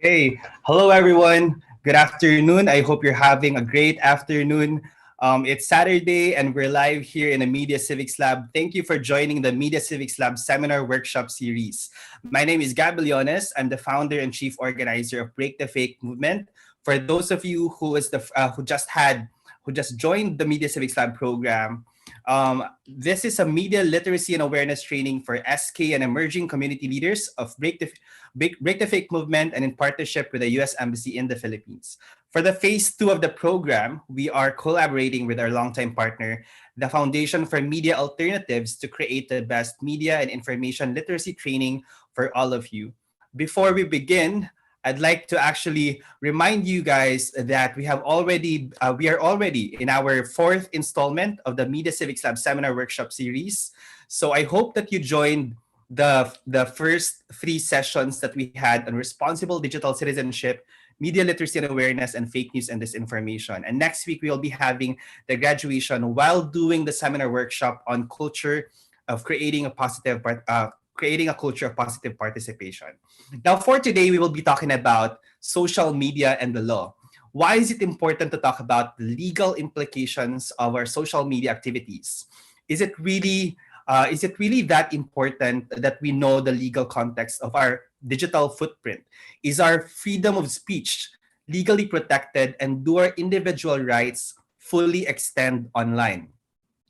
Hey, hello everyone. Good afternoon. I hope you're having a great afternoon. It's Saturday and we're live here in the Media Civics Lab. Thank you for joining the Media Civics Lab Seminar Workshop Series. My name is Gab Leones. I'm the founder and chief organizer of Break the Fake movement. For those of you who just joined the Media Civics Lab program, this is a media literacy and awareness training for SK and emerging community leaders of Break the Fake movement and in partnership with the U.S. Embassy in the Philippines. For the phase two of the program, we are collaborating with our longtime partner, the Foundation for Media Alternatives, to create the best media and information literacy training for all of you. Before we begin, I'd like to actually remind you guys that we are already in our fourth installment of the Media Civics Lab Seminar Workshop Series. So I hope that you joined the first three sessions that we had on responsible digital citizenship, media literacy and awareness, and fake news and disinformation. And next week we will be having the graduation while doing the seminar workshop on culture of creating a culture of positive participation. Now, for today, we will be talking about social media and the law. Why is it important to talk about the legal implications of our social media activities? Is it really that important that we know the legal context of our digital footprint? Is our freedom of speech legally protected, and do our individual rights fully extend online?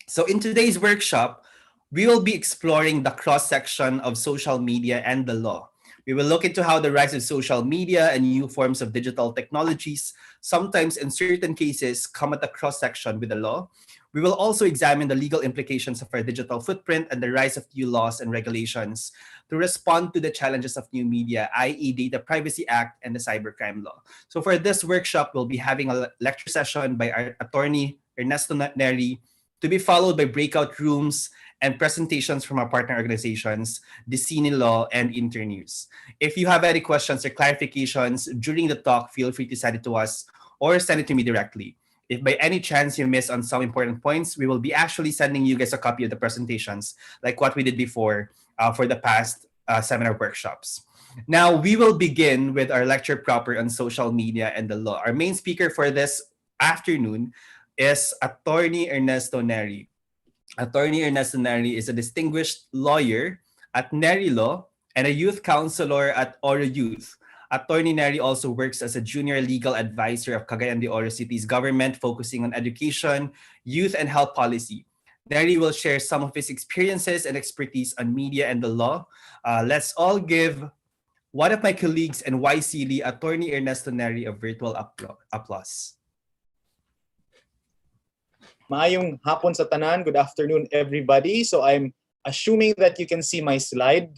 So in today's workshop, we will be exploring the cross-section of social media and the law. We will look into how the rise of social media and new forms of digital technologies, sometimes in certain cases, come at a cross-section with the law. We will also examine the legal implications of our digital footprint and the rise of new laws and regulations to respond to the challenges of new media, i.e. Data Privacy Act and the Cybercrime Law. So for this workshop, we'll be having a lecture session by our attorney, Ernesto Neri, to be followed by breakout rooms and presentations from our partner organizations, the Cine Law and Internews. If you have any questions or clarifications during the talk, feel free to send it to us or send it to me directly. If by any chance you miss on some important points, we will be actually sending you guys a copy of the presentations, like what we did before for the past seminar workshops. Now, we will begin with our lecture proper on social media and the law. Our main speaker for this afternoon is Attorney Ernesto Neri. Attorney Ernesto Neri is a distinguished lawyer at Neri Law and a youth counselor at Oro Youth. Attorney Neri also works as a junior legal advisor of Cagayan de Oro City's government, focusing on education, youth, and health policy. Neri will share some of his experiences and expertise on media and the law. Let's all give one of my colleagues and YC Attorney Ernesto Neri a virtual applause. Maayong hapon sa tanan. Good afternoon, everybody. So I'm assuming that you can see my slide.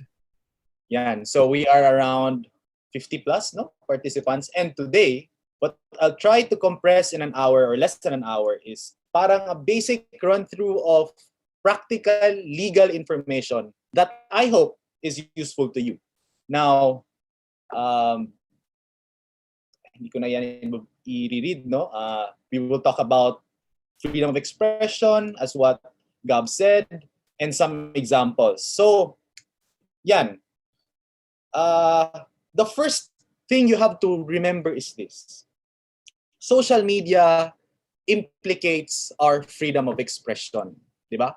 Yan. So we are around 50 plus participants. And today, what I'll try to compress in an hour or less than an hour is parang a basic run-through of practical legal information that I hope is useful to you. Now, hindi ko na yan i-read, no? We will talk about freedom of expression, as what Gab said, and some examples. So, yan. The first thing you have to remember is this. Social media implicates our freedom of expression. Diba?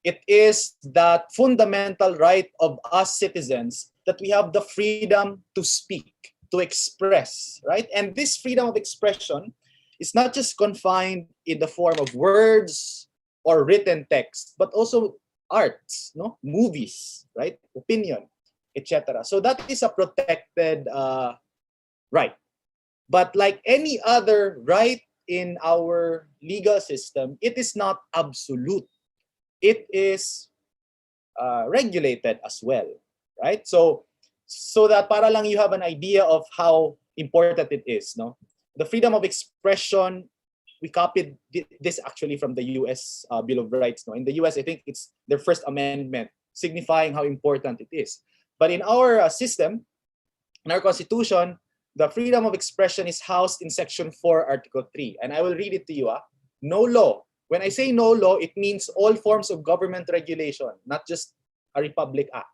It is that fundamental right of us citizens that we have the freedom to speak, to express, right? And this freedom of expression is not just confined in the form of words or written text, but also arts, movies, right? Opinion, etc. So that is a protected right. But like any other right in our legal system, it is not absolute. It is regulated as well, right? So that para lang you have an idea of how important it is, no? The freedom of expression, we copied this actually from the US Bill of Rights. No? In the US, I think it's their first amendment, signifying how important it is. But in our system, in our Constitution, the freedom of expression is housed in Section 4, Article 3. And I will read it to you. No law. When I say no law, it means all forms of government regulation, not just a Republic Act,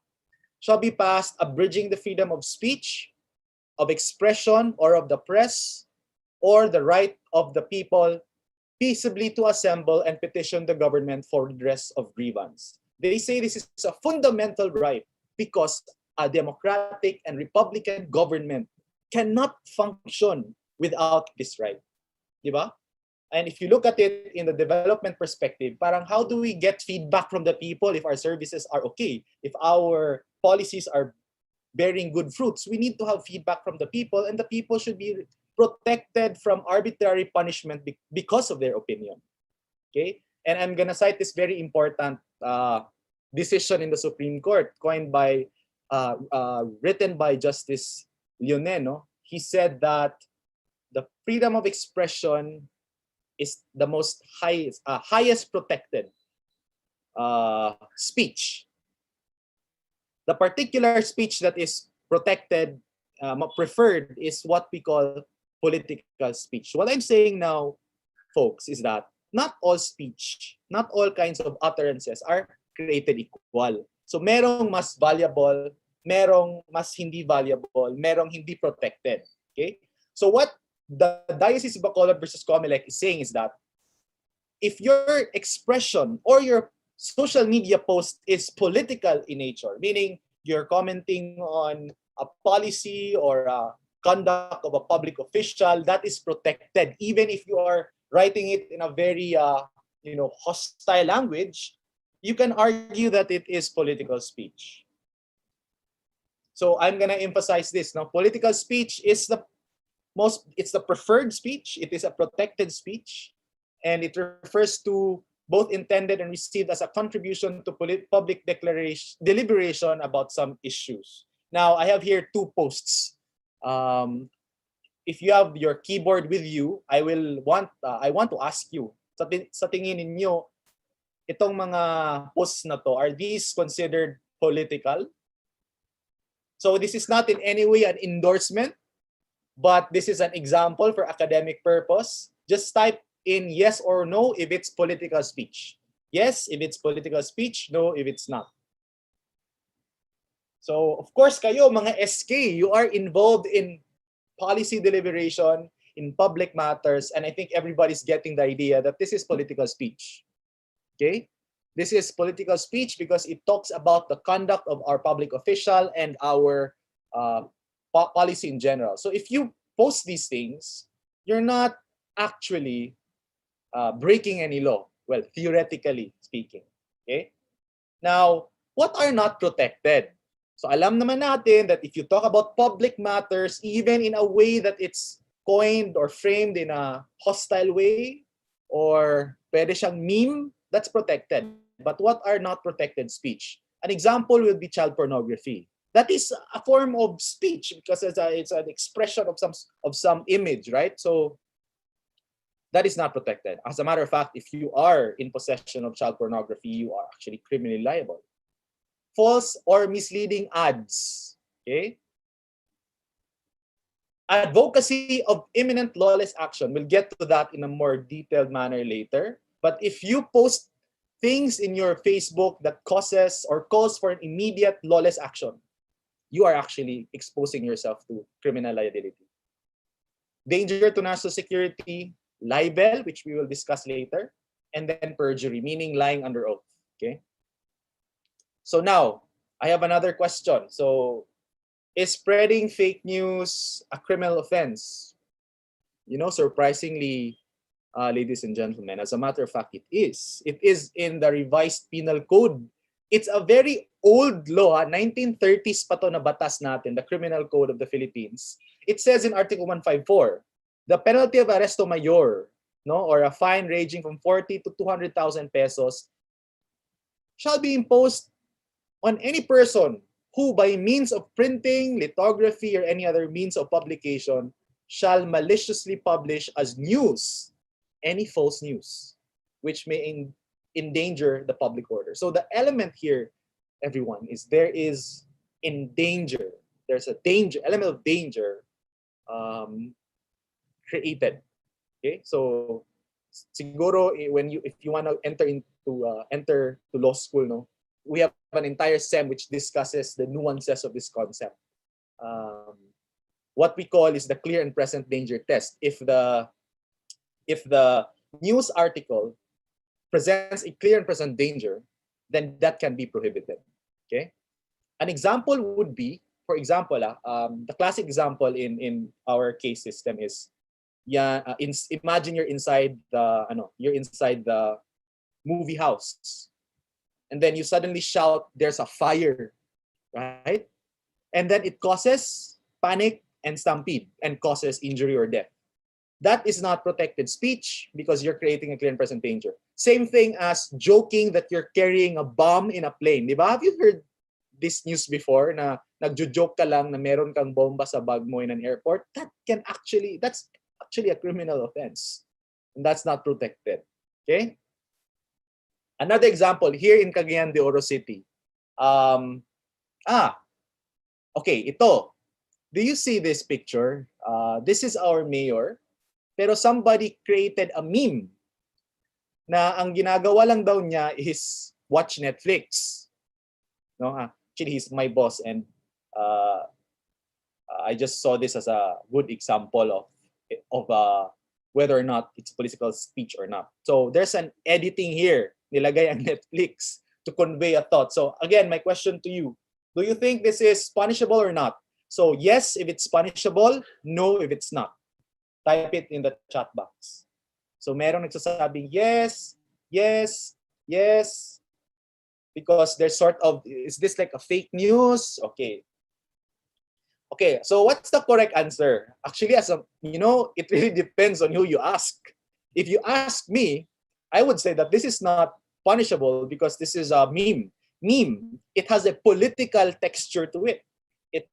shall be passed abridging the freedom of speech of expression or of the press, or the right of the people peaceably to assemble and petition the government for redress of grievance. They say this is a fundamental right because a democratic and republican government cannot function without this right. Diba? And if you look at it in the development perspective, parang how do we get feedback from the people if our services are okay? If our policies are bearing good fruits, we need to have feedback from the people, and the people should be protected from arbitrary punishment because of their opinion. Okay? And I'm gonna cite this very important decision in the Supreme Court, written by Justice Leoneno. He said that the freedom of expression is the highest protected speech. The particular speech that is protected, preferred, is what we call political speech. What I'm saying now, folks, is that not all speech, not all kinds of utterances are created equal. So merong mas valuable, merong mas hindi valuable, merong hindi protected. Okay? So what the Diocese of Bacolod versus Comelec is saying is that if your expression or your social media post is political in nature, meaning you're commenting on a policy or a conduct of a public official, that is protected, even if you are writing it in a very hostile language. You can argue that it is political speech. So I'm gonna emphasize this now. Political speech is it's the preferred speech. It is a protected speech, and it refers to both intended and received as a contribution to public deliberation about some issues. Now, I have here two posts. If you have your keyboard with you, I want to ask you, sa tingin ninyo, itong mga posts na to, are these considered political? So this is not in any way an endorsement, but this is an example for academic purpose. Just type in yes or no if it's political speech. Yes if it's political speech, no if it's not. So of course kayo mga SK, you are involved in policy deliberation, in public matters, and I think everybody's getting the idea that this is political speech. Okay? This is political speech because it talks about the conduct of our public official and our policy in general. So if you post these things, you're not actually breaking any law. Well, theoretically speaking. Okay? Now, what are not protected? So alam naman natin that if you talk about public matters, even in a way that it's coined or framed in a hostile way, or pwede siyang meme, that's protected. But what are not protected speech? An example would be child pornography. That is a form of speech because it's an expression of some image, right? So that is not protected. As a matter of fact, if you are in possession of child pornography, you are actually criminally liable. False or misleading ads. Okay? Advocacy of imminent lawless action. We'll get to that in a more detailed manner later. But if you post things in your Facebook that causes or calls for an immediate lawless action, you are actually exposing yourself to criminal liability. Danger to national security, libel, which we will discuss later, and then perjury, meaning lying under oath. Okay? So now, I have another question. So, is spreading fake news a criminal offense? Surprisingly, ladies and gentlemen, as a matter of fact, it is. It is in the revised penal code. It's a very old law, 1930s pa to na batas natin, the Criminal Code of the Philippines. It says in Article 154, the penalty of arresto mayor, or a fine ranging from 40 to 200,000 pesos shall be imposed on any person who by means of printing, lithography, or any other means of publication shall maliciously publish as news any false news which may endanger the public order. So the element here, everyone, is there is in danger. There's a element of danger created. Okay, so siguro if you want to enter to law school, we have an entire SEM which discusses the nuances of this concept. what we call is the clear and present danger test. If the news article presents a clear and present danger, then that can be prohibited. Okay? An example would be, for example, the classic example in our case system is, imagine you're inside the movie house, and then you suddenly shout, "There's a fire," right? And then it causes panic and stampede and causes injury or death. That is not protected speech because you're creating a clear and present danger. Same thing as joking that you're carrying a bomb in a plane. Di ba? Have you heard this news before na nagjo-joke ka lang na meron kang bomba sa bag mo in an airport? That's actually a criminal offense. And that's not protected. Okay? Another example, here in Cagayan de Oro City. Okay, ito. Do you see this picture? This is our mayor. Pero somebody created a meme na ang ginagawa lang daw niya is watch Netflix. No, actually, he's my boss, and I just saw this as a good example of whether or not it's political speech or not. So there's an editing here. Nilagay ang Netflix to convey a thought. So again, my question to you, do you think this is punishable or not? So yes, if it's punishable, no, if it's not. Type it in the chat box. So merong nagsasabing yes, yes, yes. Because there's sort of, is this like a fake news? Okay. Okay, so what's the correct answer? Actually, it really depends on who you ask. If you ask me, I would say that this is not punishable because this is a meme. Meme, it has a political texture to it. It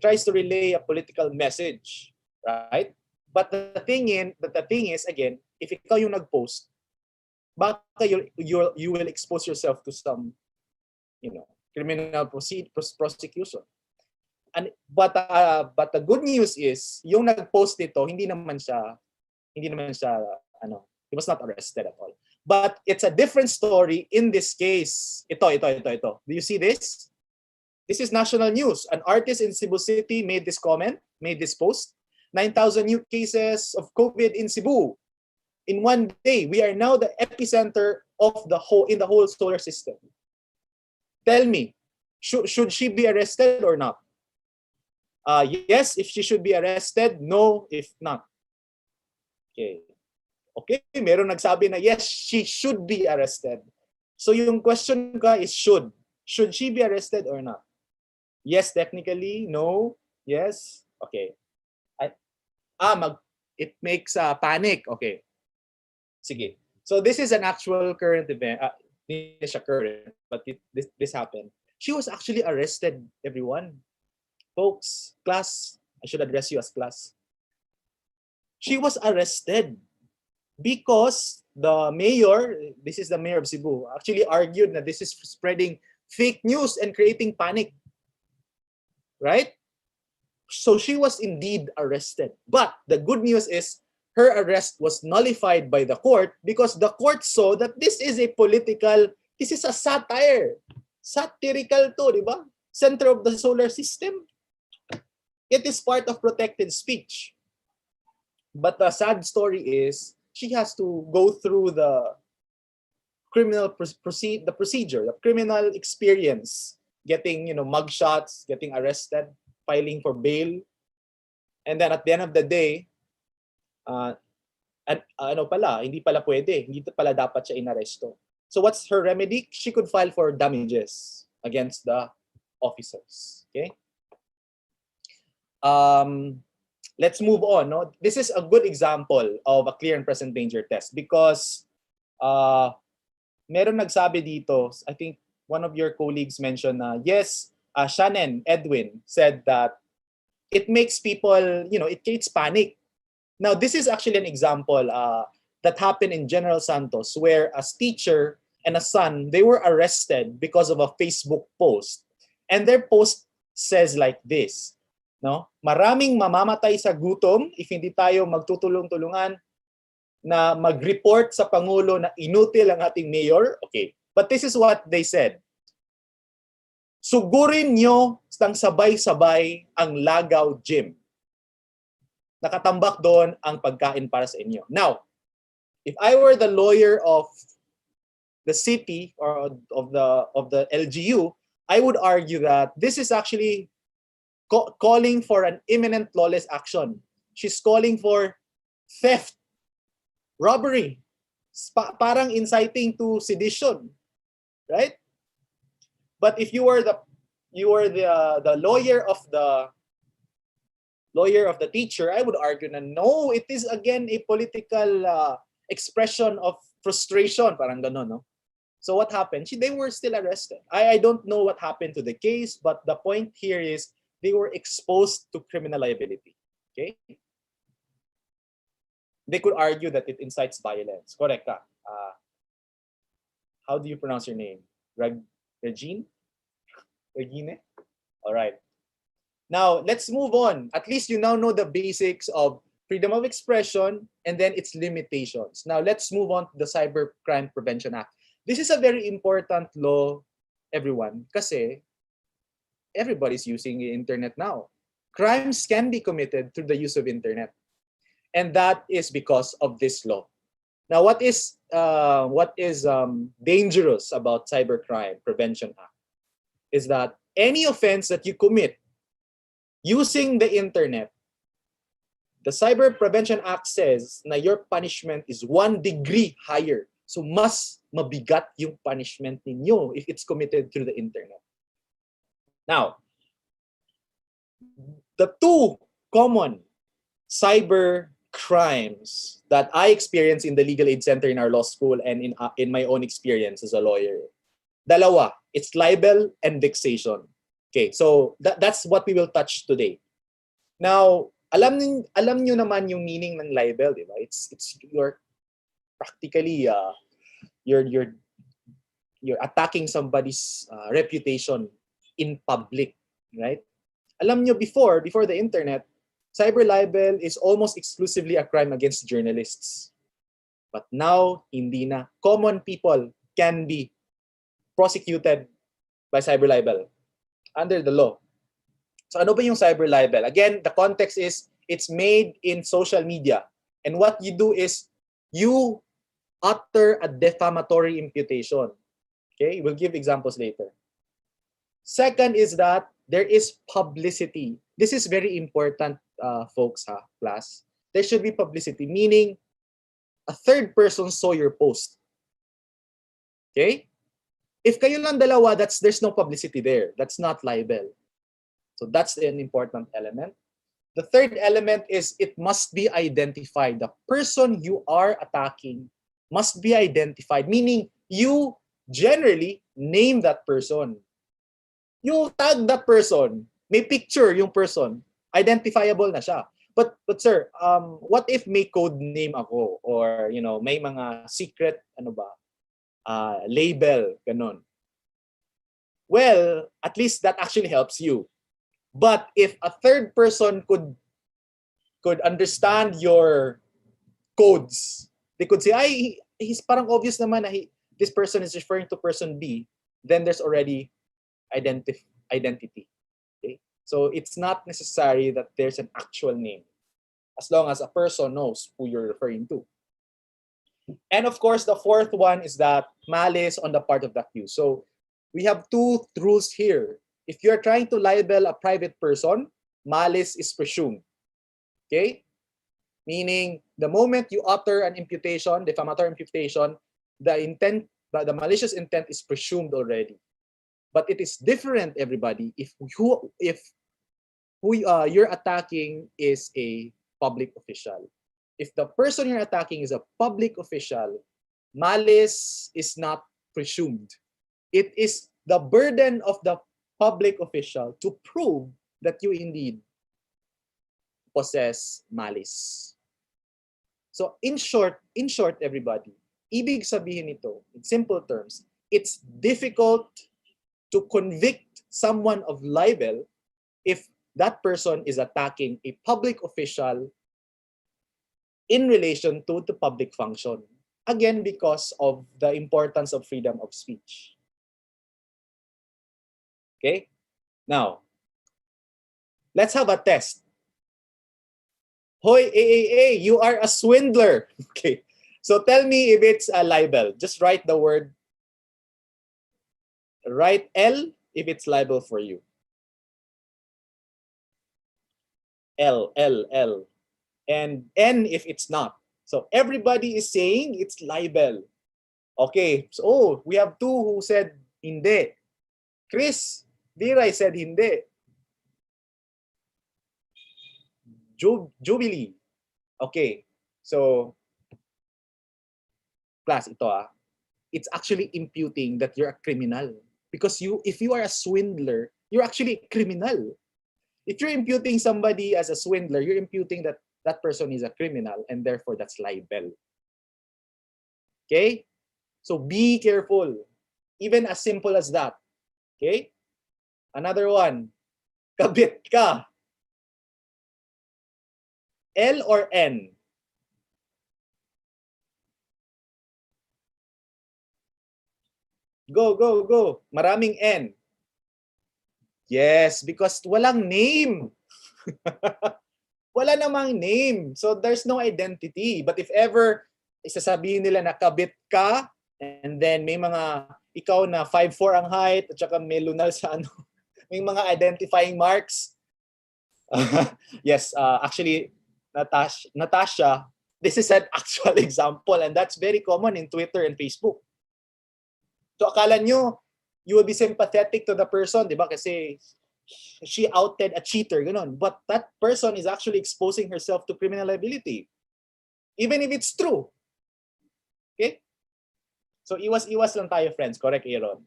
tries to relay a political message, right? But the thing is, again, if ikaw yung nag-post, baka you will expose yourself to some, criminal prosecution. But the good news is, yung nag-post nito, he was not arrested at all. But it's a different story in this case. Ito. Do you see this? This is national news. An artist in Cebu City made this post. 9,000 new cases of COVID in Cebu. In one day, we are now the epicenter of the whole solar system. Tell me, should she be arrested or not? Yes, if she should be arrested. No, if not. Okay, meron nagsabi na yes, she should be arrested. So yung question ka is should. Should she be arrested or not? Yes, technically. No. Yes. Okay. It makes panic. Okay. Sige. So this is an actual current event. Hindi siya current, but this happened. She was actually arrested, everyone. Folks, class, I should address you as class. She was arrested because the mayor, this is the mayor of Cebu, actually argued that this is spreading fake news and creating panic. Right? So she was indeed arrested. But the good news is her arrest was nullified by the court because the court saw that this is a satire. Satirical to, di ba? Center of the solar system. It is part of protected speech. But the sad story is she has to go through the criminal procedure, the criminal experience, getting mugshots, getting arrested, filing for bail, and then at the end of the day, hindi pala pwede, hindi pala dapat siya inaresto. So what's her remedy? She could file for damages against the officers. Okay. Let's move on. No, this is a good example of a clear and present danger test because meron nagsabi dito. I think one of your colleagues mentioned yes. Shannon Edwin said that it makes people, it creates panic. Now, this is actually an example that happened in General Santos where a teacher and a son, they were arrested because of a Facebook post. And their post says like this, no? Maraming mamamatay sa gutom if hindi tayo magtutulong-tulungan na mag-report sa Pangulo na inutil ang ating mayor. Okay. But this is what they said. Sugurin nyo ng sabay-sabay ang Lagaw Gym. nakatambak doon ang pagkain para sa inyo. Now, if I were the lawyer of the city or of the LGU, I would argue that this is actually calling for an imminent lawless action. She's calling for theft, robbery, parang inciting to sedition, right? But if you were the lawyer of the teacher, I would argue na no, it is again a political expression of frustration, parang ganon, no? So what happened? They were still arrested. I don't know what happened to the case, but the point here is they were exposed to criminal liability. Okay? They could argue that it incites violence. Correct ka? How do you pronounce your name? Regine? Regine? All right. Now, let's move on. At least you now know the basics of freedom of expression and then its limitations. Now, let's move on to the Cybercrime Prevention Act. This is a very important law, everyone, kasi everybody's using the internet now. Crimes can be committed through the use of internet. And that is because of this law. Now, what is dangerous about Cybercrime Prevention Act is that any offense that you commit using the internet, the Cyber Prevention Act says na your punishment is 1 degree higher. So mas mabigat yung punishment ninyo if it's committed through the internet. Now, the two common cyber crimes that I experienced in the Legal Aid Center in our law school and in my own experience as a lawyer, dalawa, it's libel and vexation. Okay, so that's what we will touch today. Now, alam niyo naman yung meaning ng libel, di ba? It's your practically you're attacking somebody's reputation in public, right? Alam niyo before the internet, cyber libel is almost exclusively a crime against journalists. But now, hindi na. Common people can be prosecuted by cyber libel under the law. So ano ba yung cyber libel? Again, the context is it's made in social media. And what you do is you utter a defamatory imputation. Okay, we'll give examples later. Second is that there is publicity. This is very important, folks, class. There should be publicity, meaning a third person saw your post. Okay? If kayo lang dalawa, there's no publicity there. That's not libel. So that's an important element. The third element is it must be identified. The person you are attacking must be identified, meaning you generally name that person. You tag that person, may picture yung person, identifiable na siya. But sir, what if may code name ako or may mga secret label ganon? Well, at least that actually helps you. But if a third person could understand your codes, they could say, he's parang obvious naman na this person is referring to person B, then there's already identity. Okay? So it's not necessary that there's an actual name, as long as a person knows who you're referring to. And of course, the fourth one is that malice on the part of the accused. So we have two rules here. If you're trying to libel a private person, malice is presumed. Okay? Meaning, the moment you utter an imputation, defamatory imputation, the malicious intent is presumed already. But it is different, everybody, if who you're attacking is a public official. If the person you're attacking is a public official, malice is not presumed. It is the burden of the public official to prove that you indeed possess malice. So in short, everybody, ibig sabihin nito, in simple terms, it's difficult to convict someone of libel if that person is attacking a public official in relation to the public function. Again, because of the importance of freedom of speech. Okay? Now, let's have a test. Hoy, AAA, you are a swindler. Okay. So tell me if it's a libel. Just write the word. Write L if it's libel for you. L, L, L. And N if it's not. So everybody is saying it's libel. Okay. So we have two who said hindi. Chris, Viray said hindi. Jubilee. Okay. So, class, ito it's actually imputing that you're a criminal. Because if you are a swindler, you're actually a criminal. If you're imputing somebody as a swindler, you're imputing that that person is a criminal and therefore that's libel. Okay? So be careful. Even as simple as that. Okay? Another one. Kabit ka. L or N? Go, go, go. Maraming N. Yes, because walang name. Wala namang name. So there's no identity. But if ever isasabihin nila na kabit ka, and then may mga ikaw na 5'4" ang height, at saka may lunal sa ano, may mga identifying marks. Yes, actually, Natasha, this is an actual example and that's very common in Twitter and Facebook. So akala nyo, you will be sympathetic to the person, di ba? Kasi she outed a cheater, ganun. But that person is actually exposing herself to criminal liability. Even if it's true. Okay? So iwas lang tayo, friends. Correct, Aaron?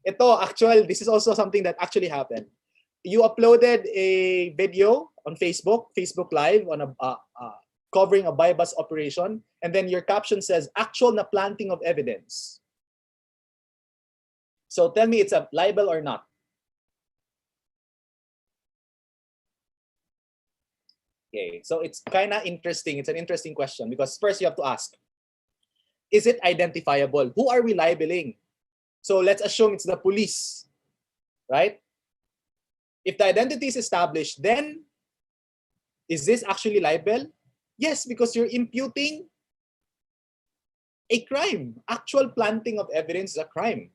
Ito, actual, this is also something that actually happened. You uploaded a video on Facebook Live on a covering a buy-bust operation, and then your caption says, actual na planting of evidence. So tell me it's a libel or not? Okay, so it's kind of interesting. It's an interesting question because first you have to ask, is it identifiable? Who are we libeling? So let's assume it's the police, right? If the identity is established, then is this actually libel? Yes, because you're imputing a crime. Actual planting of evidence is a crime,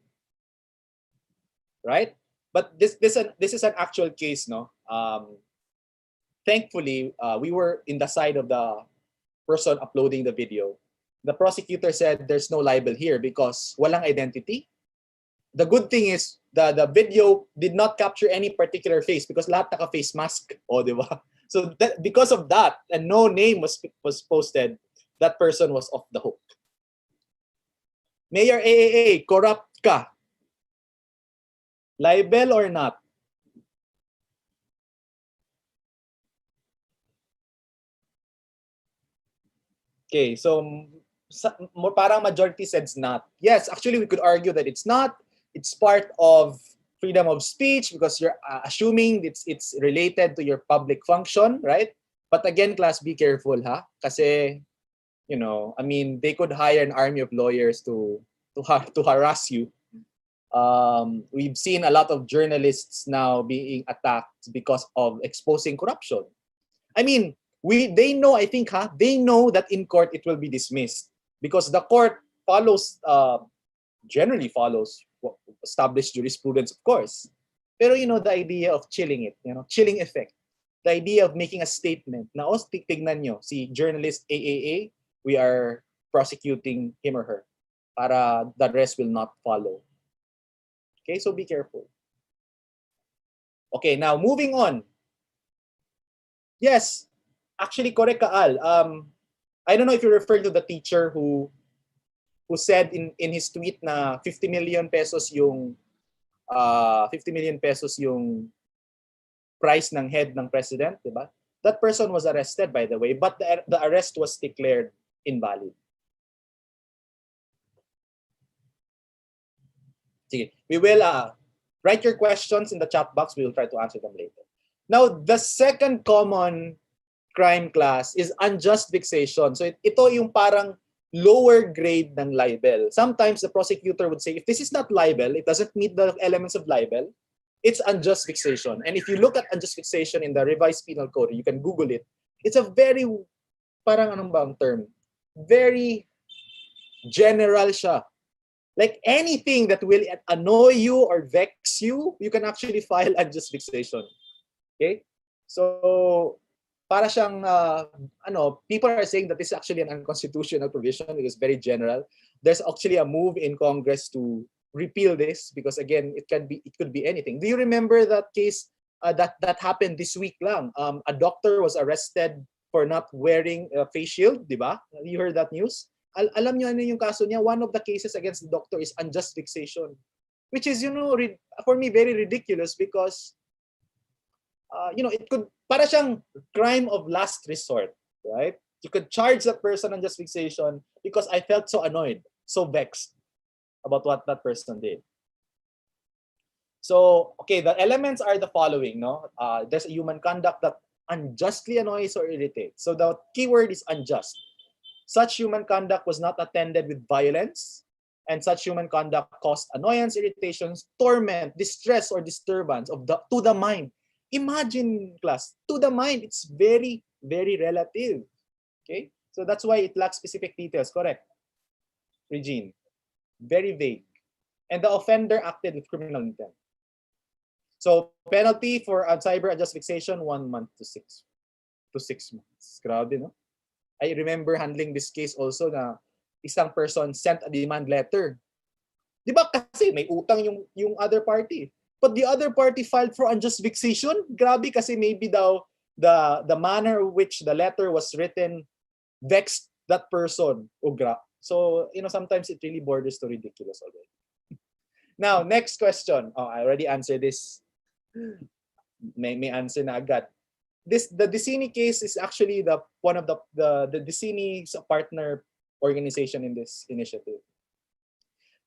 right? But this is an actual case, no? Thankfully, we were in the side of the person uploading the video. The prosecutor said there's no libel here because walang identity. The good thing is the video did not capture any particular face because lahat naka-face mask. O, di ba? So that, because of that, and no name was posted, that person was off the hook. Mayor AAA, corrupt ka. Libel or not? Okay, so parang majority said it's not. Yes, actually we could argue that it's not. It's part of freedom of speech because you're assuming it's related to your public function, right? But again, class, be careful, ha? Kasi, you know, I mean, they could hire an army of lawyers to harass you. We've seen a lot of journalists now being attacked because of exposing corruption. I mean, they know, I think, they know that in court it will be dismissed because the court generally follows established jurisprudence, of course. Pero you know, the idea of chilling it, you know, chilling effect. The idea of making a statement na, tignan nyo, si journalist AAA, we are prosecuting him or her para the rest will not follow. Okay, so be careful. Okay, now moving on. Yes, actually correct ka, Al. I don't know if you're referring to the teacher who said in his tweet na 50 million pesos yung price ng head ng president, di ba? That person was arrested, by the way, but the arrest was declared invalid. Sige, we will write your questions in the chat box. We will try to answer them later. Now, the second common crime class is unjust vexation. So ito yung parang lower grade ng libel. Sometimes the prosecutor would say, if this is not libel, it doesn't meet the elements of libel, it's unjust vexation. And if you look at unjust vexation in the revised penal code, you can Google it, It's a very, parang anong bang term? Very general siya. Like anything that will annoy you or vex you, you can actually file unjust vexation. Okay? So, para siyang, people are saying that this is actually an unconstitutional provision because very general. There's actually a move in Congress to repeal this because again, it could be anything. Do you remember that case that happened this week lang? A doctor was arrested for not wearing a face shield, di ba? You heard that news? Alam niyo ano yung kaso niya? One of the cases against the doctor is unjust vexation, which is, for me, very ridiculous because it could, para siyang crime of last resort, right? You could charge that person on just fixation because I felt so annoyed, so vexed about what that person did. So, okay, the elements are the following, no? There's a human conduct that unjustly annoys or irritates. So the keyword is unjust. Such human conduct was not attended with violence, and such human conduct caused annoyance, irritations, torment, distress, or disturbance to the mind. Imagine, class, to the mind, it's very, very relative. Okay? So that's why it lacks specific details. Correct, Regine? Very vague. And the offender acted with criminal intent. So penalty for cyber unjust fixation, 1 month to 6 months. Grabe, no? I remember handling this case also na isang person sent a demand letter. Di ba kasi may utang yung other party. But the other party filed for unjust vexation. Grabe kasi maybe daw the manner in which the letter was written vexed that person. So, sometimes it really borders to ridiculous already. Now, next question. Oh, I already answered this. May answer na agad. The Dicini case is actually one of the Dicini's partner organization in this initiative.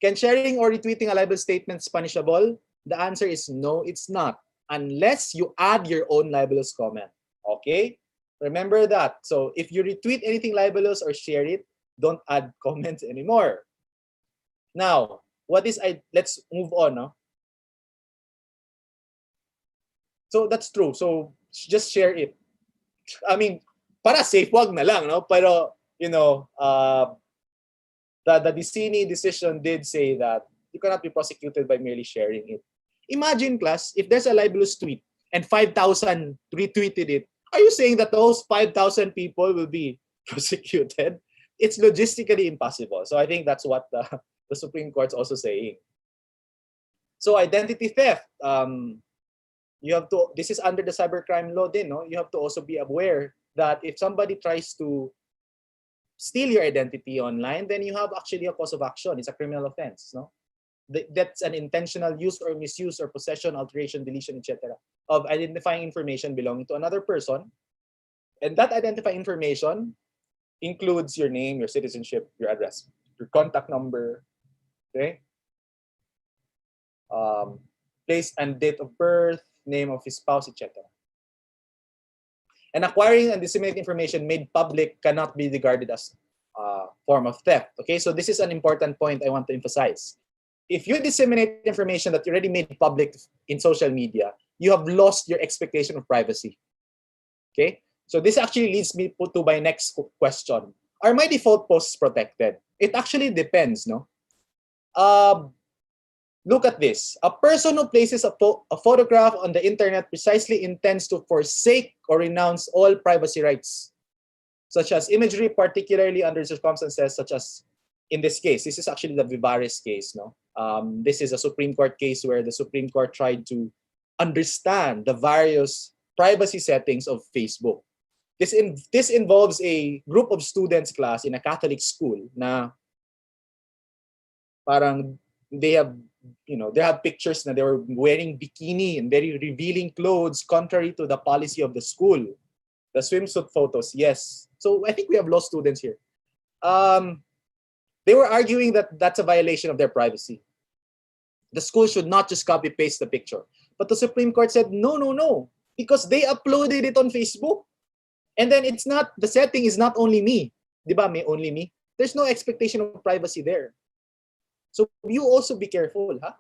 Can sharing or retweeting a libel statement punishable? The answer is no, it's not. Unless you add your own libelous comment. Okay? Remember that. So if you retweet anything libelous or share it, don't add comments anymore. Now, let's move on. No? So that's true. So just share it. I mean, para safe, wag na lang, no? Pero, the Dicini decision did say that you cannot be prosecuted by merely sharing it. Imagine, class, if there's a libelous tweet and 5,000 retweeted it, are you saying that those 5,000 people will be prosecuted? It's logistically impossible. So I think that's what the Supreme Court's also saying. So identity theft, this is under the cybercrime law din, no? You have to also be aware that if somebody tries to steal your identity online, then you have actually a cause of action. It's a criminal offense, no? That's an intentional use or misuse or possession, alteration, deletion, etc. of identifying information belonging to another person. And that identifying information includes your name, your citizenship, your address, your contact number, okay? Place and date of birth, name of his spouse, etc. And acquiring and disseminating information made public cannot be regarded as a form of theft. Okay, so this is an important point I want to emphasize. If you disseminate information that you already made public in social media, you have lost your expectation of privacy. Okay, so this actually leads me to my next question. Are my default posts protected? It actually depends, no? Look at this. A person who places a photograph on the internet precisely intends to forsake or renounce all privacy rights, such as imagery, particularly under circumstances such as in this case. This is actually the Vivares case, no? This is a Supreme Court case where the Supreme Court tried to understand the various privacy settings of Facebook. This involves a group of students class in a Catholic school na parang they have pictures na they were wearing bikini and very revealing clothes contrary to the policy of the school. The swimsuit photos, yes. So I think we have law students here. They were arguing that that's a violation of their privacy. The school should not just copy paste the picture. But the Supreme Court said, no, because they uploaded it on Facebook. And then the setting is not only me. Diba, may only me? There's no expectation of privacy there. So you also be careful, huh?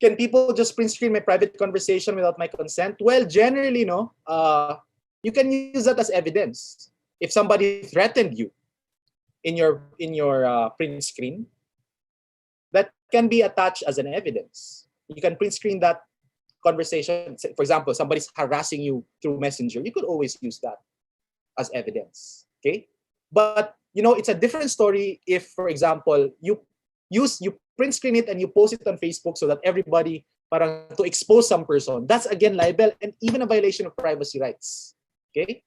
Can people just print screen my private conversation without my consent? Well, generally, no. You can use that as evidence. If somebody threatened you in your print screen, that can be attached as an evidence. You can print screen that conversation. For example, somebody's harassing you through Messenger. You could always use that as evidence. Okay, but it's a different story if, for example, you print screen it and you post it on Facebook so that everybody parang to expose some person. That's again libel and even a violation of privacy rights. Okay,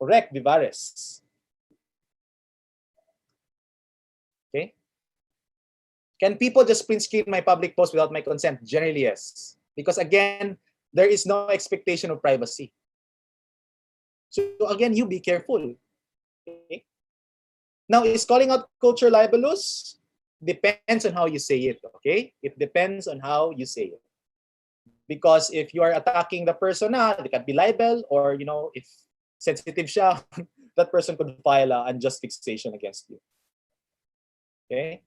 correct, Vivares. Okay. Can people just print screen my public post without my consent? Generally, yes. Because again, there is no expectation of privacy. So again, you be careful. Okay? Now, is calling out culture libelous? Depends on how you say it, okay? It depends on how you say it. Because if you are attacking the person, it can be libel, or, if sensitive siya, that person could file an unjust fixation against you. Okay?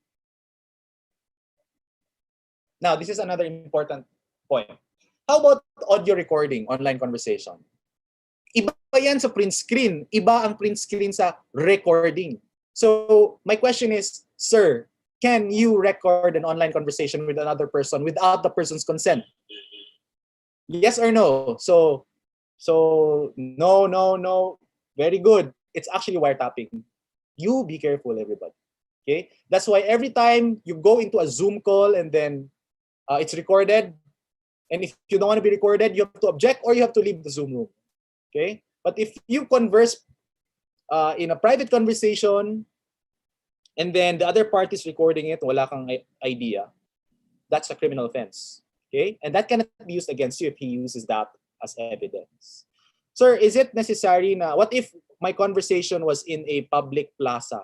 Now, this is another important point. How about audio recording, online conversation? Iba yan sa print screen. Iba ang print screen sa recording. So, my question is, sir, can you record an online conversation with another person without the person's consent? Yes or no? So no. Very good. It's actually wiretapping. You be careful, everybody. Okay? That's why every time you go into a Zoom call and then it's recorded, and if you don't want to be recorded, you have to object or you have to leave the Zoom room. Okay? But if you converse in a private conversation and then the other party is recording it, wala kang idea, that's a criminal offense. Okay? And that cannot be used against you if he uses that as evidence. Sir, is it necessary na, what if my conversation was in a public plaza,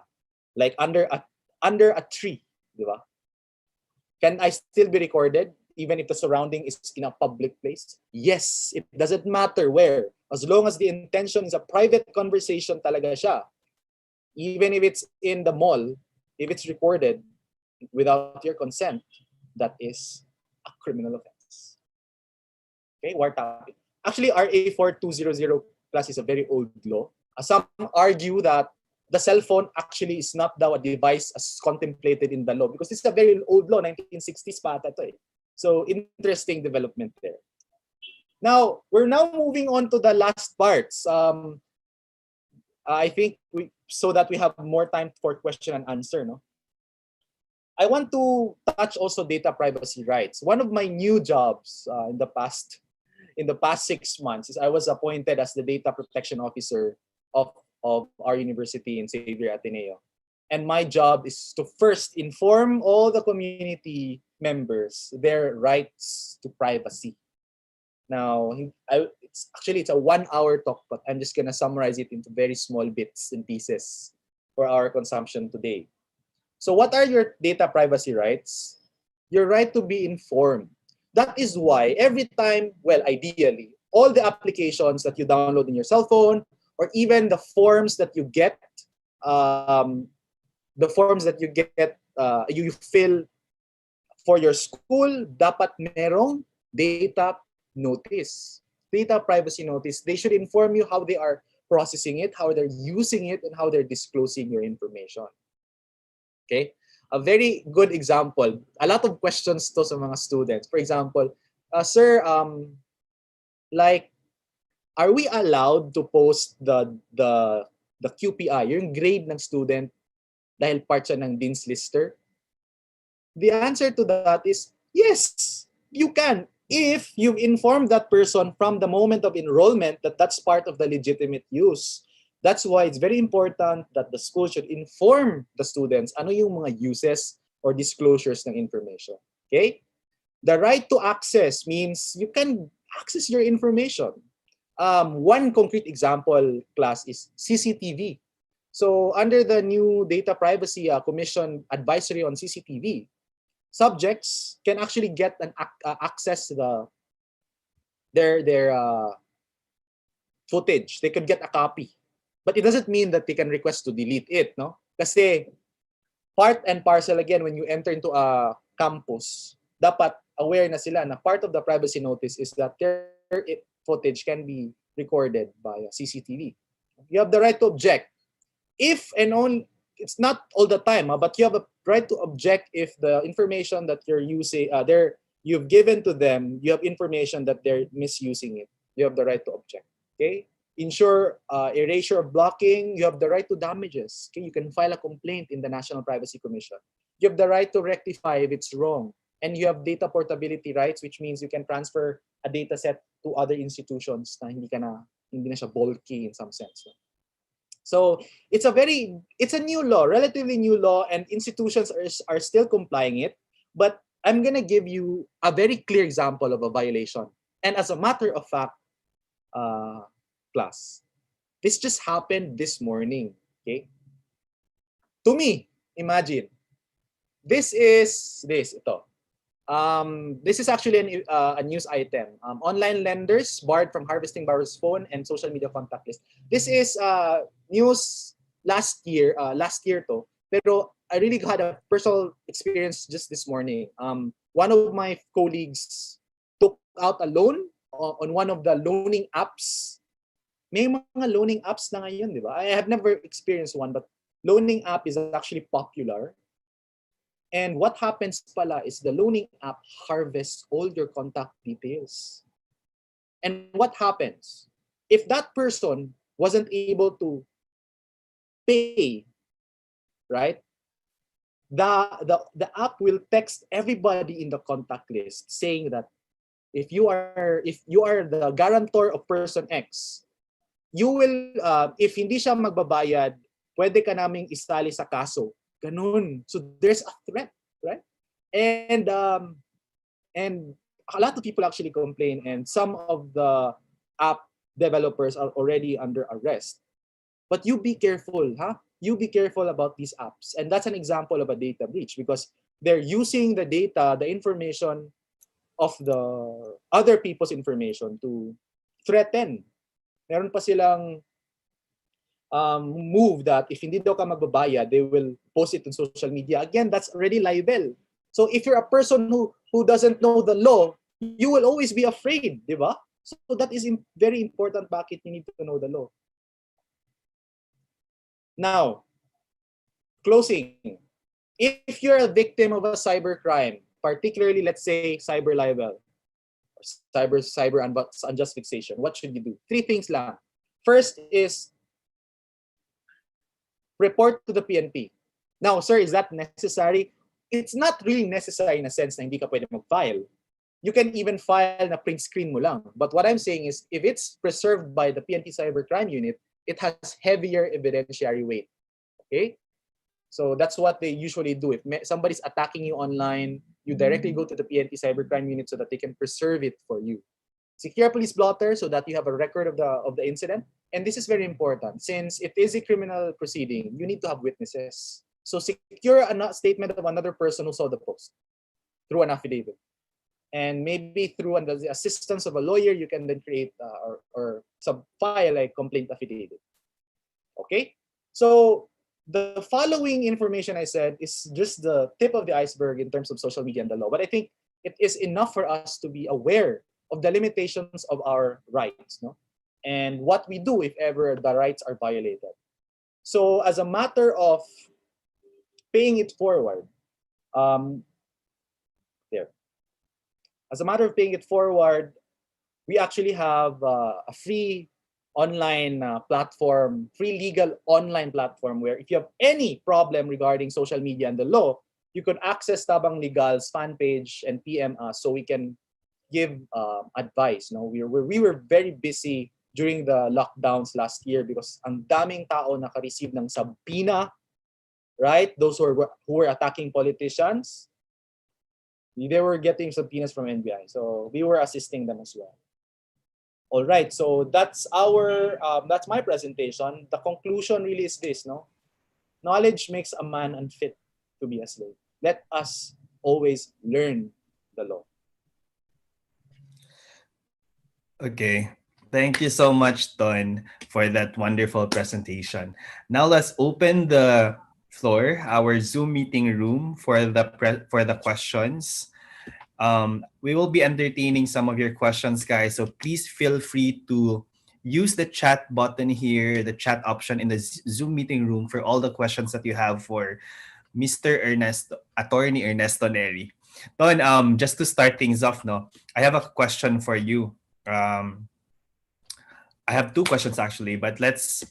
like under a tree, di ba? Can I still be recorded even if the surrounding is in a public place? Yes, it doesn't matter where. As long as the intention is a private conversation talaga siya. Even if it's in the mall, if it's recorded without your consent, that is a criminal offense. Okay, wiretapping. Actually, RA 4200 plus is a very old law. Some argue that the cell phone actually is not daw a device as contemplated in the law because it's a very old law, 1960s pa ata to eh. So interesting development there. Now, we're now moving on to the last parts. I think so that we have more time for question and answer, no? I want to touch also data privacy rights. One of my new jobs in the past 6 months is I was appointed as the data protection officer of our university in Xavier Ateneo. And my job is to first inform all the community members their rights to privacy. Now, it's a 1-hour talk, but I'm just going to summarize it into very small bits and pieces for our consumption today. So what are your data privacy rights? Your right to be informed. That is why every time, well, ideally, all the applications that you download in your cell phone, or even the forms that you get, you fill for your school, dapat merong data notice, data privacy notice. They should inform you how they are processing it, how they're using it, and how they're disclosing your information. Okay? A very good example, a lot of questions to sa mga students. For example, sir, like, are we allowed to post the QPI, yung grade ng student dahil part siya ng Dean's Lister? The answer to that is yes, you can. If you've informed that person from the moment of enrollment that that's part of the legitimate use. That's why it's very important that the school should inform the students ano yung mga uses or disclosures ng information. Okay? The right to access means you can access your information. One concrete example, class, is CCTV. So under the new Data Privacy Commission advisory on CCTV, subjects can actually get an access to their footage. They could get a copy. But it doesn't mean that they can request to delete it, no? Kasi part and parcel again when you enter into a campus, dapat aware na sila na part of the privacy notice is that their footage can be recorded by a CCTV. You have the right to object. If and on, it's not all the time, but you have a right to object if the information that you're using, you've given to them, you have information that they're misusing it. You have the right to object. Okay. Ensure erasure or blocking. You have the right to damages. Okay. You can file a complaint in the National Privacy Commission. You have the right to rectify if it's wrong. And you have data portability rights, which means you can transfer a data set to other institutions na hindi na siya bulky in some sense. So it's a new law, relatively new law, and institutions are still complying it. But I'm gonna give you a very clear example of a violation. And as a matter of fact, class, this just happened this morning. Okay, to me, imagine ito. This is actually a news item. Online lenders barred from harvesting borrowers' phone and social media contact list. This is news last year to. Pero I really had a personal experience just this morning. One of my colleagues took out a loan on one of the loaning apps. May mga loaning apps na ngayon, di ba? I have never experienced one, but loaning app is actually popular. And what happens pala is the loaning app harvests all your contact details. And what happens? If that person wasn't able to pay, right? The app will text everybody in the contact list saying that if you are the guarantor of person X, you will if hindi siya magbabayad, pwede ka naming isali sa kaso. Ganun. So there's a threat, right? And a lot of people actually complain, and some of the app developers are already under arrest. But you be careful, huh? You be careful about these apps. And that's an example of a data breach because they're using the data, the information of the other people's information to threaten. Meron pa silang move that if hindi daw ka magbabayad, they will post it on social media. Again, that's already libel. So if you're a person who doesn't know the law, you will always be afraid, di ba? So that is very important. Bakit you need to know the law? Now, closing. If you're a victim of a cybercrime, particularly, let's say, cyber libel, or cyber unjust fixation, what should you do? 3 things lang. First is report to the PNP. Now, sir, is that necessary? It's not really necessary in a sense na hindi ka pwede mag-file. You can even file na print screen mo lang. But what I'm saying is, if it's preserved by the PNP Cybercrime Unit, it has heavier evidentiary weight. Okay? So that's what they usually do. If somebody's attacking you online, you directly go to the PNP Cybercrime Unit so that they can preserve it for you. Secure police blotter so that you have a record of the incident. And this is very important. Since it is a criminal proceeding, you need to have witnesses. So secure a statement of another person who saw the post through an affidavit. And maybe through the assistance of a lawyer, you can then create or file a complaint affidavit. Okay? So the following information I said is just the tip of the iceberg in terms of social media and the law. But I think it is enough for us to be aware of the limitations of our rights, no? And what we do if ever the rights are violated. So as a matter of paying it forward, As a matter of paying it forward, we actually have a free online platform, free legal online platform where if you have any problem regarding social media and the law, you could access Tabang Legal's fan page and PM us so we can give advice. No, we were very busy during the lockdowns last year because ang daming tao naka-receive ng sabina, right? Those who were attacking politicians, they were getting subpoenas from NBI. So we were assisting them as well. All right, so that's my presentation. The conclusion really is this, no? Knowledge makes a man unfit to be a slave. Let us always learn the law. Okay. Thank you so much, Ton, for that wonderful presentation. Now let's open the floor, our Zoom meeting room for the questions. We will be entertaining some of your questions, guys. So please feel free to use the chat button here, the chat option in the Zoom meeting room for all the questions that you have for Mr. Ernesto, Attorney Ernesto Neri. Ton, just to start things off, no, I have a question for you. Um, I have two questions actually, but let's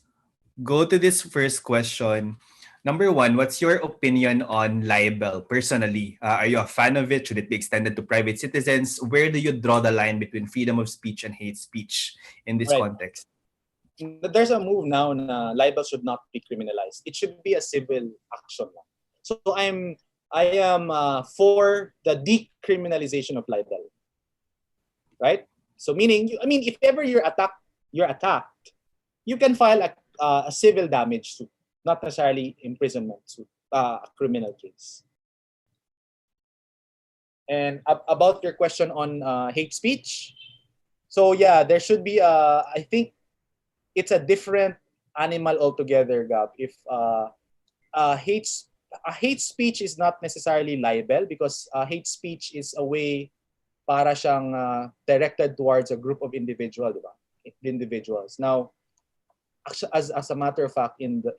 go to this first question. Number one, what's your opinion on libel personally? Are you a fan of it? Should it be extended to private citizens? Where do you draw the line between freedom of speech and hate speech in this Right. context? There's a move now na libel should not be criminalized. It should be a civil action lang. So I am for the decriminalization of libel. Right? So meaning, I mean, if ever you're attacked, you can file a civil damage suit, not necessarily imprisonment suit, a criminal case. And about your question on hate speech, so yeah, there should be I think it's a different animal altogether, Gab. If uh, hate a hate speech is not necessarily libel because hate speech is a way para siyang directed towards a group of individuals. Now, as a matter of fact, uh,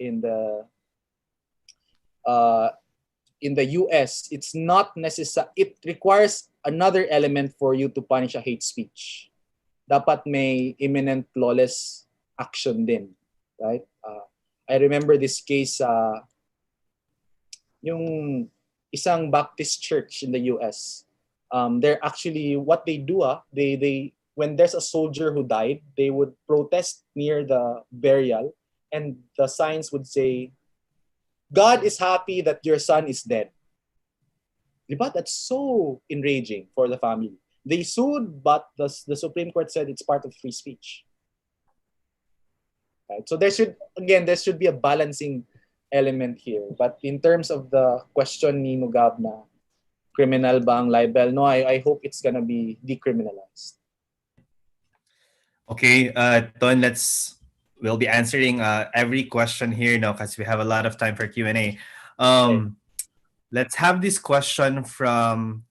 in the US, it's not necessary. It requires another element for you to punish a hate speech. Dapat may imminent lawless action din, right? I remember this case, yung isang Baptist church in the US. They're actually what they do. They when there's a soldier who died, they would protest near the burial, and the signs would say, "God is happy that your son is dead." Diba? That's so enraging for the family. They sued, but the Supreme Court said it's part of free speech. Right? So there should be a balancing element here. But in terms of the question ni Mugab na criminal ba ang libel, no, I hope it's gonna be decriminalized. Okay, Ton, we'll be answering every question here now because we have a lot of time for Q&A. Okay. Let's have this question from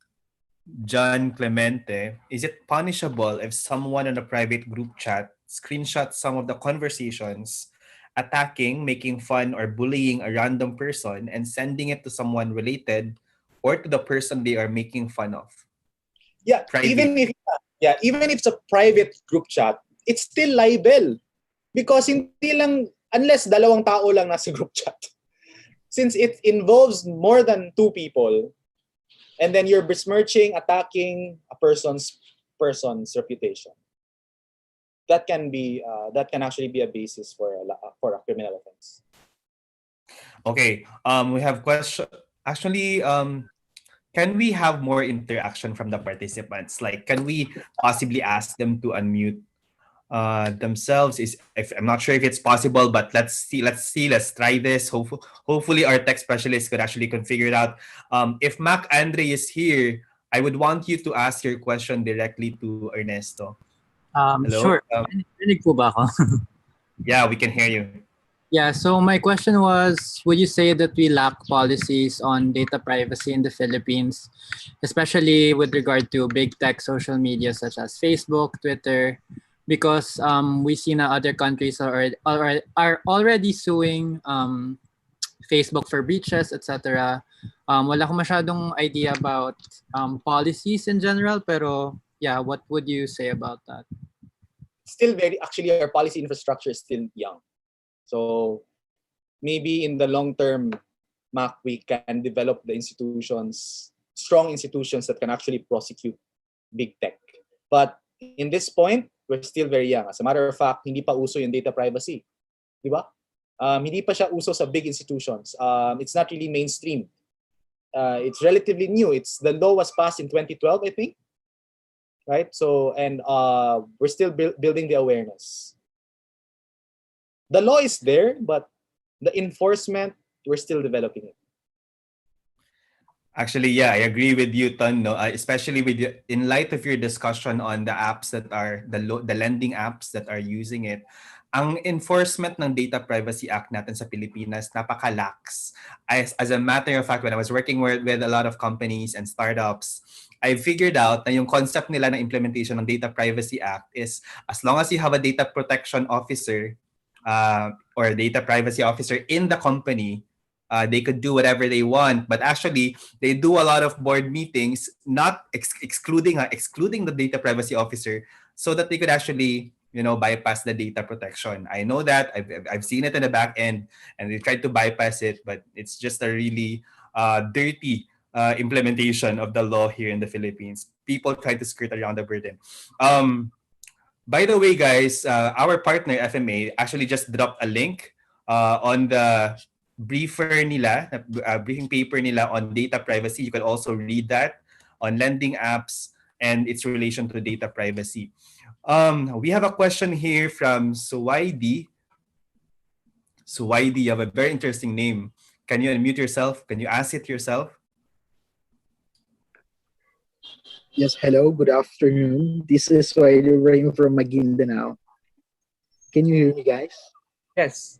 John Clemente. Is it punishable if someone in a private group chat screenshots some of the conversations, attacking, making fun, or bullying a random person and sending it to someone related or to the person they are making fun of? Yeah, Private. even if it's a private group chat, it's still libel. Because hindi lang, unless dalawang tao lang nasa group chat. Since it involves more than two people, and then you're besmirching, attacking a person's reputation. That can actually be a basis for a criminal offense. Okay. We have question. Actually, can we have more interaction from the participants? Like, can we possibly ask them to unmute themselves? Is if I'm not sure if it's possible, but let's see. Let's try this. Hopefully, our tech specialist could actually configure it out. If Mac Andre is here, I would want you to ask your question directly to Ernesto. Hello. Sure. Rinig po ba ako? Yeah, we can hear you. Yeah, so my question was, would you say that we lack policies on data privacy in the Philippines, especially with regard to big tech social media such as Facebook, Twitter, because we see na other countries are already suing Facebook for breaches, etc. Wala akong masyadong idea about policies in general, pero yeah, what would you say about that? Still actually our policy infrastructure is still young. So maybe in the long term, Mac, we can develop the strong institutions that can actually prosecute big tech. But in this point, we're still very young. As a matter of fact, hindi pa uso yung data privacy. Di ba? Hindi pa siya uso sa big institutions. It's not really mainstream. It's relatively new. The law was passed in 2012, I think. Right? So, and we're still building the awareness. The law is there, but the enforcement, we're still developing it. Actually, yeah, I agree with you, Ton. No, especially in light of your discussion on the apps that are the lending apps that are using it. Ang enforcement ng Data Privacy Act natin sa Pilipinas napaka-lax. As a matter of fact, when I was working with a lot of companies and startups, I figured out na yung concept nila ng implementation ng Data Privacy Act is as long as you have a data protection officer or a data privacy officer in the company, they could do whatever they want. But actually, they do a lot of board meetings, not excluding the data privacy officer, so that they could actually bypass the data protection. I know that I've seen it in the back end, and they tried to bypass it, but it's just a really dirty implementation of the law here in the Philippines. People try to skirt around the burden. By the way, guys, our partner FMA actually just dropped a link on the briefing paper nila on data privacy. You can also read that on lending apps and its relation to data privacy. We have a question here from Suwaidi. Suwaidi, you have a very interesting name. Can you unmute yourself? Can you ask it yourself? Yes, hello, good afternoon. This is Wiley Rain from Maguindanao. Can you hear me, guys? Yes.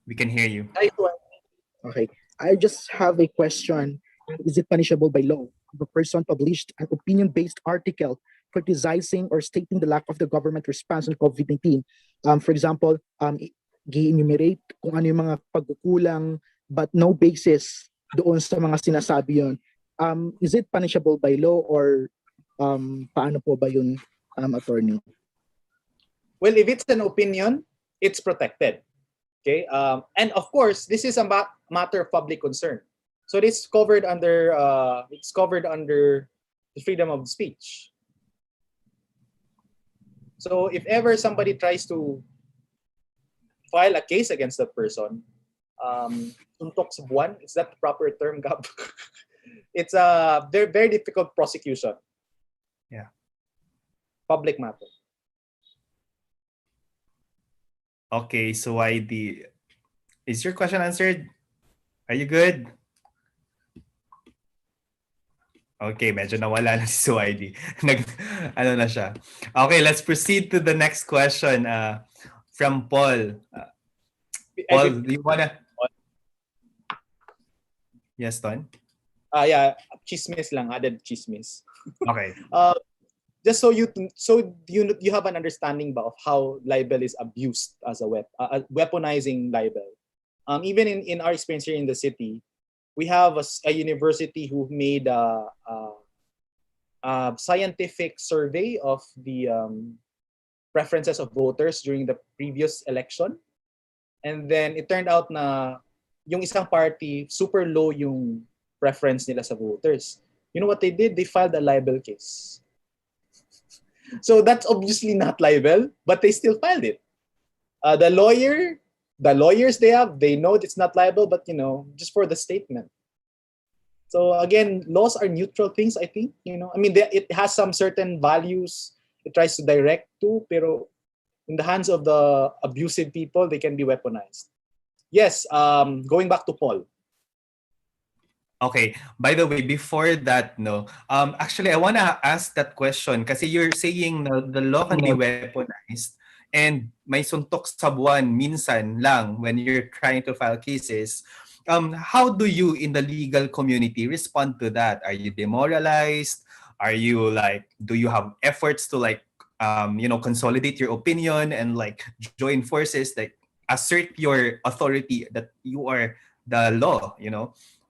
We can hear you. Okay, I just have a question. Is it punishable by law if a person published an opinion-based article criticizing or stating the lack of the government response on COVID-19? For example, gi-enumerate kung ano yung mga pagkukulang but no basis doon sa mga sinasabi yun. Is it punishable by law or paano po ba yun, attorney? Well, if it's an opinion, it's protected. Okay, and of course, this is a matter of public concern. So it's covered under the freedom of speech. So if ever somebody tries to file a case against that person, suntok sa buwan, is that the proper term, Gab? It's a very, very difficult prosecution. Yeah. Public matter. Okay, so is your question answered? Are you good? Okay, medyo nawala na si Suwaidi. Ano na siya. Okay, let's proceed to the next question from Paul. Paul, do you wanna? Yes, Ton? Yeah, chismis lang, added chismis. Okay. Just so you have an understanding of how libel is abused as a weaponizing libel. Even in our experience here in the city, we have a university who made a scientific survey of the preferences of voters during the previous election, and then it turned out na yung isang party super low yung preference nila sa voters. You know what they did? They filed a libel case. So that's obviously not libel, but they still filed it. The lawyers they know it's not libel, but just for the statement. So again, laws are neutral things, I think. I mean, it has some certain values it tries to direct to, pero in the hands of the abusive people, they can be weaponized. Yes, going back to Paul. Okay. By the way, before that, actually, I want to ask that question kasi you're saying the law can be weaponized and may suntok sa buwan minsan lang when you're trying to file cases. How do you in the legal community respond to that? Are you demoralized? Are you do you have efforts to consolidate your opinion and join forces, assert your authority that you are the law,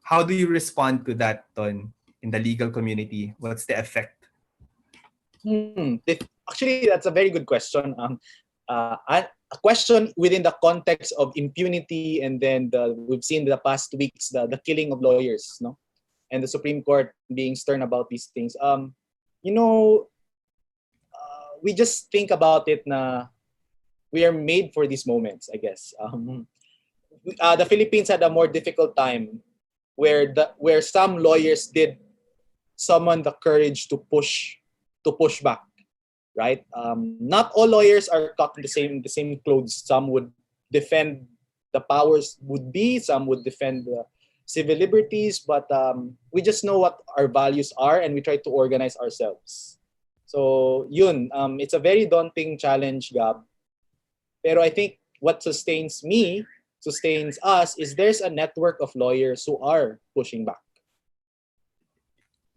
How do you respond to that, Ton, in the legal community? What's the effect? Actually, that's a very good question. A question within the context of impunity, and then we've seen the past weeks the killing of lawyers, and the Supreme Court being stern about these things. We just think about it na we are made for these moments, I guess. The Philippines had a more difficult time where some lawyers did summon the courage to push back, right? Not all lawyers are cut in the same clothes. Some would defend the powers would be, some would defend the civil liberties, but we just know what our values are and we try to organize ourselves. So yun, it's a very daunting challenge, Gab. Pero I think what sustains us is there's a network of lawyers who are pushing back.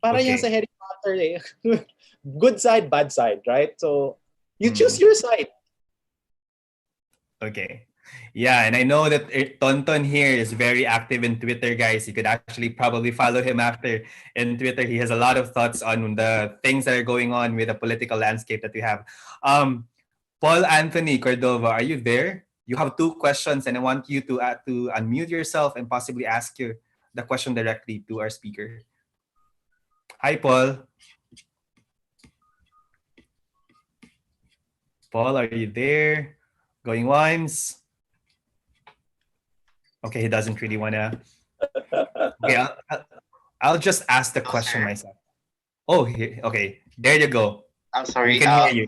Para yan sa Okay. Harry Potter eh. Good side, bad side, right? So, you choose Hmm. your side. Okay. Yeah, and I know that Tonton here is very active in Twitter, guys. You could actually probably follow him after in Twitter. He has a lot of thoughts on the things that are going on with the political landscape that we have. Paul Anthony Cordova, are you there? You have two questions, and I want you to unmute yourself and possibly ask you the question directly to our speaker. Hi, Paul. Paul, are you there? Going once. Okay, he doesn't really want to. Okay, I'll just ask the Oh, question sir. myself. Oh, okay. There you go. I'm We sorry. can hear you.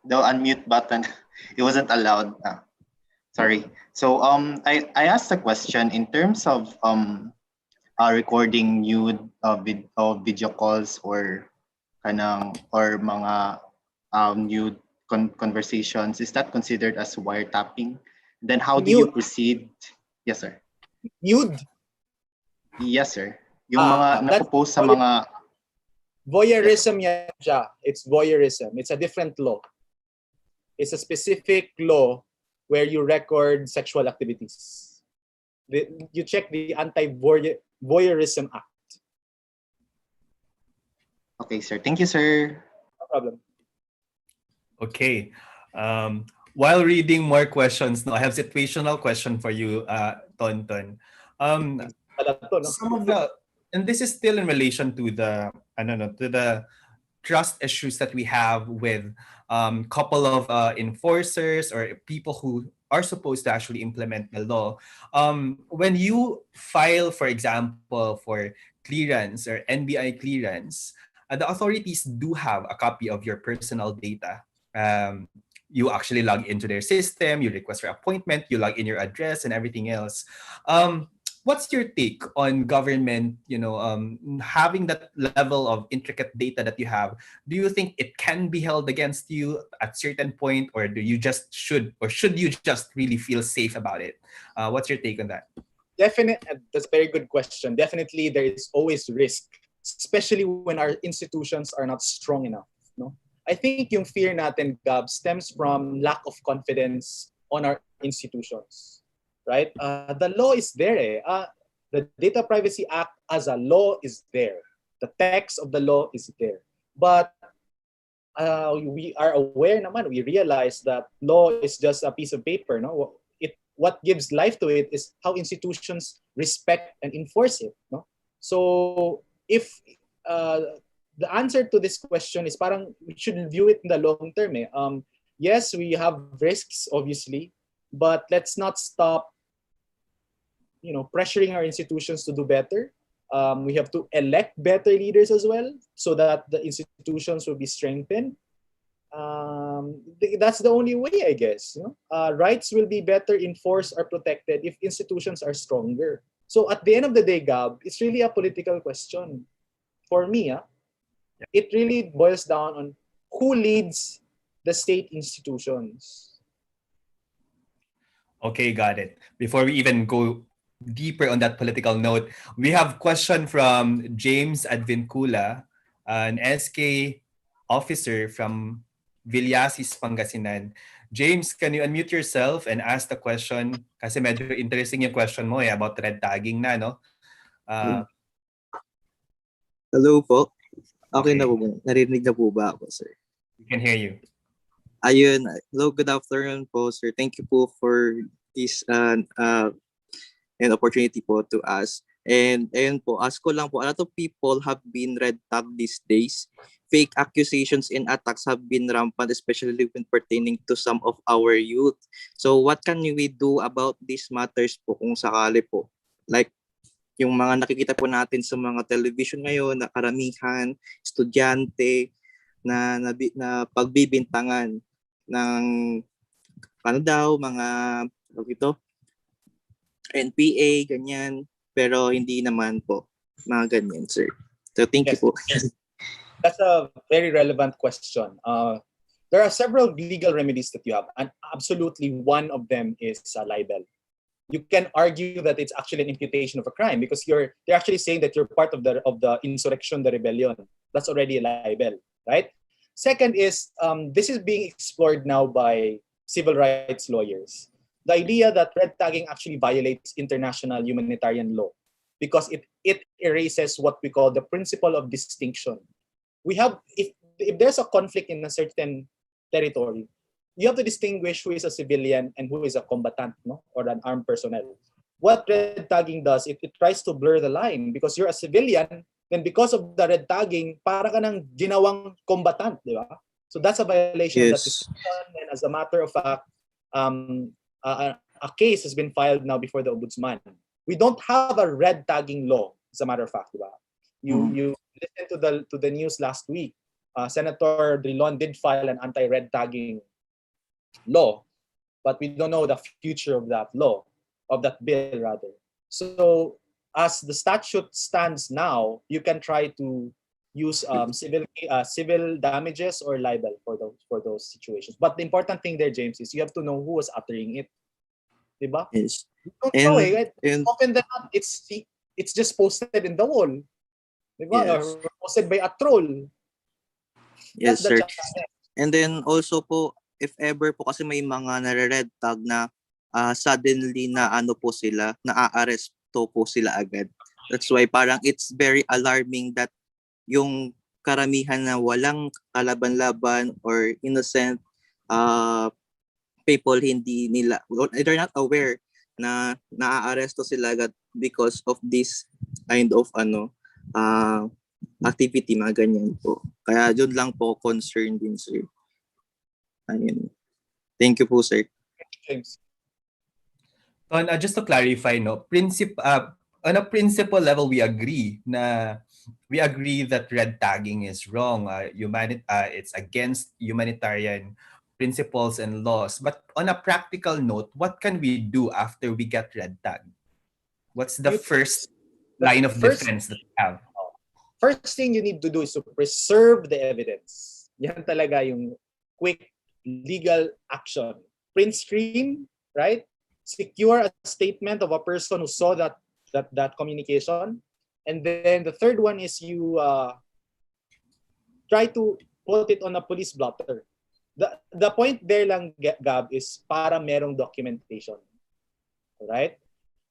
The unmute button, it wasn't allowed. Sorry. So I asked a question in terms of recording nude video calls or mga nude conversations. Is that considered as wiretapping? Then how do you Nude. proceed? Yes, sir. Nude. Yes, sir. Yung mga That's napopost sa mga voyeurism yan siya. It's voyeurism. It's a different law. It's a specific law where you record sexual activities. You check the Anti-Voyeurism Act. Okay, sir. Thank you, sir. No problem. Okay. While reading more questions, no, I have situational question for you, Tonton. Alam to, no? Some of the, and this is still in relation to the, I don't know, to the trust issues that we have with couple of enforcers or people who are supposed to actually implement the law. When you file, for example, for clearance or NBI clearance, the authorities do have a copy of your personal data. You actually log into their system, you request for appointment, you log in your address and everything else. What's your take on government, having that level of intricate data that you have? Do you think it can be held against you at certain point, or should you just really feel safe about it? What's your take on that? That's a very good question. Definitely, there is always risk, especially when our institutions are not strong enough. No, I think yung fear natin, Gab, stems from lack of confidence on our institutions. Right? The law is there. The Data Privacy Act as a law is there. The text of the law is there. But we are aware naman, we realize that law is just a piece of paper. No, what gives life to it is how institutions respect and enforce it. No, so if the answer to this question is parang we should view it in the long term. Yes, we have risks, obviously, but let's not stop pressuring our institutions to do better. We have to elect better leaders as well so that the institutions will be strengthened. That's the only way, I guess. Rights will be better enforced or protected if institutions are stronger. So at the end of the day, Gab, it's really a political question. For me, it really boils down on who leads the state institutions. Okay, got it. Before we even go deeper on that political note, we have question from James Advincula, an SK officer from Villasis, Pangasinan. James, can you unmute yourself and ask the question? Kasi medyo interesting yung question mo about red tagging na, no? Hello po. Okay Okay. na po ba? Narinig na po ba ako, sir? We can hear you. Ayun. Hello, good afternoon po, sir. Thank you po for this an opportunity po to ask. And ayun po, ask ko lang po, a lot of people have been red tagged these days. Fake accusations and attacks have been rampant, especially when pertaining to some of our youth. So what can we do about these matters po kung sakali po? Like, yung mga nakikita po natin sa mga television ngayon na karamihan, estudyante na pagbibintangan ng mga NPA, ganyan. Pero hindi naman po mga ganyan, sir. So thank you Yes. po. That's a very relevant question. There are several legal remedies that you have, and absolutely one of them is libel. you can argue that it's actually an imputation of a crime because they're actually saying that you're part of the insurrection, the rebellion. That's already a libel, right? Second is this is being explored now by civil rights lawyers. The idea that red tagging actually violates international humanitarian law because it erases what we call the principle of distinction. We have if there's a conflict in a certain territory, you have to distinguish who is a civilian and who is a combatant, no, or an armed personnel. What red tagging does, it tries to blur the line because you're a civilian, then because of the red tagging, para ka ng ginawang combatant, di ba? So that's a violation of that Yes. distinction. And as a matter of fact, a case has been filed now before the ombudsman. We don't have a red tagging law, as a matter of fact, di ba? You listened to the news last week. Senator Drilon did file an anti-red tagging law, but we don't know the future of that law, of that bill rather. So as the statute stands now, you can try to use civil damages or libel for those situations. But the important thing there, James, is you have to know who was uttering it. Diba? Yes. You don't know eh. And Often than not, it's just posted in the wall. Diba? Yes. Or posted by a troll. yes, That's the sir. challenge. And then also po, if ever po kasi may mga nare-red tag na suddenly na ano po sila, na-arresto po sila agad. That's why parang it's very alarming that yung karamihan na walang kalaban-laban or innocent people, hindi nila, they're not aware na na-arresto sila agad because of this kind of activity, mga ganyan po. Kaya yun lang po concern din, sir. Ayun. Thank you po, sir. James. Just to clarify, no, on a principle level, we agree that red tagging is wrong. It's against humanitarian principles and laws. But on a practical note, what can we do after we get red tagged? What's the first line of defense that we have? First thing you need to do is to preserve the evidence. Yan talaga yung quick legal action. Print screen, right? Secure a statement of a person who saw that communication. And then the third one is you try to put it on a police blotter. The point there lang, Gab, is para merong documentation. Right?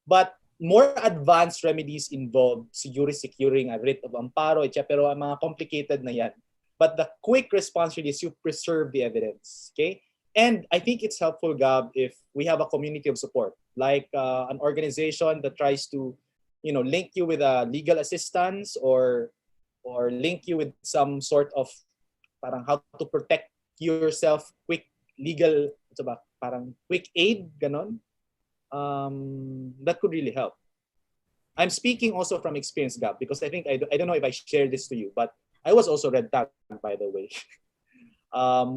But more advanced remedies involve siguro securing a writ of amparo, etc. Pero ang mga complicated na yan. But the quick response really is you preserve the evidence. Okay? And I think it's helpful, Gab, if we have a community of support, like an organization that tries to, link you with a legal assistance or link you with some sort of parang how to protect yourself, quick legal, parang quick aid, ganon. That could really help. I'm speaking also from experience, Gab, because I think I don't know if I shared this to you, but I was also red tagged, by the way.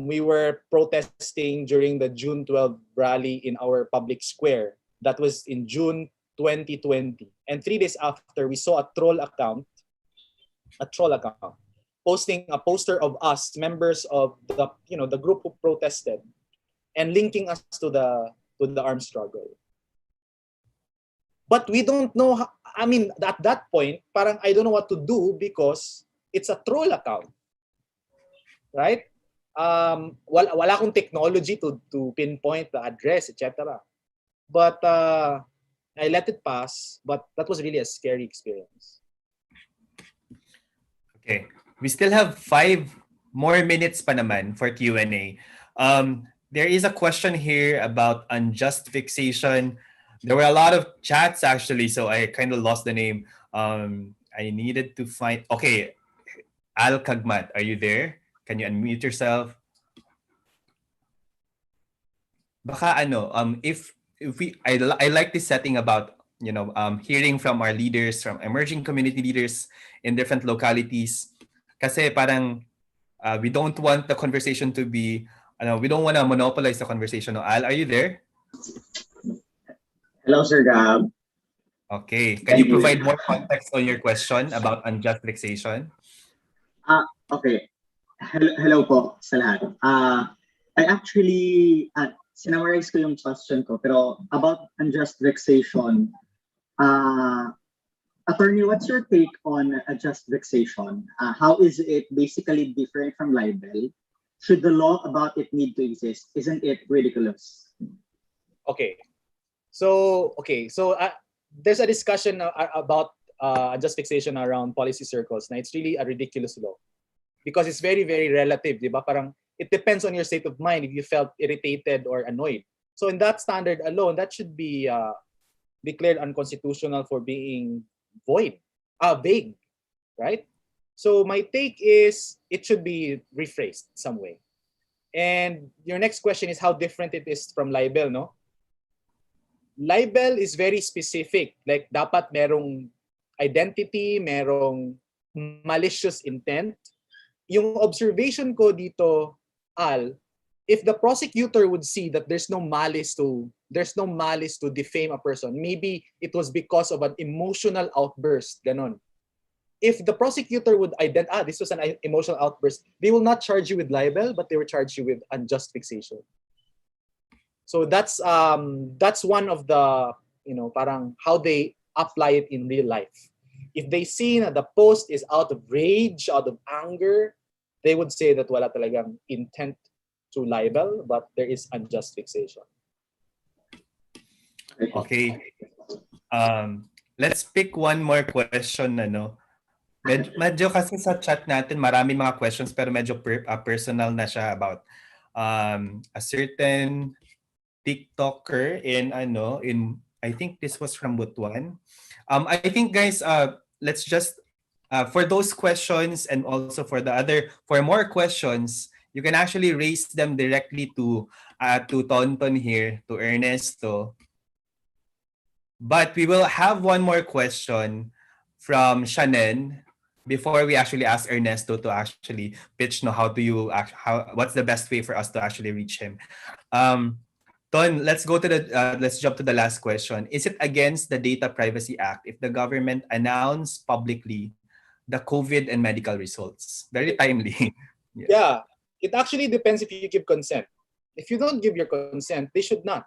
We were protesting during the June 12 rally in our public square. That was in June 2020. And 3 days after, we saw a troll account, posting a poster of us, members of the group who protested, and linking us to the armed struggle. But we don't know, at that point, parang I don't know what to do because it's a troll account. Right? Wala akong technology to pinpoint the address, etc. But I let it pass, but that was really a scary experience. Okay. We still have 5 more minutes pa naman for Q&A. There is a question here about unjust fixation. There were a lot of chats actually, so I kind of lost the name. I needed to find... Okay, Al Kagmat, are you there? Can you unmute yourself? Baka if I like this setting about hearing from our leaders, from emerging community leaders in different localities. Kasi parang we don't want the conversation to be we don't want to monopolize the conversation. No? Al, are you there? Hello, Sir Gab. Okay. Can you provide more context on your question about unjust fixation? Okay. Hello po sa lahat. I actually, sinamarize ko yung question ko, pero about unjust vexation, attorney, what's your take on unjust vexation? How is it basically different from libel? Should the law about it need to exist? Isn't it ridiculous? Okay. So there's a discussion about unjust vexation around policy circles. Now, it's really a ridiculous law because it's very, very relative, di ba? Parang it depends on your state of mind if you felt irritated or annoyed. So in that standard alone, that should be declared unconstitutional for being vague, right? So my take is it should be rephrased some way. And your next question is how different it is from libel, no? Libel is very specific. Like dapat merong identity, merong malicious intent. Yung observation ko dito, Al, if the prosecutor would see that there's no malice to defame a person, maybe it was because of an emotional outburst, ganon. If the prosecutor would identify, this was an emotional outburst, they will not charge you with libel, but they will charge you with unjust fixation. So that's one of the, parang how they apply it in real life. If they see that the post is out of rage, out of anger, they would say that wala talagang intent to libel, but there is unjust fixation. Okay. Let's pick one more question, Medyo kasi sa chat natin, marami mga questions pero medyo personal na siya about a certain TikToker in I think this was from Butuan. I think guys, let's just for those questions and also for more questions, you can actually raise them directly to Tonton here, to Ernesto. But we will have one more question from Shannon before we actually ask Ernesto to actually pitch what's the best way for us to actually reach him. Ton, let's jump to the last question. Is it against the Data Privacy Act if the government announce publicly the COVID and medical results? Very timely. Yeah, it actually depends if you give consent. If you don't give your consent, they should not.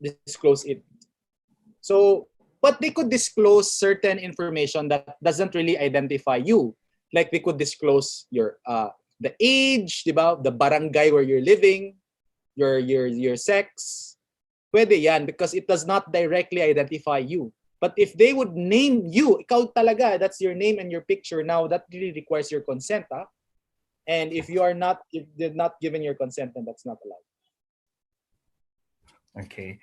Disclose it. So, but they could disclose certain information that doesn't really identify you. Like they could disclose your the age, diba? The barangay where you're living, your sex. Pwede yan because it does not directly identify you. But if they would name you, ikaw talaga, that's your name and your picture, now that really requires your consent. And if you're not given your consent, then that's not allowed. Okay.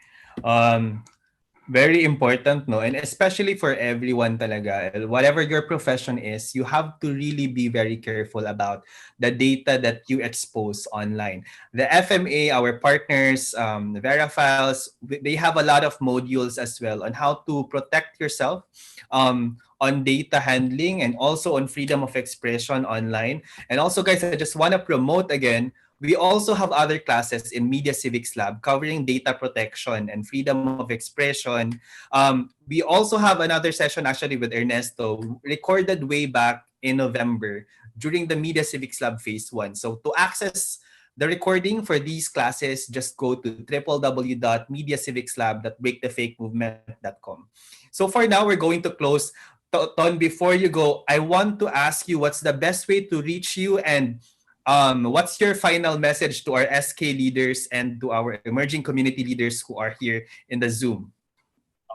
Very important, no? And especially for everyone talaga, whatever your profession is, you have to really be very careful about the data that you expose online. The FMA, our partners, Verifiles, they have a lot of modules as well on how to protect yourself on data handling and also on freedom of expression online. And also, guys, I just want to promote again, we also have other classes in Media Civics Lab covering data protection and freedom of expression. We also have another session actually with Ernesto, recorded way back in November during the Media Civics Lab Phase 1. So to access the recording for these classes, just go to www.mediacivicslab.breakthefake.movement.com. So for now, we're going to close. Ton, before you go, I want to ask you what's the best way to reach you and what's your final message to our SK leaders and to our emerging community leaders who are here in the Zoom?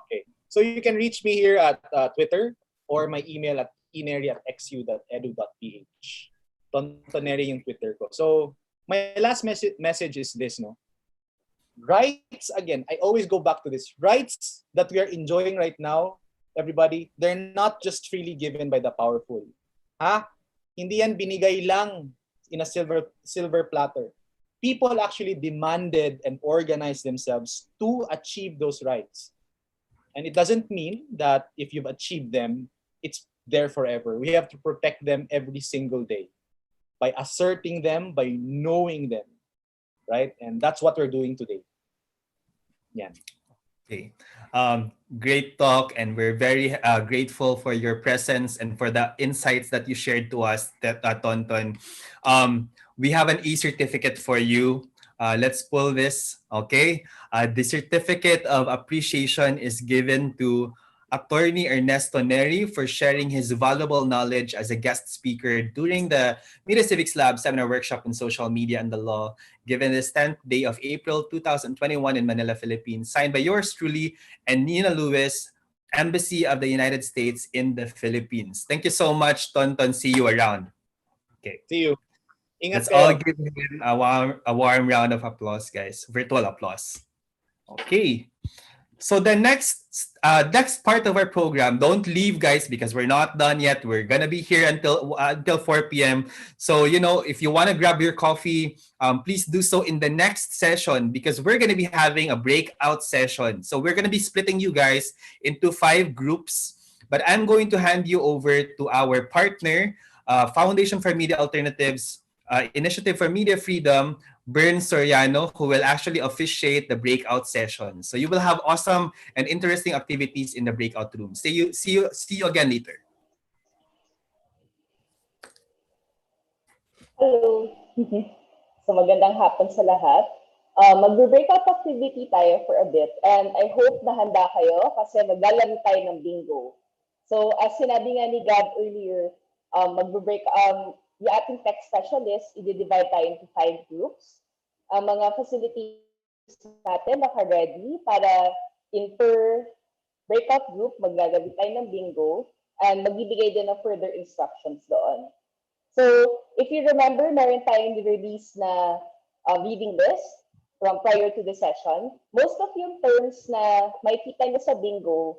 Okay, so you can reach me here at Twitter or my email at ineri@xu.edu.ph. Tontoneri yung Twitter ko. So my last message is this, no? Rights, again, I always go back to this. Rights that we are enjoying right now, everybody, they're not just freely given by the powerful. Hindi yan binigay lang in a silver platter. People actually demanded and organized themselves to achieve those rights. And it doesn't mean that if you've achieved them, it's there forever. We have to protect them every single day by asserting them, by knowing them, right? And that's what we're doing today. Yeah. Okay. Great talk, and we're very grateful for your presence and for the insights that you shared to us, Tonton. we have an e-certificate for you. Let's pull this, okay? The certificate of appreciation is given to Attorney Ernesto Neri for sharing his valuable knowledge as a guest speaker during the Media Civics Lab seminar workshop in social media and the law, given the 10th day of April 2021 in Manila, Philippines, signed by yours truly and Nina Lewis, Embassy of the United States in the Philippines. Thank you so much, Tonton. See you around. Okay. See you. Ingat Let's all kayo. give him a warm round of applause, guys. Virtual applause. Okay. So the next part of our program, don't leave, guys, because we're not done yet. We're gonna be here until 4 p.m. So if you want to grab your coffee, please do so in the next session because we're gonna be having a breakout session. So we're gonna be splitting you guys into 5 groups. But I'm going to hand you over to our partner, Foundation for Media Alternatives, Initiative for Media Freedom, Bern Soriano, who will actually officiate the breakout session. So you will have awesome and interesting activities in the breakout room. See you again later. Hello. So magandang hapon sa lahat. Magbe-breakout activity tayo for a bit and I hope na handa kayo kasi maglalaro tayo ng bingo. So as sinabi nga ni Gab earlier, yung ating tech specialist, i-divide tayo into 5 groups. Ang mga facilities natin naka-ready para in per breakout group, maglalagay tayo ng bingo and magbibigay din ng further instructions doon. So, if you remember, meron tayong release na reading list from prior to the session. Most of yung terms na makikita nyo sa bingo,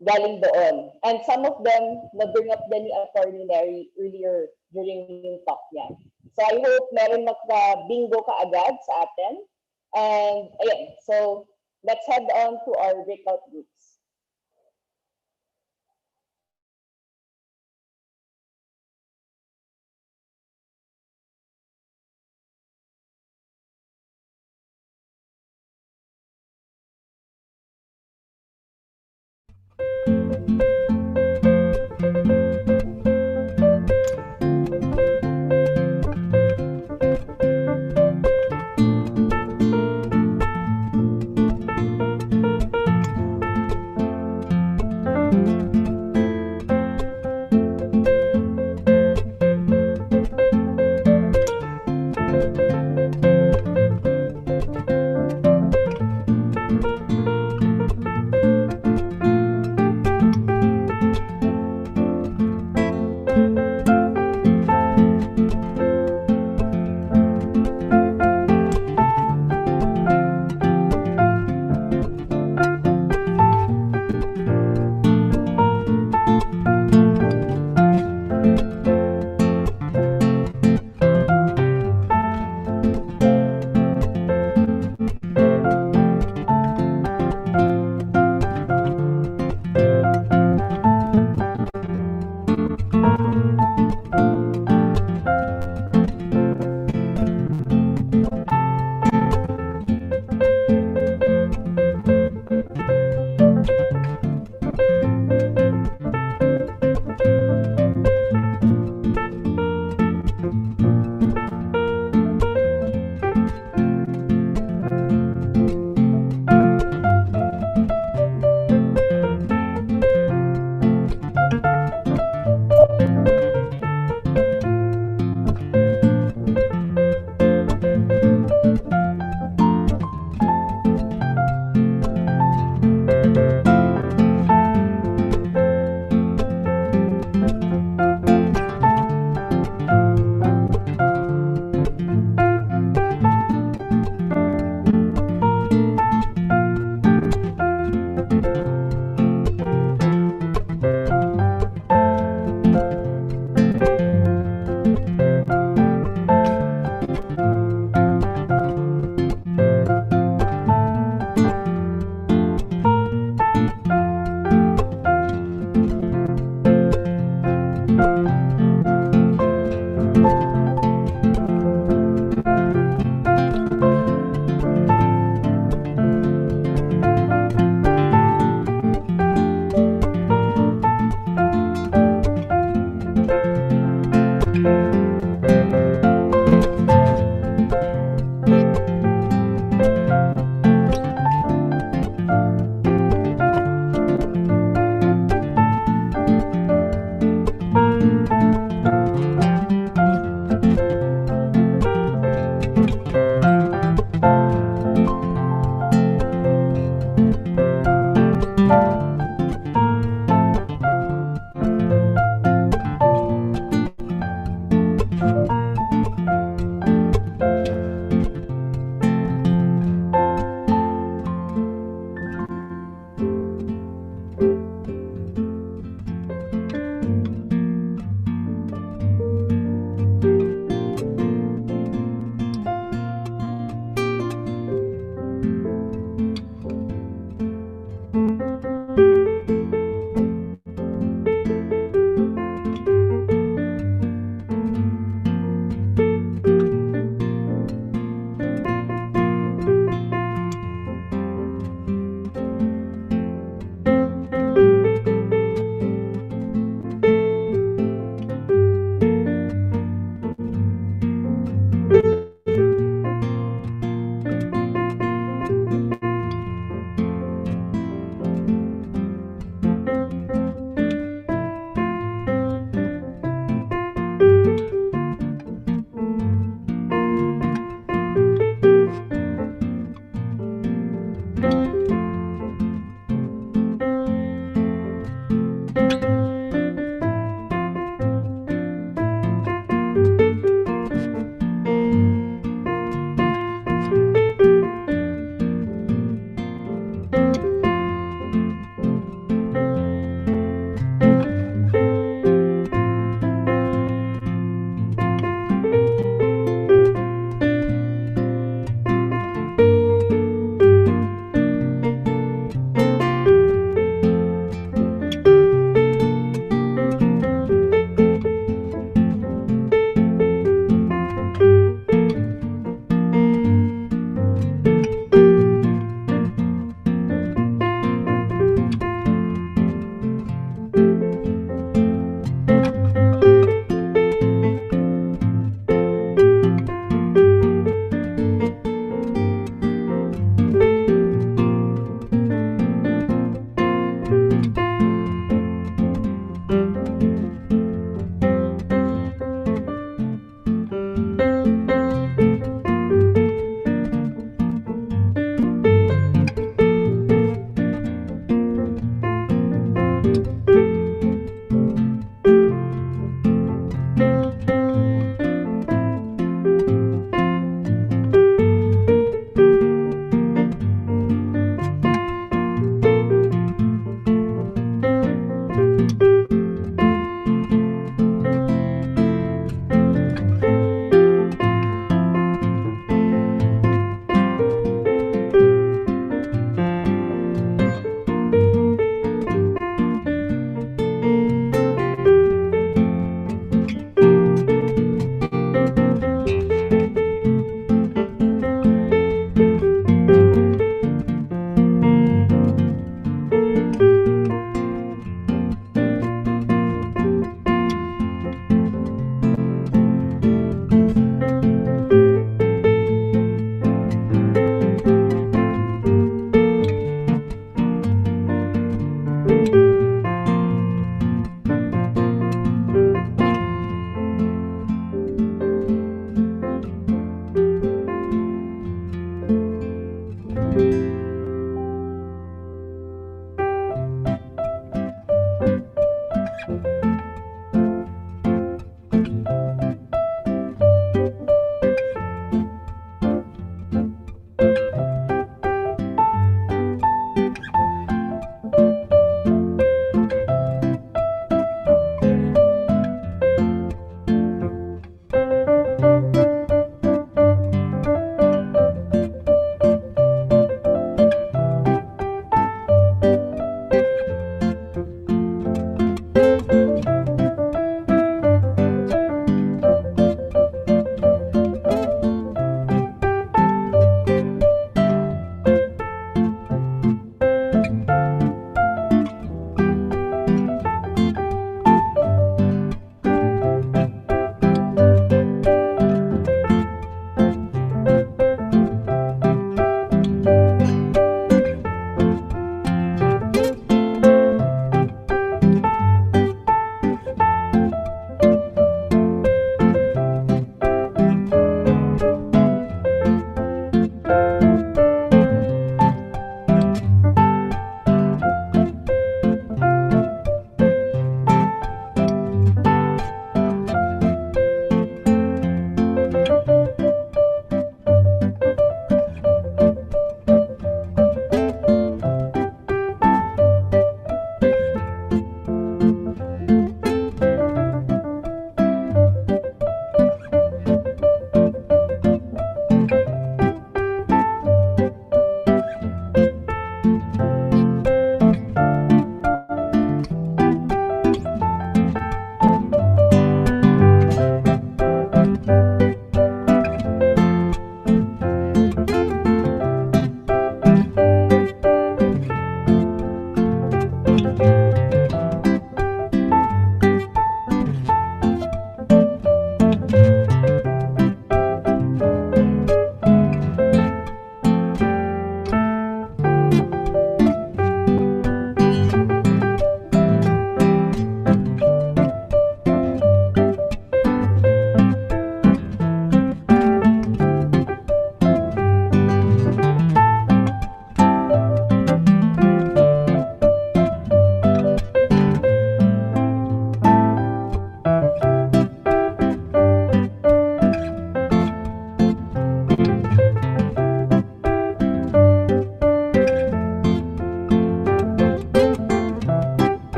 galing doon. And some of them, na-bring up din ni Attorney Neri earlier during yung talk niya. So I hope meron bingo kaagad sa atin. And ayan, so let's head on to our breakout groups.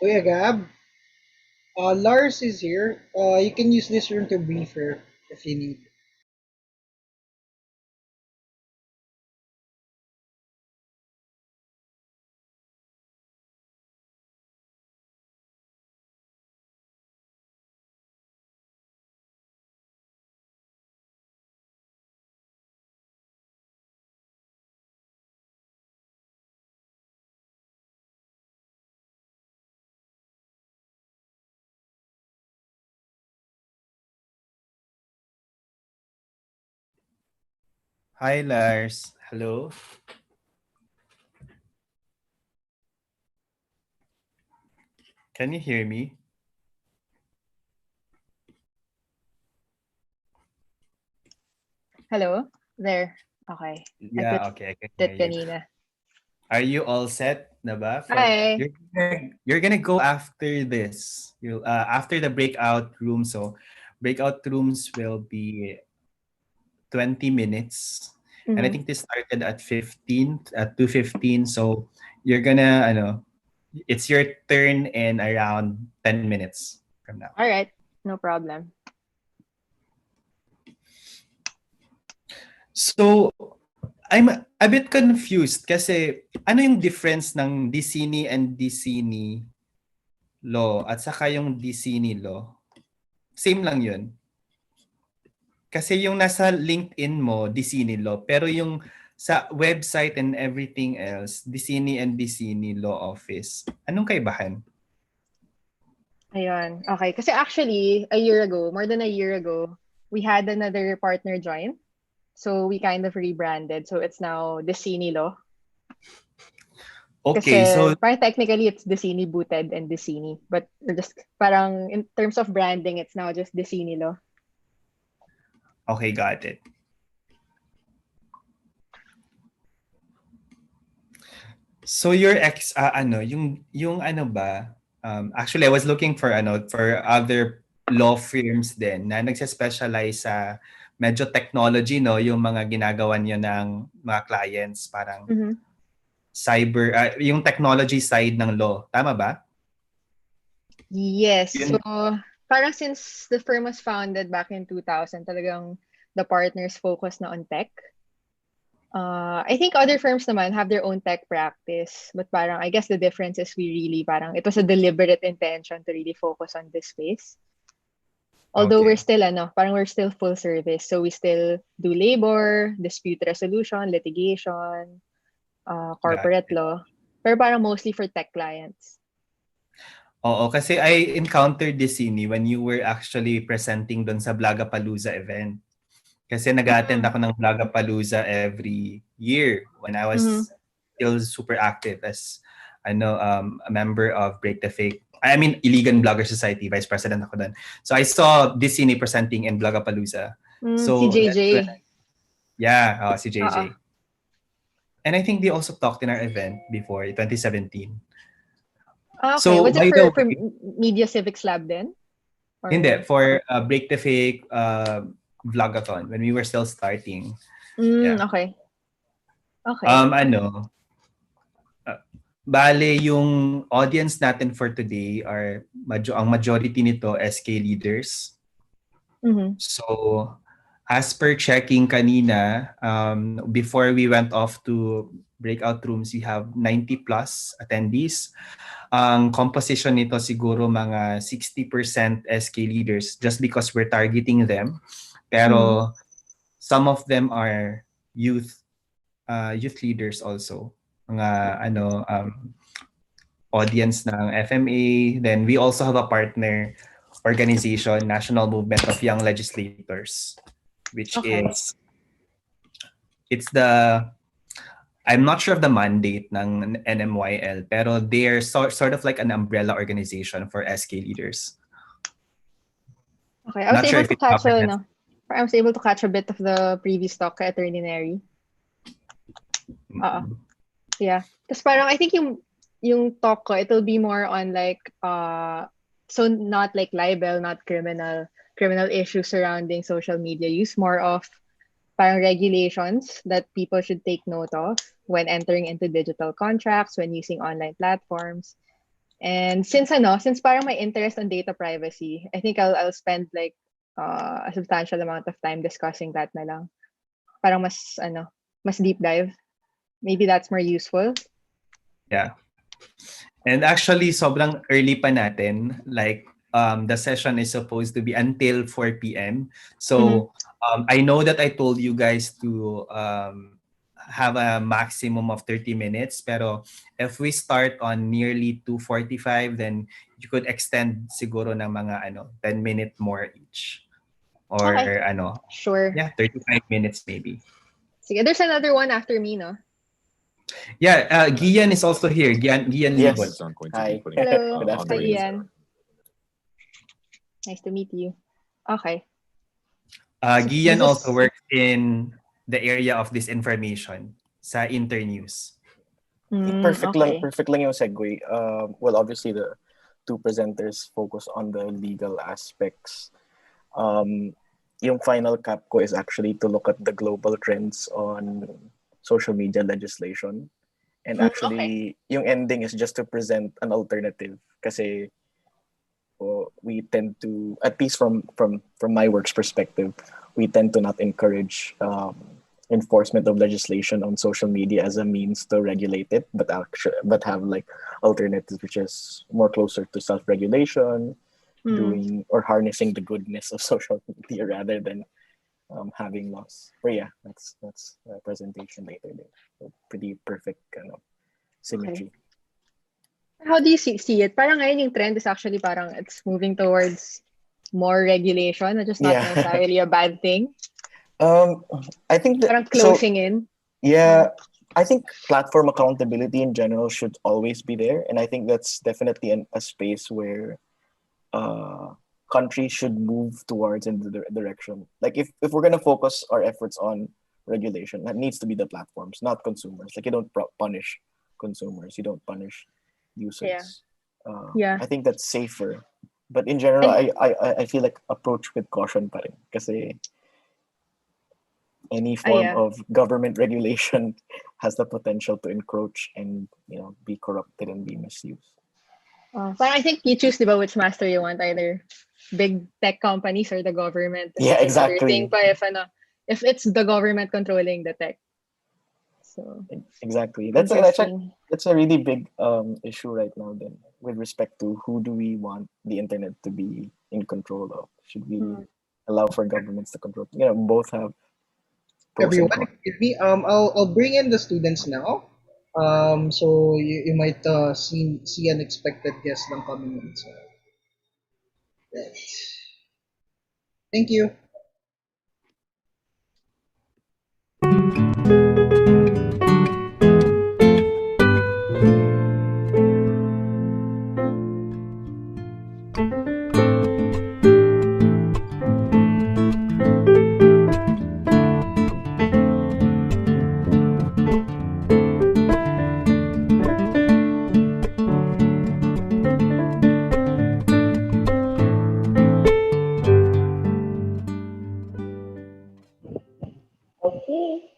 Kuya Gab, Lars is here. You can use this room to brief her if you need. Hi, Lars. Hello. Can you hear me? Hello? There. Okay. I put Yeah, okay, I can hear that you. kanina. Are you all set na ba? For Hi. you're gonna go after this. You after the breakout room. So breakout rooms will be 20 minutes. And I Mhm. think this started at 15 at 2:15. So you're gonna it's your turn in around 10 minutes from now. All right. No problem. So I'm a bit confused kasi ano yung difference ng Dicini and Dicini law at saka yung Dicini law? Same lang yun. Kasi yung nasa LinkedIn mo, Dicini law, pero yung sa website and everything else, Dicini and Dicini Law Office. Anong kaibahan? Ayun. Okay. Kasi actually, a year ago, more than a year ago, we had another partner join. So we kind of rebranded. So it's now Decini Law. Okay, so Kasi parang technically it's Decini Booted and Decini. But just parang in terms of branding, it's now just Decini Law. okay, got it. So your yung ano ba? Actually I was looking for for other law firms din na nagse-specialize sa medyo technology, no, yung mga ginagawa niyo ng mga clients, parang Mhm. cyber yung technology side ng law, tama ba? Yes. So, Yun. parang since the firm was founded back in 2000, talagang the partners focus na on tech. I think other firms naman have their own tech practice, but parang I guess the difference is we really parang it was a deliberate intention to really focus on this space. Although we're Okay. still parang we're still full service, so we still do labor, dispute resolution, litigation, Got corporate it. law, pero parang mostly for tech clients. Oo, kasi I encountered this when you were actually presenting doon sa Blagapalooza event. Kasi nag-attend ako ng Blagapalooza every year when I Mhm. was still super active as a member of Break the Fake. I mean, Iligan Blogger Society, vice president ako doon. So I saw this presenting in Blagapalooza. Si So that's when, JJ. si JJ. Oo. And I think they also talked in our event before, 2017. Okay. So Was it by the for way, Media Civics Lab then? hindi, Or for Break the Fake vlogathon when we were still starting. Yeah. okay. Okay. Um, ano, Bale, yung audience natin for today are ang majority nito SK leaders. Mhm. So, as per checking kanina, before we went off to breakout rooms, we have 90 plus attendees. Ang composition nito siguro mga 60% SK leaders just because we're targeting them. Pero some of them are youth leaders also. Mga audience ng FMA. Then we also have a partner organization, National Movement of Young Legislators, which Okay. is it's the I'm not sure of the mandate ng NMYL, pero they're sort of like an umbrella organization for SK leaders. Okay. I was Not sure able if to it catch covers that. I was able to catch a bit of the previous talk kay Attorney Neri. Yeah. Tapos parang I think yung talk ko, it'll be more on like so not like libel, not criminal issues surrounding social media use, more of parang regulations that people should take note of when entering into digital contracts, when using online platforms. And since parang my interest on data privacy, I think I'll spend like a substantial amount of time discussing that na lang. Parang mas deep dive. Maybe that's more useful. Yeah. And actually, sobrang early pa natin. Like, the session is supposed to be until 4 p.m. So, I know that I told you guys to have a maximum of 30 minutes. Pero if we start on nearly 2:45, then you could extend siguro ng mga 10-minute more each. Or Okay. Sure. 35 minutes maybe. Sige, there's another one after me, no? Yeah, Gian is also here. Gian Yes. Libel. Hi. Hello. Good Hi, afternoon. Ian. Nice to meet you. Okay. Gian This is- also works in the area of disinformation sa Internews. Perfect okay. lang yung segue. Well, obviously the two presenters focus on the legal aspects. Yung final cap ko is actually to look at the global trends on social media legislation. And actually, yung ending is just to present an alternative. Kasi we tend to, at least from my work's perspective, we tend to not encourage enforcement of legislation on social media as a means to regulate it, but have like alternatives which is more closer to self-regulation, doing or harnessing the goodness of social media rather than having laws. But yeah, that's a presentation later. So pretty perfect kind of symmetry. Okay. How do you see it? Parang ngayon yung trend is actually parang it's moving towards more regulation, just not necessarily a bad thing. I think that Parang closing in. Yeah, I think platform accountability in general should always be there, and I think that's definitely a space where countries should move towards in the direction. Like if we're gonna focus our efforts on regulation, that needs to be the platforms, not consumers. Like you don't punish consumers, you don't punish users. I think that's safer. But in general, I feel like approach with caution pa rin. Kasi any form of government regulation has the potential to encroach and be corrupted and be misused. But I think you choose which master you want, either big tech companies or the government. Yeah, exactly. Thing pa if it's the government controlling the tech. So exactly. That's a really big issue right now then with respect to who do we want the internet to be in control of? Should we allow for governments to control? Both have everyone, give me I'll bring in the students now. So you might see unexpected guests lang coming in. So right. Thank you.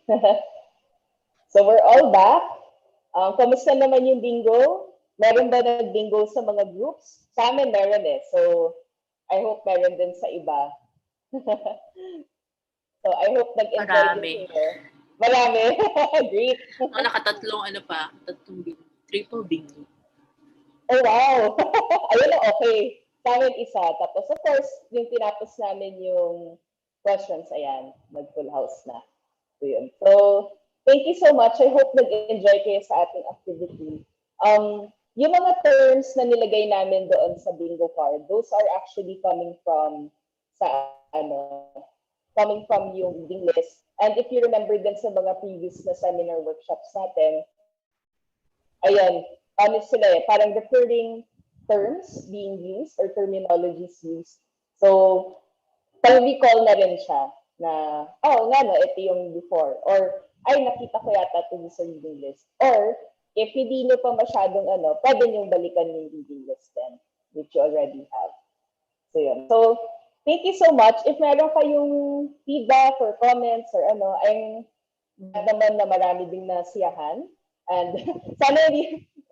Okay. So we're all back. Kamusta naman yung bingo? Meron ba nag-bingo sa mga groups? Sa amin meron eh. So I hope meron din sa iba. So I hope nag-enjoy din kayo. Marami. Great. Nakatatlong tatlong bingo. Triple bingo. Oh wow. Ayun na okay. Sa amin isa. Tapos of course, yung tinapos namin yung questions, ayan, mag-full house na. So yun. So, thank you so much. I hope nag-enjoy kayo sa ating activity. Yung mga terms na nilagay namin doon sa bingo card, those are actually coming from yung reading list. And if you remember din sa mga previous na seminar workshops natin, ayan, sila parang recurring terms being used or terminologies used. So, pang-recall na rin siya na, ito yung before. Or, nakita ko yata ito sa reading list. Or, if hindi nyo pa masyadong pwede nyo balikan yung reading list then, which you already have. So, yun. So, thank you so much. If meron kayong feedback or comments or I'm glad naman na marami ding nasiyahan. And sana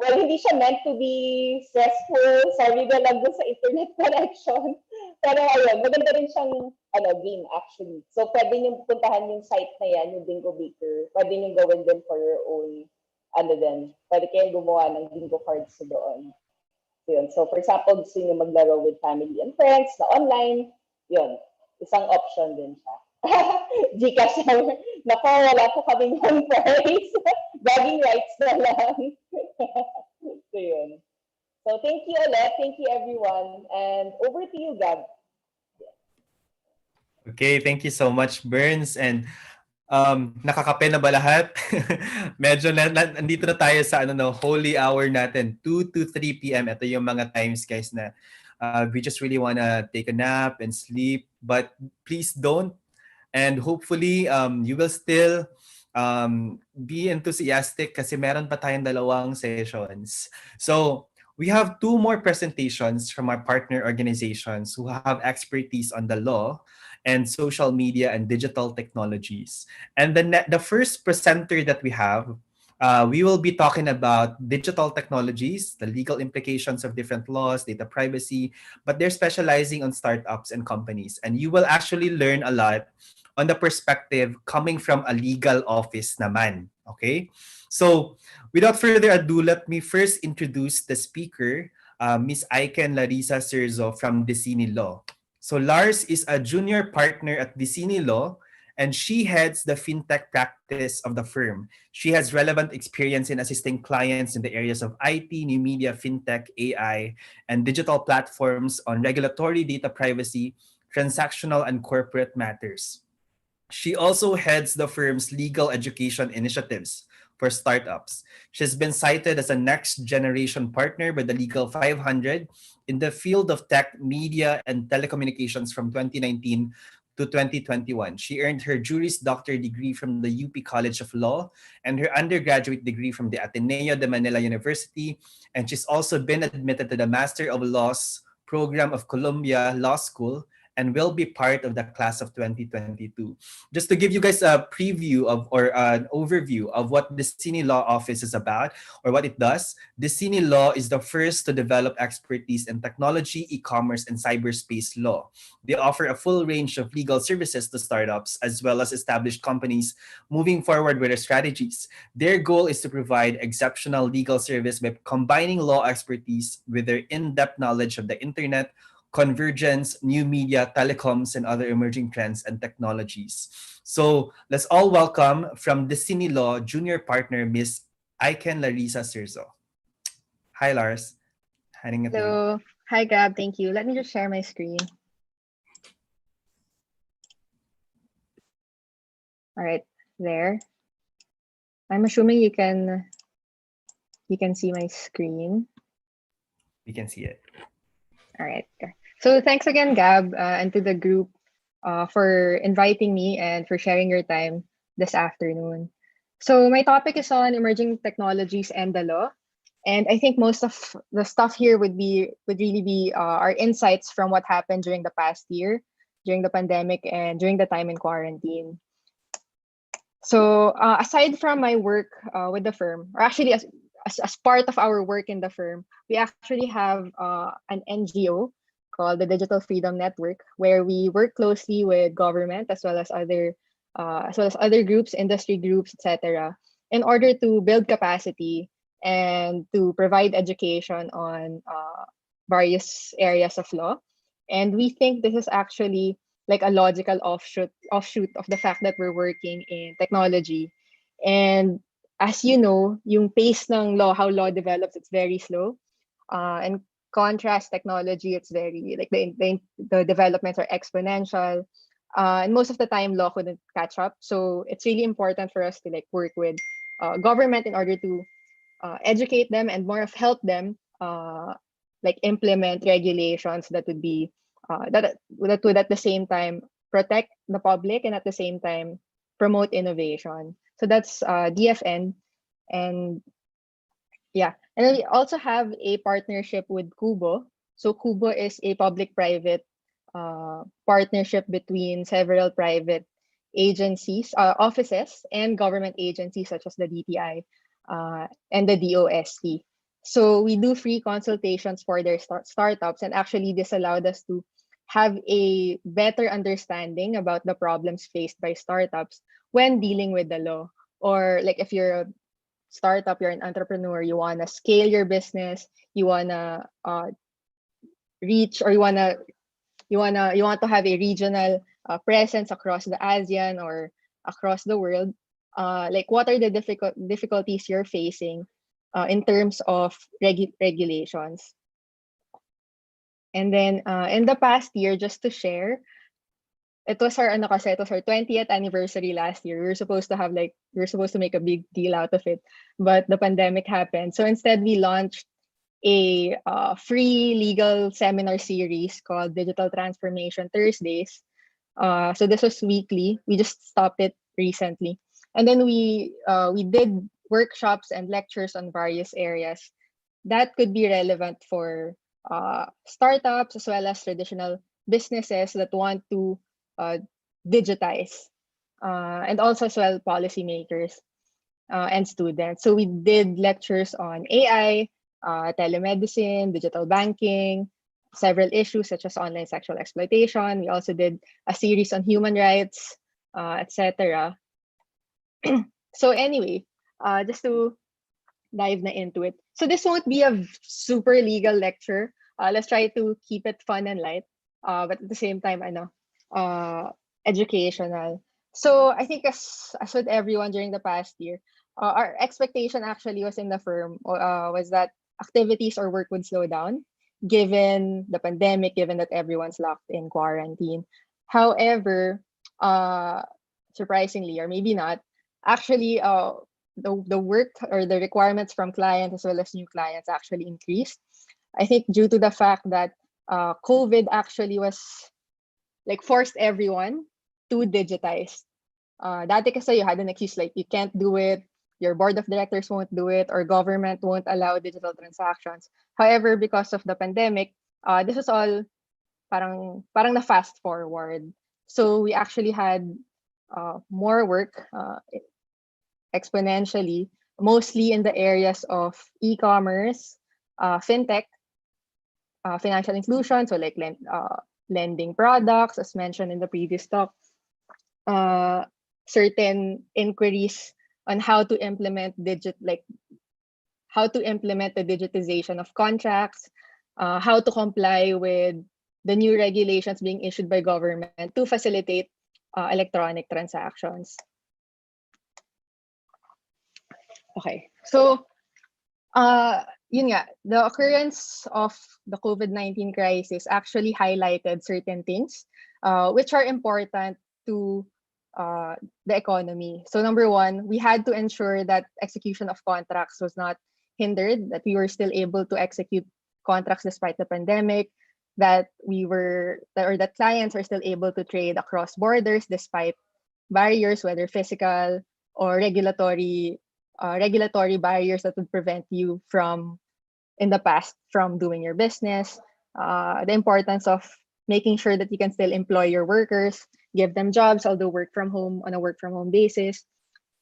well, hindi siya meant to be stressful. Sorry na lang dun sa internet connection. Pero ayun, maganda rin siyang game actually. So pwede nyo puntahan yung site na yan, yung Bingo Baker. Pwede nyo gawin din for your own, din. Pwede kayong gumawa ng bingo cards doon. Yun. So for example, gusto nyo maglaro with family and friends na online, yun. Isang option din siya. Gcash na. Nako, wala po kaming home price. Bragging rights na lang. So yun. So thank you ulit. Thank you everyone. And over to you, Gab. Okay, thank you so much, Burns. And nakakape na ba lahat? Medyo nandito na tayo sa holy hour natin, 2 to 3 p.m. Ito yung mga times, guys, na we just really wanna take a nap and sleep. But please don't. And hopefully, you will still be enthusiastic kasi meron pa tayong dalawang sessions. So, we have 2 more presentations from our partner organizations who have expertise on the law and social media and digital technologies. And the first presenter that we have, we will be talking about digital technologies, the legal implications of different laws, data privacy, but they're specializing on startups and companies. And you will actually learn a lot on the perspective coming from a legal office naman. Okay? So, without further ado, let me first introduce the speaker, Ms. Aiken Larissa Serzo from Decini Law. So Lars is a junior partner at Decini Law, and she heads the fintech practice of the firm. She has relevant experience in assisting clients in the areas of IT, new media, fintech, AI, and digital platforms on regulatory data privacy, transactional, and corporate matters. She also heads the firm's legal education initiatives for startups. She's been cited as a next generation partner by the Legal 500 in the field of tech, media, and telecommunications from 2019 to 2021. She earned her Juris Doctor degree from the UP College of Law and her undergraduate degree from the Ateneo de Manila University. And she's also been admitted to the Master of Laws program of Columbia Law School and will be part of the class of 2022. Just to give you guys a preview of or an overview of what the Decini Law Office is about or what it does, Decini Law is the first to develop expertise in technology, e-commerce, and cyberspace law. They offer a full range of legal services to startups as well as established companies moving forward with their strategies. Their goal is to provide exceptional legal service by combining law expertise with their in-depth knowledge of the internet, convergence, new media, telecoms, and other emerging trends and technologies. So let's all welcome from Decini Law junior partner, Ms. Aiken Larissa Serzo. Hi, Lars. Handing it to you. Hello. Hi, Gab. Thank you. Let me just share my screen. All right, there. I'm assuming you can see my screen. We can see it. All right. So thanks again, Gab, and to the group for inviting me and for sharing your time this afternoon. So my topic is on emerging technologies and the law. And I think most of the stuff here would really be our insights from what happened during the past year, during the pandemic, and during the time in quarantine. So aside from my work with the firm, or actually as part of our work in the firm, we actually have an NGO called the Digital Freedom Network, where we work closely with government as well as other groups, industry groups, etc., in order to build capacity and to provide education on various areas of law. And we think this is actually like a logical offshoot of the fact that we're working in technology. And as you know, yung pace ng law, how law develops, it's very slow. And contrast technology, it's very like the developments are exponential. And most of the time, law couldn't catch up. So it's really important for us to like work with government in order to educate them and more of help them like implement regulations that would be that would at the same time protect the public and at the same time promote innovation. So that's DFN. And yeah, and then we also have a partnership with Kubo. So Kubo is a public-private partnership between several private agencies, offices, and government agencies such as the DTI and the DOST. So we do free consultations for their startups, and actually this allowed us to have a better understanding about the problems faced by startups when dealing with the law. Or like if you're a startup, you're an entrepreneur, you want to scale your business, you want to reach, or you want to have a regional presence across the ASEAN or across the world. Like what are the difficulties you're facing in terms of regulations? And then in the past year, just to share, it was our 20th anniversary last year. We were supposed to make a big deal out of it, but the pandemic happened. So instead, we launched a free legal seminar series called Digital Transformation Thursdays. So this was weekly. We just stopped it recently, and then we did workshops and lectures on various areas that could be relevant for startups as well as traditional businesses that want to digitize, and also as well policymakers and students. So we did lectures on AI, telemedicine, digital banking, several issues such as online sexual exploitation. We also did a series on human rights, etc. So anyway, just to dive na into it. So this won't be a super legal lecture. Let's try to keep it fun and light, but at the same time, educational. So I think as with everyone during the past year, our expectation actually was in the firm was that activities or work would slow down given the pandemic, given that everyone's locked in quarantine. However, surprisingly, or maybe not, actually, the work or the requirements from clients as well as new clients actually increased. I think due to the fact that COVID actually was like forced everyone to digitize. Dati kasi you had an excuse like you can't do it, your board of directors won't do it, or government won't allow digital transactions. However, because of the pandemic, this was all parang na fast forward. So we actually had more work exponentially, mostly in the areas of e-commerce, fintech, financial inclusion, so like lending products, as mentioned in the previous talk, certain inquiries on how to implement how to implement the digitization of contracts, how to comply with the new regulations being issued by government to facilitate electronic transactions. Okay, so yun nga, the occurrence of the COVID-19 crisis actually highlighted certain things which are important to the economy. So number one, we had to ensure that execution of contracts was not hindered, that we were still able to execute contracts despite the pandemic, that that clients are still able to trade across borders despite barriers, whether physical or regulatory barriers that would prevent you from, in the past, from doing your business. The importance of making sure that you can still employ your workers, give them jobs, although work from home on a work from home basis.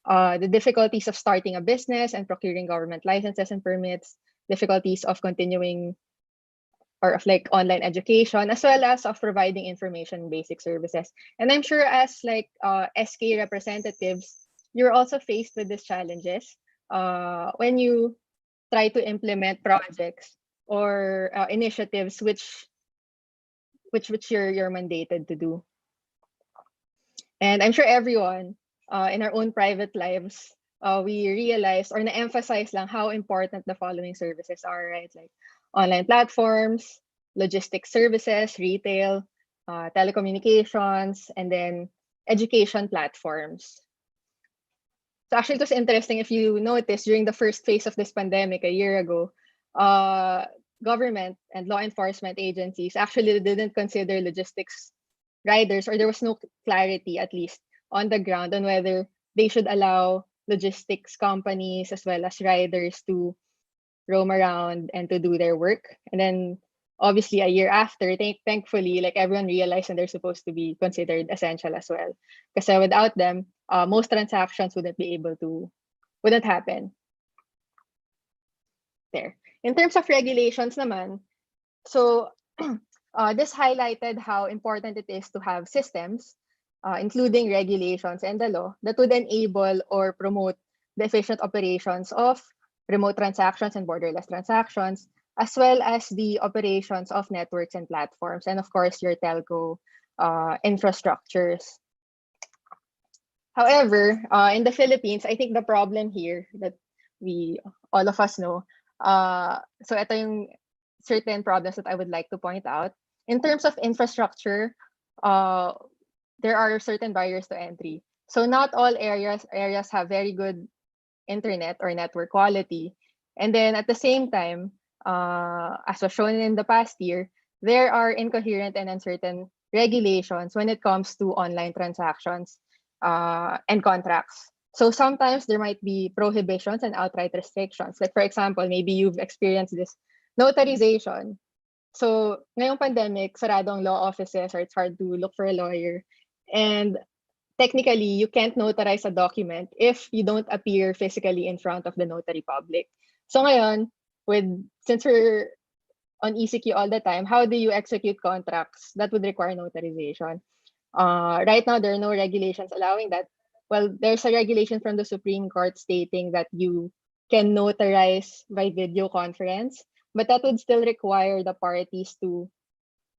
The difficulties of starting a business and procuring government licenses and permits, difficulties of continuing or of like online education, as well as of providing information basic services. And I'm sure as like SK representatives, you're also faced with these challenges when you try to implement projects or initiatives which you're mandated to do. And I'm sure everyone in our own private lives, we realize or na-emphasize lang how important the following services are, right? Like online platforms, logistics services, retail, telecommunications, and then education platforms. So actually, it was interesting if you notice during the first phase of this pandemic a year ago, government and law enforcement agencies actually didn't consider logistics riders, or there was no clarity, at least on the ground, on whether they should allow logistics companies as well as riders to roam around and to do their work. And then obviously a year after, thankfully, like everyone realized and they're supposed to be considered essential as well. Because without them, most transactions wouldn't happen. There. In terms of regulations naman, so this highlighted how important it is to have systems, including regulations and the law, that would enable or promote the efficient operations of remote transactions and borderless transactions, as well as the operations of networks and platforms, and of course, your telco infrastructures. However, in the Philippines, I think the problem here that we all of us know, so ito yung certain problems that I would like to point out. In terms of infrastructure, there are certain barriers to entry. So not all areas have very good internet or network quality. And then at the same time, as was shown in the past year, there are incoherent and uncertain regulations when it comes to online transactions and contracts. So sometimes there might be prohibitions and outright restrictions. Like for example, maybe you've experienced this notarization. So ngayong pandemic, sarado ang law offices or it's hard to look for a lawyer. And technically, you can't notarize a document if you don't appear physically in front of the notary public. So ngayon, since we're on ECQ all the time, how do you execute contracts that would require notarization? Right now, there are no regulations allowing that. Well, there's a regulation from the Supreme Court stating that you can notarize by video conference, but that would still require the parties to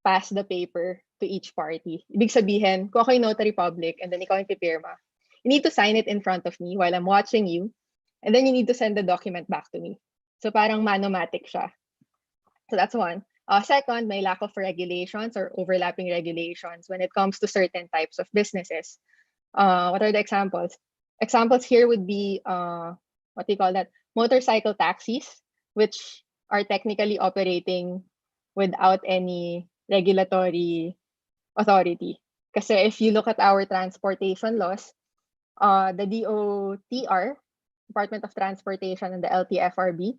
pass the paper to each party. Ibig sabihin, kung ako yung notary public and then ikaw yung pipirma, you need to sign it in front of me while I'm watching you, and then you need to send the document back to me. So parang manomatic siya. So that's one. Second, may lack of regulations or overlapping regulations when it comes to certain types of businesses. What are the examples? Examples here would be, what do you call that? Motorcycle taxis, which are technically operating without any regulatory authority. Kasi if you look at our transportation laws, the DOTR, Department of Transportation, and the LTFRB,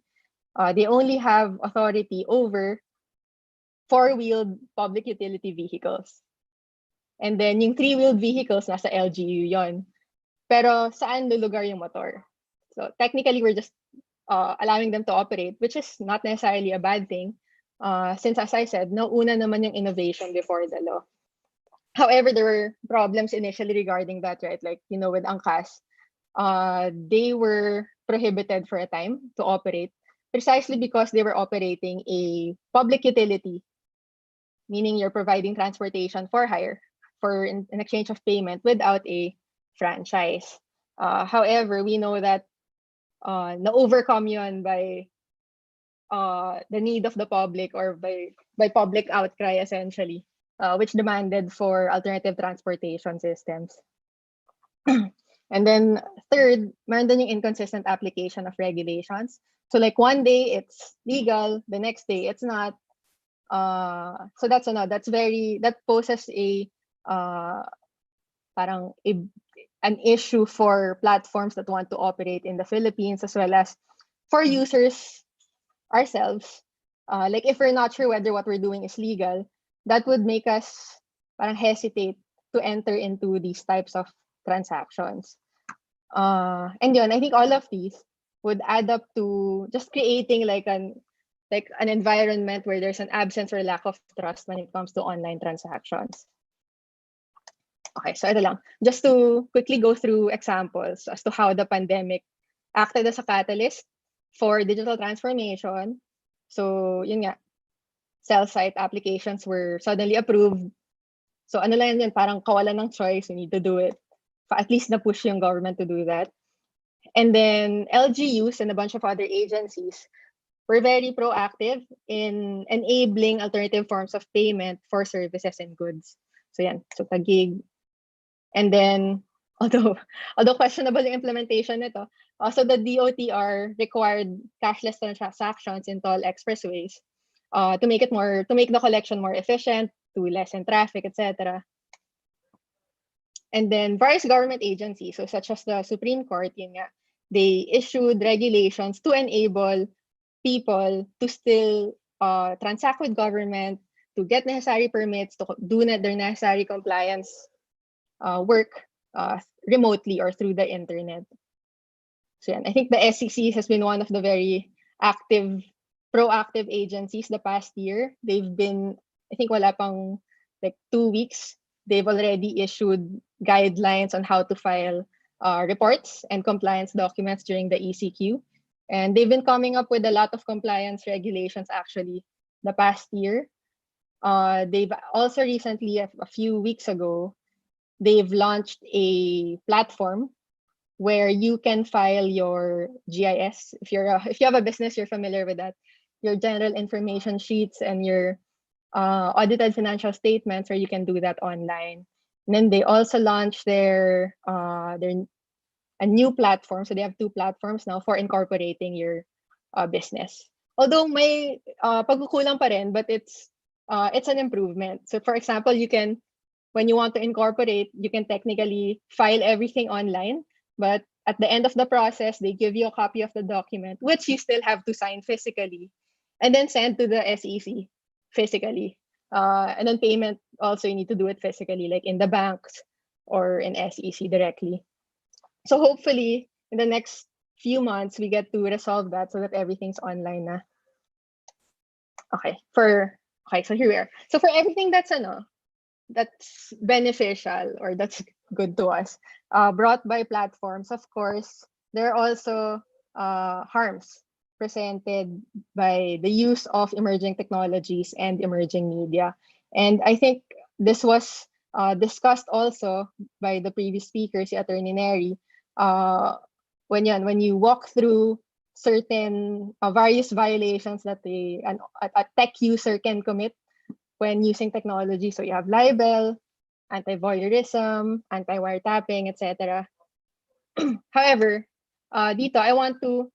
they only have authority over four-wheeled public utility vehicles. And then yung three-wheeled vehicles, nasa LGU yon. Pero saan lulugar yung motor? So technically, we're just allowing them to operate, which is not necessarily a bad thing. Since, as I said, nauna naman yung innovation before the law. However, there were problems initially regarding that, right? Like, with Angkas, they were prohibited for a time to operate precisely because they were operating a public utility, meaning you're providing transportation for hire for in exchange of payment without a franchise. However, we know that na-overcome yun by the need of the public or by public outcry, essentially, which demanded for alternative transportation systems. And then third, meron din yung inconsistent application of regulations. So like one day it's legal, the next day it's not. So that poses an issue for platforms that want to operate in the Philippines, as well as for users ourselves. Like if we're not sure whether what we're doing is legal, that would make us parang hesitate to enter into these types of transactions. And yun, I think all of these would add up to just creating like an environment where there's an absence or lack of trust when it comes to online transactions. Okay, so ito lang. Just to quickly go through examples as to how the pandemic acted as a catalyst for digital transformation. So, yun nga, cell site applications were suddenly approved. So, ano lang yun, parang kawalan ng choice, we need to do it. At least na-push yung government to do that. And then LGUs and a bunch of other agencies were very proactive in enabling alternative forms of payment for services and goods. So yan, so tagig. And then, although questionable yung implementation nito, also the DOTR required cashless transactions in toll expressways to make the collection more efficient, to lessen traffic, etc. And then various government agencies, so such as the Supreme Court, yun nga, they issued regulations to enable people to still transact with government, to get necessary permits, to do their necessary compliance work remotely or through the internet. So yeah, I think the SEC has been one of the very active proactive agencies the past year. They've been, I think wala pang like 2 weeks, they've already issued guidelines on how to file reports and compliance documents during the ECQ. And they've been coming up with a lot of compliance regulations actually the past year. They've also recently, a few weeks ago, they've launched a platform where you can file your GIS. If you have a business, you're familiar with that. Your general information sheets and your audited financial statements, where you can do that online. And then they also launched their a new platform. So they have two platforms now for incorporating your business. Although may pagkukulang pa rin, but it's an improvement. So for example, you can, when you want to incorporate, you can technically file everything online, but at the end of the process, they give you a copy of the document, which you still have to sign physically, and then send to the SEC physically. And then payment also, you need to do it physically, like in the banks or in SEC directly. So hopefully, in the next few months, we get to resolve that so that everything's online na. Okay, so here we are. So for everything that's beneficial or that's good to us, brought by platforms, of course, there are also harms presented by the use of emerging technologies and emerging media. And I think this was discussed also by the previous speaker, si Attorney Neri, when you walk through certain various violations that a tech user can commit when using technology. So you have libel, anti-voyeurism, anti-wiretapping, etc. However, dito I want to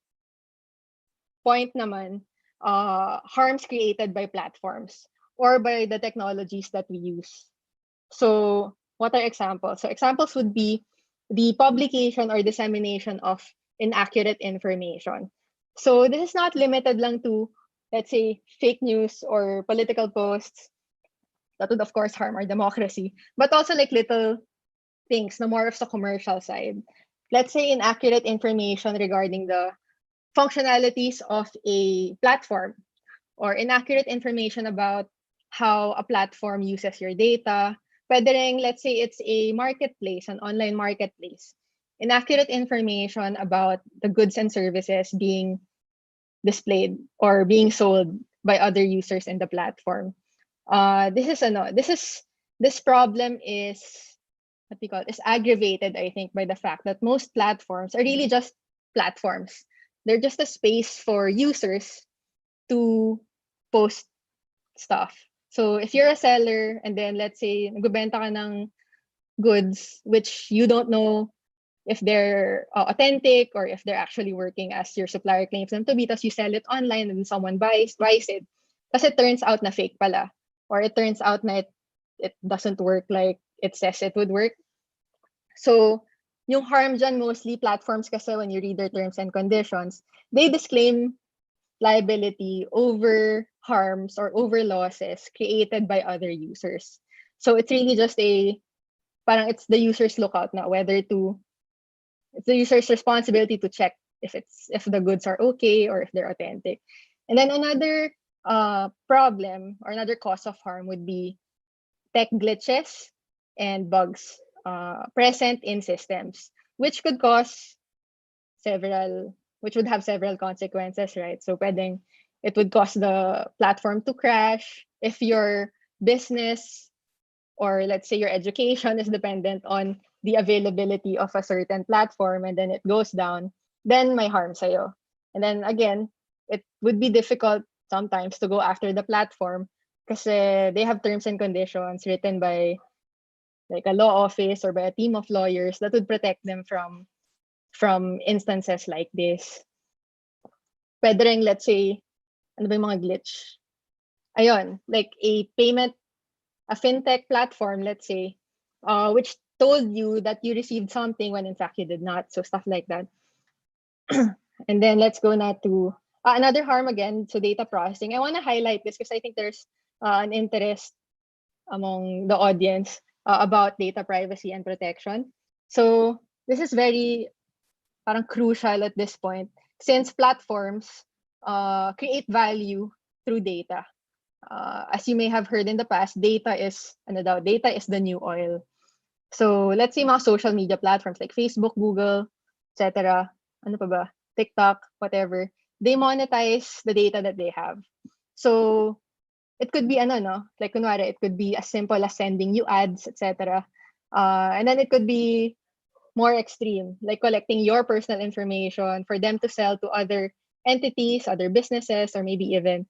point naman harms created by platforms or by the technologies that we use. So what are examples? So examples would be the publication or dissemination of inaccurate information. So this is not limited lang to, let's say, fake news or political posts. That would of course harm our democracy, but also like little things, no more of the commercial side. Let's say inaccurate information regarding the functionalities of a platform, or inaccurate information about how a platform uses your data. Pwede rin, let's say it's a marketplace, an online marketplace. Inaccurate information about the goods and services being displayed or being sold by other users in the platform. This problem is what we call is aggravated, I think, by the fact that most platforms are really just platforms. They're just a space for users to post stuff. So if you're a seller and then let's say nagbebenta ka ng goods which you don't know if they're authentic or if they're actually working as your supplier claims them to be, tapos you sell it online and someone buys it, kasi it turns out na fake pala, or it turns out na it doesn't work like it says it would work. So yung harm dyan, mostly platforms kasi when you read their terms and conditions, they disclaim liability over harms or over losses created by other users. So it's really just it's the user's lookout na it's the user's responsibility to check if the goods are okay or if they're authentic. And then another problem or another cause of harm would be tech glitches and bugs present in systems, which would have several consequences, right? So it would cause the platform to crash. If your business or let's say your education is dependent on the availability of a certain platform and then it goes down, then may harm sa'yo. And then again, it would be difficult sometimes to go after the platform kasi they have terms and conditions written by like a law office or by a team of lawyers that would protect them from instances like this. Pwede rin, let's say, ano ba yung mga glitch? Ayun, like a fintech platform, let's say, which told you that you received something when in fact you did not. So stuff like that. And then let's go now to another harm again, so data processing. I want to highlight this because I think there's an interest among the audience about data privacy and protection. So this is very parang crucial at this point, since platforms create value through data. As you may have heard in the past, data is the new oil. So let's say mga social media platforms like Facebook, Google, etc. Ano pa ba? TikTok, whatever. They monetize the data that they have. So it could be like kunwari, it could be as simple as sending you ads, etc. And then it could be more extreme, like collecting your personal information for them to sell to other entities, other businesses, or maybe even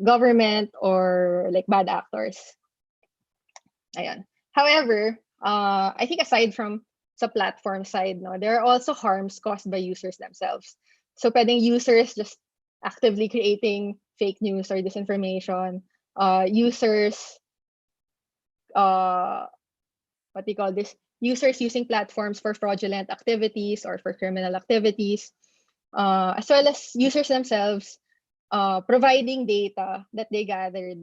government or like bad actors. Ayan. However, I think aside from sa platform side, there are also harms caused by users themselves. So pwedeng users just actively creating fake news or disinformation. Users, what do you call this? Users using platforms for fraudulent activities or for criminal activities, as well as users themselves providing data that they gathered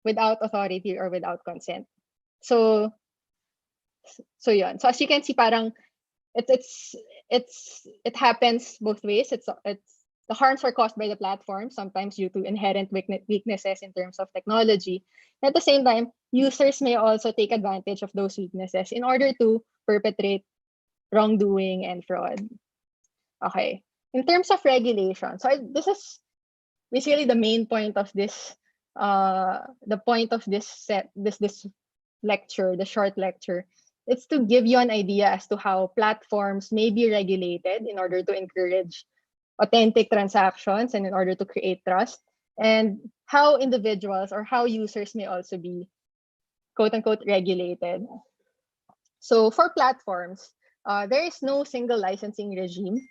without authority or without consent. So yun. So as you can see, parang it happens both ways. It's the harms are caused by the platform, sometimes due to inherent weaknesses in terms of technology. At the same time, users may also take advantage of those weaknesses in order to perpetrate wrongdoing and fraud. Okay. In terms of regulation, so this is basically the main point of this, the point of this lecture, the short lecture. It's to give you an idea as to how platforms may be regulated in order to encourage authentic transactions and in order to create trust, and how individuals or how users may also be quote unquote regulated. So for platforms, there is no single licensing regime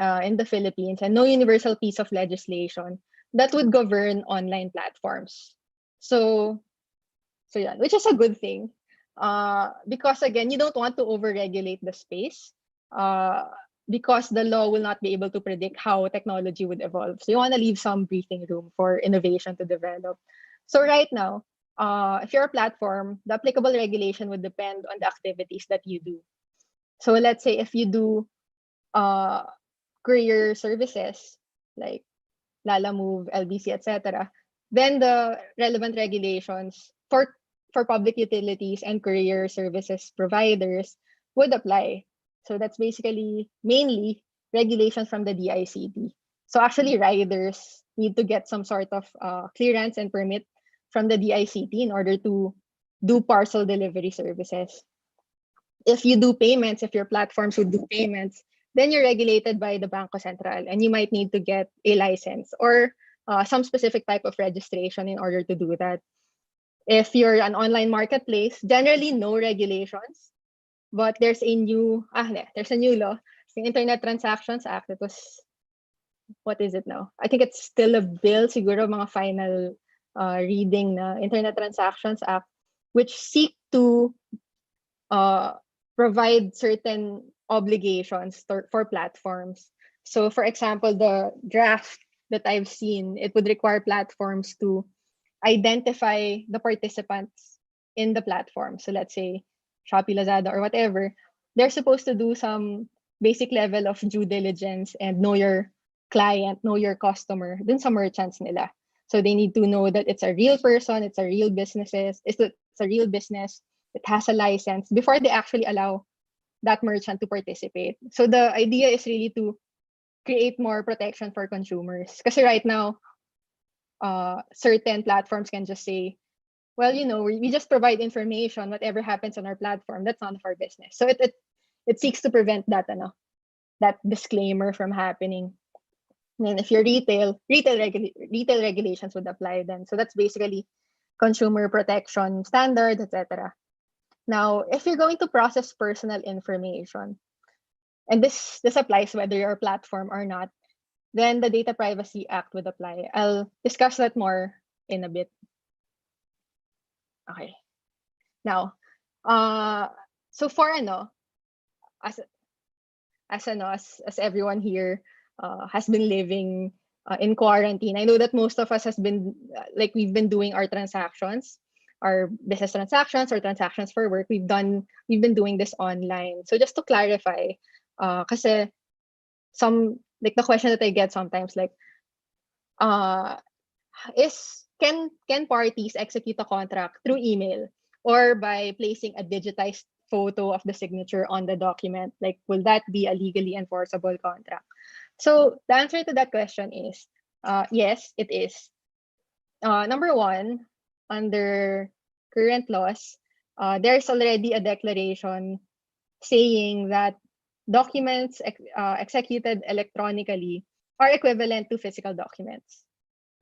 in the Philippines and no universal piece of legislation that would govern online platforms. So yeah, which is a good thing. Because again, you don't want to overregulate the space because the law will not be able to predict how technology would evolve. So you want to leave some breathing room for innovation to develop. So right now, if you're a platform, the applicable regulation would depend on the activities that you do. So let's say if you do courier services like Lala Move, LBC, etc., then the relevant regulations for public utilities and courier services providers would apply. So that's basically mainly regulations from the DICT. So actually riders need to get some sort of clearance and permit from the DICT in order to do parcel delivery services. If you do payments, if your platforms would do payments, then you're regulated by the Bangko Sentral and you might need to get a license or some specific type of registration in order to do that. If you're an online marketplace, generally no regulations, but there's a new law, the Internet Transactions Act. It was, what is it now? I think it's still a bill, siguro mga final reading na Internet Transactions Act, which seek to provide certain obligations for platforms. So for example, the draft that I've seen, it would require platforms to identify the participants in the platform. So let's say Shopee, Lazada, or whatever, they're supposed to do some basic level of due diligence and know your client, know your customer, dun sa merchants nila. So they need to know that it's a real person, it's a real business, it has a license before they actually allow that merchant to participate. So the idea is really to create more protection for consumers. Because right now, certain platforms can just say, well, we just provide information, whatever happens on our platform, that's none of our business. So it seeks to prevent that disclaimer from happening. And if you're retail regulations would apply then. So that's basically consumer protection standards, etc. Now, if you're going to process personal information, and this applies whether you're a platform or not, then the Data Privacy Act would apply. I'll discuss that more in a bit. Okay. Now, so for as everyone here has been living in quarantine, I know that most of us has been we've been doing our transactions, our business transactions or transactions for work. We've been doing this online. So just to clarify, kasi the question that I get sometimes, like, can parties execute a contract through email or by placing a digitized photo of the signature on the document? Like, will that be a legally enforceable contract? So the answer to that question is yes, it is. Number one, under current laws, there's already a declaration saying that documents executed electronically are equivalent to physical documents.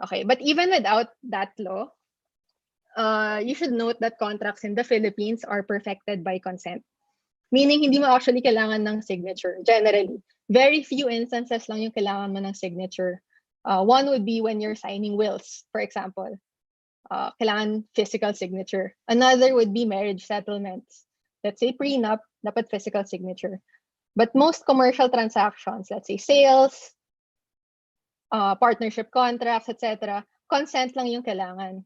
Okay, but even without that law, you should note that contracts in the Philippines are perfected by consent. Meaning, hindi mo actually kailangan ng signature, generally. Very few instances lang yung kailangan mo ng signature. One would be when you're signing wills, for example. Kailangan physical signature. Another would be marriage settlements. Let's say prenup, dapat physical signature. But most commercial transactions, let's say sales, partnership contracts, etc., consent lang yung kailangan.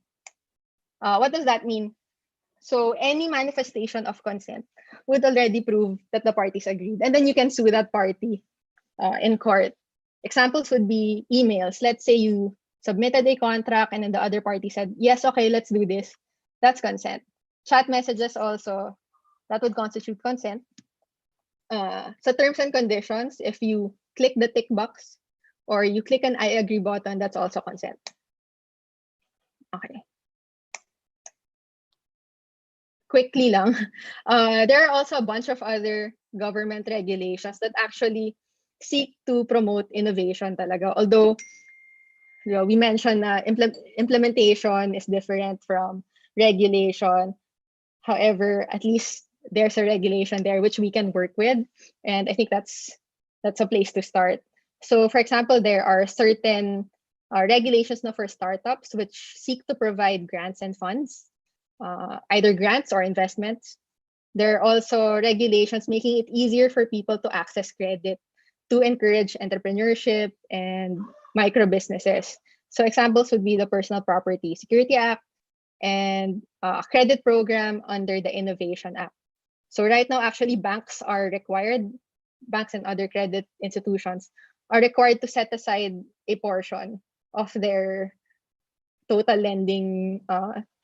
What does that mean? So any manifestation of consent would already prove that the parties agreed. And then you can sue that party in court. Examples would be emails. Let's say you submitted a contract and then the other party said, yes, okay, let's do this. That's consent. Chat messages also, that would constitute consent. So terms and conditions, if you click the tick box or you click an I agree button, that's also consent. Okay. Quickly lang, there are also a bunch of other government regulations that actually seek to promote innovation talaga. Although, we mentioned implementation is different from regulation. However, at least there's a regulation there which we can work with. And I think that's a place to start. So for example, there are certain regulations now for startups which seek to provide grants and funds. Either grants or investments. There are also regulations making it easier for people to access credit to encourage entrepreneurship and micro businesses. So examples would be the Personal Property Security Act and a credit program under the Innovation Act. So right now, actually, banks and other credit institutions are required to set aside a portion of their total lending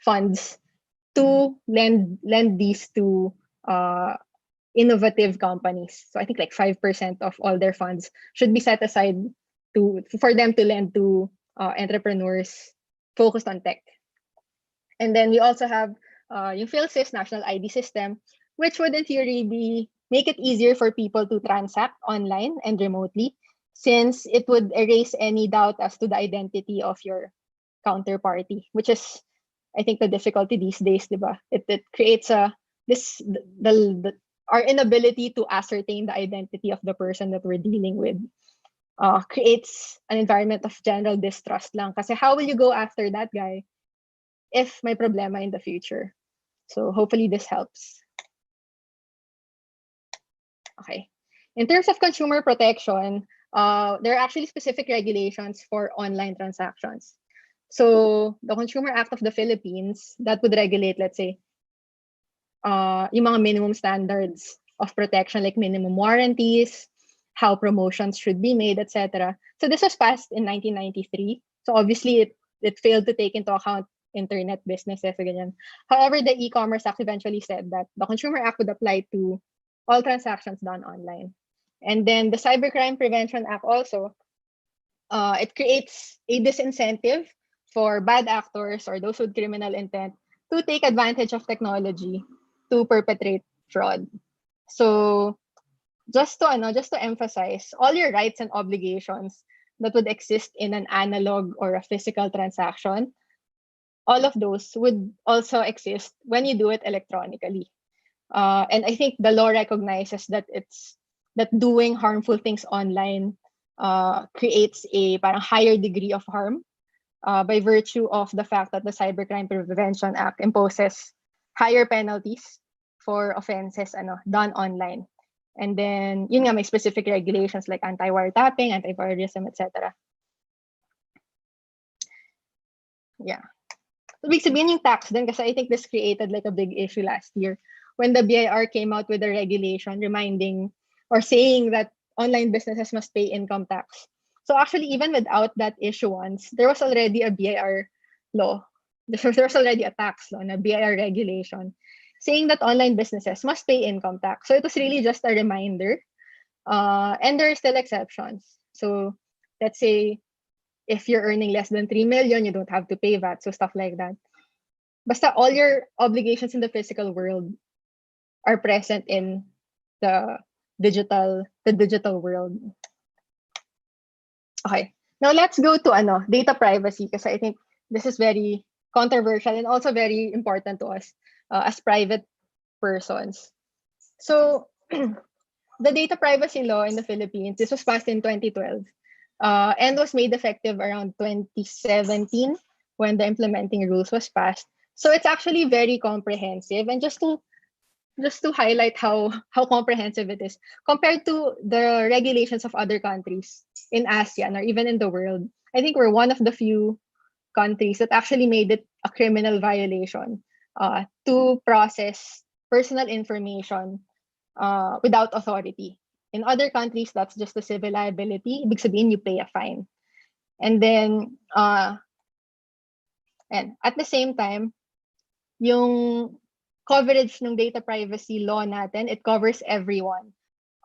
funds to lend these to innovative companies. So I think like 5% of all their funds should be set aside for them to lend to entrepreneurs focused on tech. And then we also have yung PhilSys National ID System, which would in theory make it easier for people to transact online and remotely, since it would erase any doubt as to the identity of your counterparty, which is, I think, the difficulty these days, diba? It creates our inability to ascertain the identity of the person that we're dealing with. Creates an environment of general distrust lang. Kasi how will you go after that guy if may problema in the future? So hopefully this helps. Okay. In terms of consumer protection, there are actually specific regulations for online transactions. So the Consumer Act of the Philippines, that would regulate, let's say, yung mga minimum standards of protection, like minimum warranties, how promotions should be made, etc. So this was passed in 1993. So obviously it failed to take into account internet businesses. Ganyan. However, the E-commerce Act eventually said that the Consumer Act would apply to all transactions done online. And then the Cybercrime Prevention Act also, it creates a disincentive for bad actors or those with criminal intent to take advantage of technology to perpetrate fraud. So just to emphasize, all your rights and obligations that would exist in an analog or a physical transaction, all of those would also exist when you do it electronically. And I think the law recognizes that doing harmful things online creates a parang higher degree of harm by virtue of the fact that the Cybercrime Prevention Act imposes higher penalties for offenses done online. And then, yun nga, may specific regulations like anti-wiretapping, anti-voyeurism, etc. Yeah. Ibig sabihin yung tax din, kasi I think this created like a big issue last year when the BIR came out with a regulation reminding or saying that online businesses must pay income tax. So actually, even without that issuance, there was already a BIR law. There was already a tax law, a BIR regulation, saying that online businesses must pay income tax. So it was really just a reminder. And there are still exceptions. So let's say if you're earning less than 3 million, you don't have to pay VAT. So stuff like that. Basta all your obligations in the physical world are present in the digital world. Okay. Now let's go to data privacy, because I think this is very controversial and also very important to us as private persons. So the data privacy law in the Philippines, this was passed in 2012 and was made effective around 2017 when the implementing rules was passed. So it's actually very comprehensive. And just to highlight how comprehensive it is compared to the regulations of other countries in ASEAN or even in the world, I think we're one of the few countries that actually made it a criminal violation to process personal information without authority. In other countries, that's just a civil liability. Ibig sabihin, you pay a fine. And then, and at the same time, yung coverage ng data privacy law natin, it covers everyone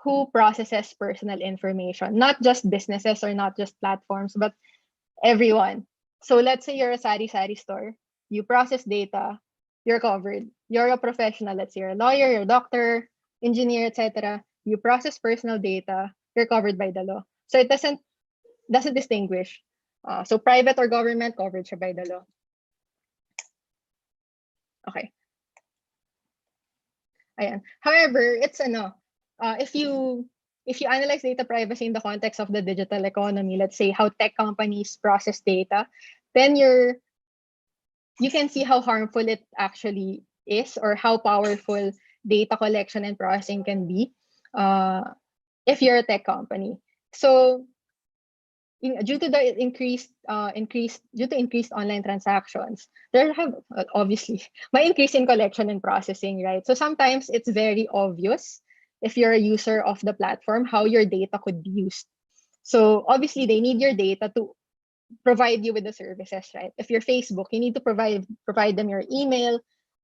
who processes personal information, not just businesses or not just platforms, but everyone. So let's say you're a sari-sari store, you process data, you're covered. You're a professional, let's say you're a lawyer, you're a doctor, engineer, etc. You process personal data, you're covered by the law. So it doesn't distinguish. So private or government, coverage by the law. Okay. Ayan. However, it's if you analyze data privacy in the context of the digital economy, let's say how tech companies process data, then you can see how harmful it actually is, or how powerful data collection and processing can be if you're a tech company. So due to the increased online transactions, there have obviously my increase in collection and processing, right? So sometimes it's very obvious if you're a user of the platform how your data could be used. So obviously they need your data to provide you with the services, right? If you're Facebook, you need to provide them your email,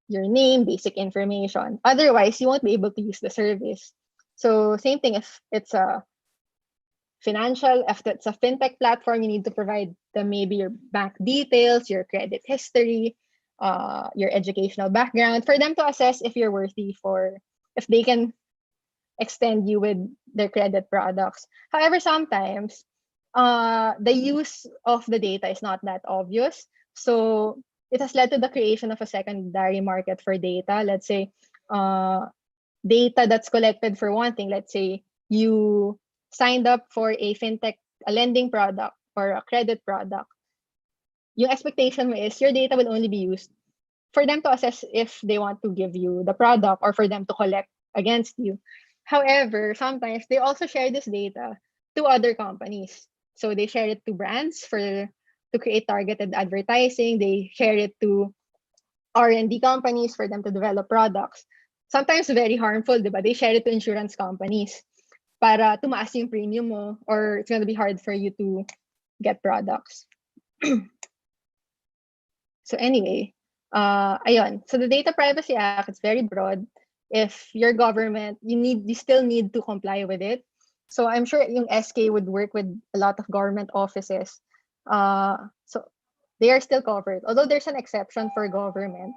your name, basic information. Otherwise, you won't be able to use the service. So same thing if it's a if it's a fintech platform, you need to provide them maybe your bank details, your credit history, your educational background for them to assess if you're worthy if they can extend you with their credit products. However, sometimes the use of the data is not that obvious. So it has led to the creation of a secondary market for data. Let's say data that's collected for one thing. Let's say you signed up for a fintech, a lending product or a credit product. Your expectation is your data will only be used for them to assess if they want to give you the product or for them to collect against you. However, sometimes they also share this data to other companies. So they share it to brands to create targeted advertising. They share it to R&D companies for them to develop products. Sometimes very harmful, diba? They share it to insurance companies para tumaas yung premium mo, or it's going to be hard for you to get products. So anyway, ayun. So the Data Privacy Act, it's very broad. If your government, you still need to comply with it. So I'm sure yung SK would work with a lot of government offices. So they are still covered. Although there's an exception for government,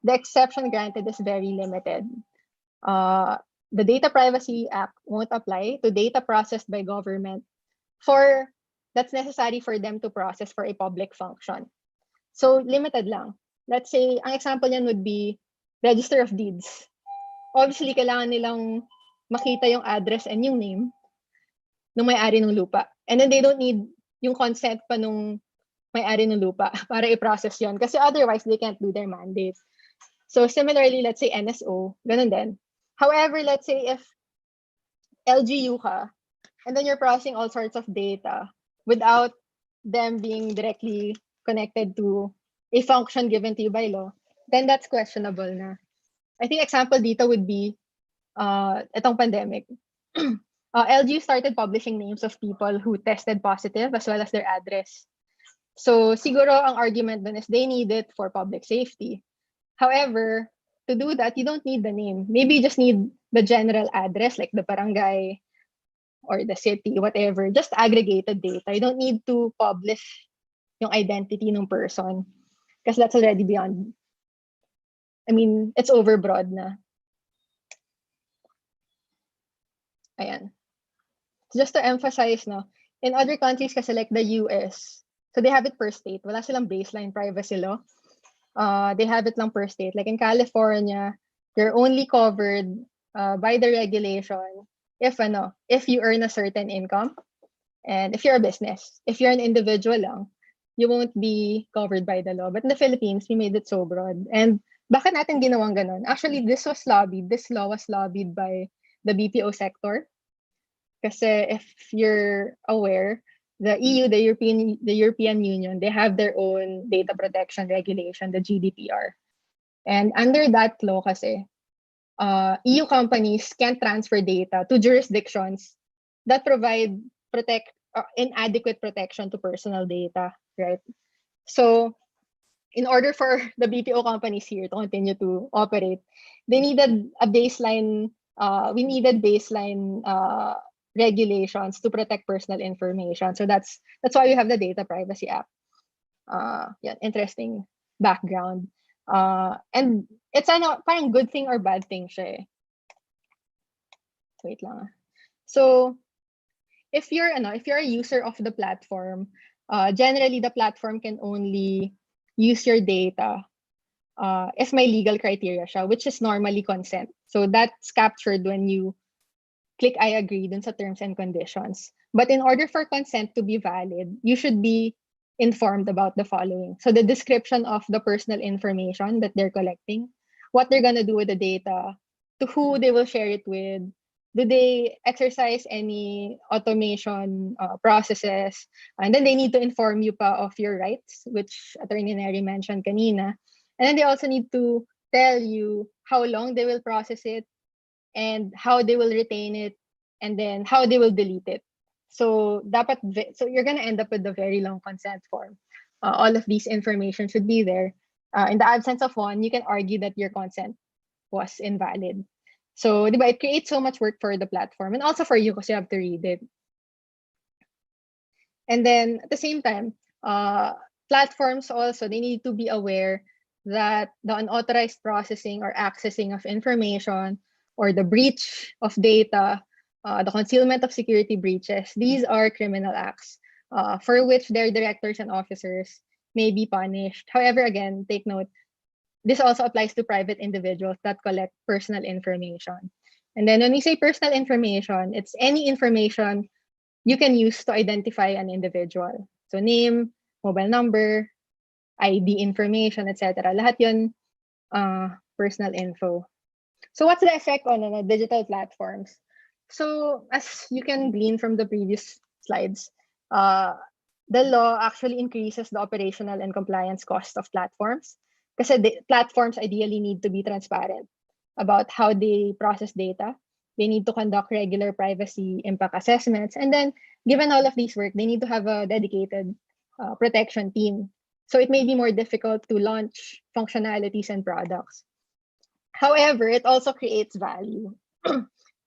the exception granted is very limited. The Data Privacy Act won't apply to data processed by government that's necessary for them to process for a public function. So limited lang. Let's say, ang example niyan would be Register of Deeds. Obviously, kailangan nilang makita yung address and yung name ng may-ari ng lupa. And then they don't need yung consent pa nung may-ari ng lupa para i-process yon. Kasi otherwise, they can't do their mandate. So similarly, let's say NSO, ganun din. However, let's say if LGU ka, and then you're processing all sorts of data without them being directly connected to a function given to you by law, then that's questionable na. I think example dito would be itong pandemic. LGU started publishing names of people who tested positive as well as their address. So siguro ang argument dun is they need it for public safety. However, to do that, you don't need the name. Maybe you just need the general address, like the barangay or the city, whatever. Just aggregated data. You don't need to publish yung identity ng person because that's already beyond. I mean, it's overbroad na. Ayan. Just to emphasize, no, in other countries kasi like the US, so they have it per state. Wala silang baseline privacy law. They have it lang per state. Like in California, you're only covered by the regulation if you earn a certain income and if you're a business. If you're an individual lang, you won't be covered by the law. But in the Philippines, we made it so broad. And bakit natin ginawang ganon? Actually, this law was lobbied by the BPO sector. Kasi if you're aware, the EU, the European Union, they have their own data protection regulation, the GDPR. And under that law kasi, EU companies can't transfer data to jurisdictions that provide inadequate protection to personal data, right? So in order for the BPO companies here to continue to operate, they needed a baseline, we needed baseline regulations to protect personal information. So that's why we have the Data Privacy Act. Yeah, interesting background. And it's parang good thing or bad thing siya eh. Wait lang. So if you're a user of the platform, generally the platform can only use your data if may legal criteria siya, which is normally consent. So that's captured when you click I agree dun sa terms and conditions. But in order for consent to be valid, you should be informed about the following. So the description of the personal information that they're collecting, what they're gonna do with the data, to who they will share it with, do they exercise any automation processes, and then they need to inform you pa of your rights, which Attorney Neri mentioned kanina. And then they also need to tell you how long they will process it, and how they will retain it, and then how they will delete it. So you're gonna end up with a very long consent form. All of these information should be there. In the absence of one, you can argue that your consent was invalid. So it creates so much work for the platform and also for you because you have to read it. And then at the same time, platforms also, they need to be aware that the unauthorized processing or accessing of information or the breach of data, the concealment of security breaches, these are criminal acts for which their directors and officers may be punished. However, again, take note, this also applies to private individuals that collect personal information. And then when we say personal information, it's any information you can use to identify an individual. So name, mobile number, ID information, etc. Lahat yun personal info. So what's the effect on digital platforms? So as you can glean from the previous slides, the law actually increases the operational and compliance cost of platforms because the platforms ideally need to be transparent about how they process data. They need to conduct regular privacy impact assessments. And then given all of these work, they need to have a dedicated protection team. So it may be more difficult to launch functionalities and products. However, it also creates value.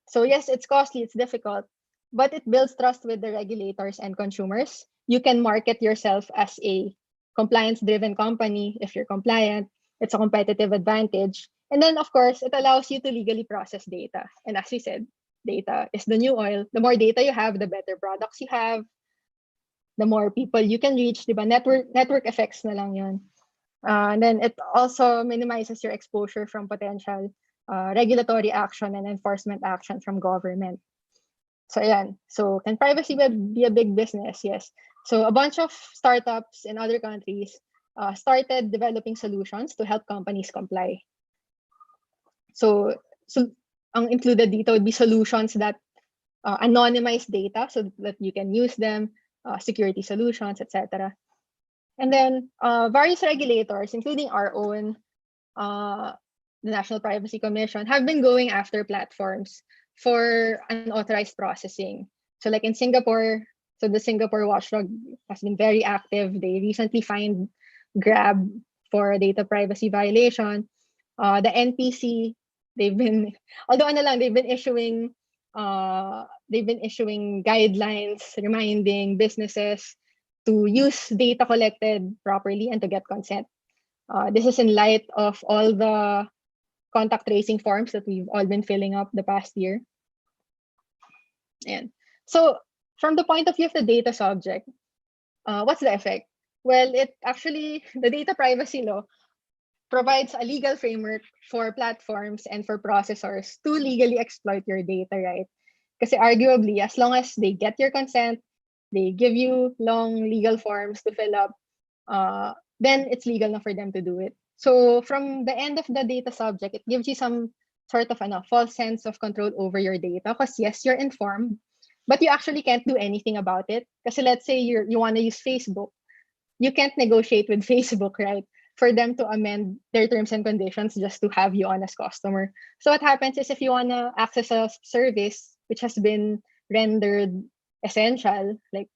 So yes, it's costly, it's difficult, but it builds trust with the regulators and consumers. You can market yourself as a compliance-driven company. If you're compliant, it's a competitive advantage. And then, of course, it allows you to legally process data. And as we said, data is the new oil. The more data you have, the better products you have, the more people you can reach. Diba? Network effects na lang yun. And then it also minimizes your exposure from potential regulatory action and enforcement action from government. So ayan. So can privacy web be a big business? Yes. So a bunch of startups in other countries started developing solutions to help companies comply. So ang included dito would be solutions that anonymize data so that you can use them, security solutions, etc. And then various regulators, including our own, the National Privacy Commission, have been going after platforms for unauthorized processing. So like in Singapore, so the Singapore watchdog has been very active. They recently fined Grab for a data privacy violation. The NPC, they've been, although ano lang, they've been issuing guidelines reminding businesses to use data collected properly and to get consent. This is in light of all the contact tracing forms that we've all been filling up the past year. And so from the point of view of the data subject, what's the effect? Well, it actually, the data privacy law provides a legal framework for platforms and for processors to legally exploit your data, right? Because arguably, as long as they get your consent, they give you long legal forms to fill up, then it's legal na for them to do it. So from the end of the data subject, it gives you some sort of a false sense of control over your data. Because yes, you're informed, but you actually can't do anything about it. Because let's say you want to use Facebook, you can't negotiate with Facebook, right? For them to amend their terms and conditions just to have you on as customer. So what happens is if you want to access a service which has been rendered essential, like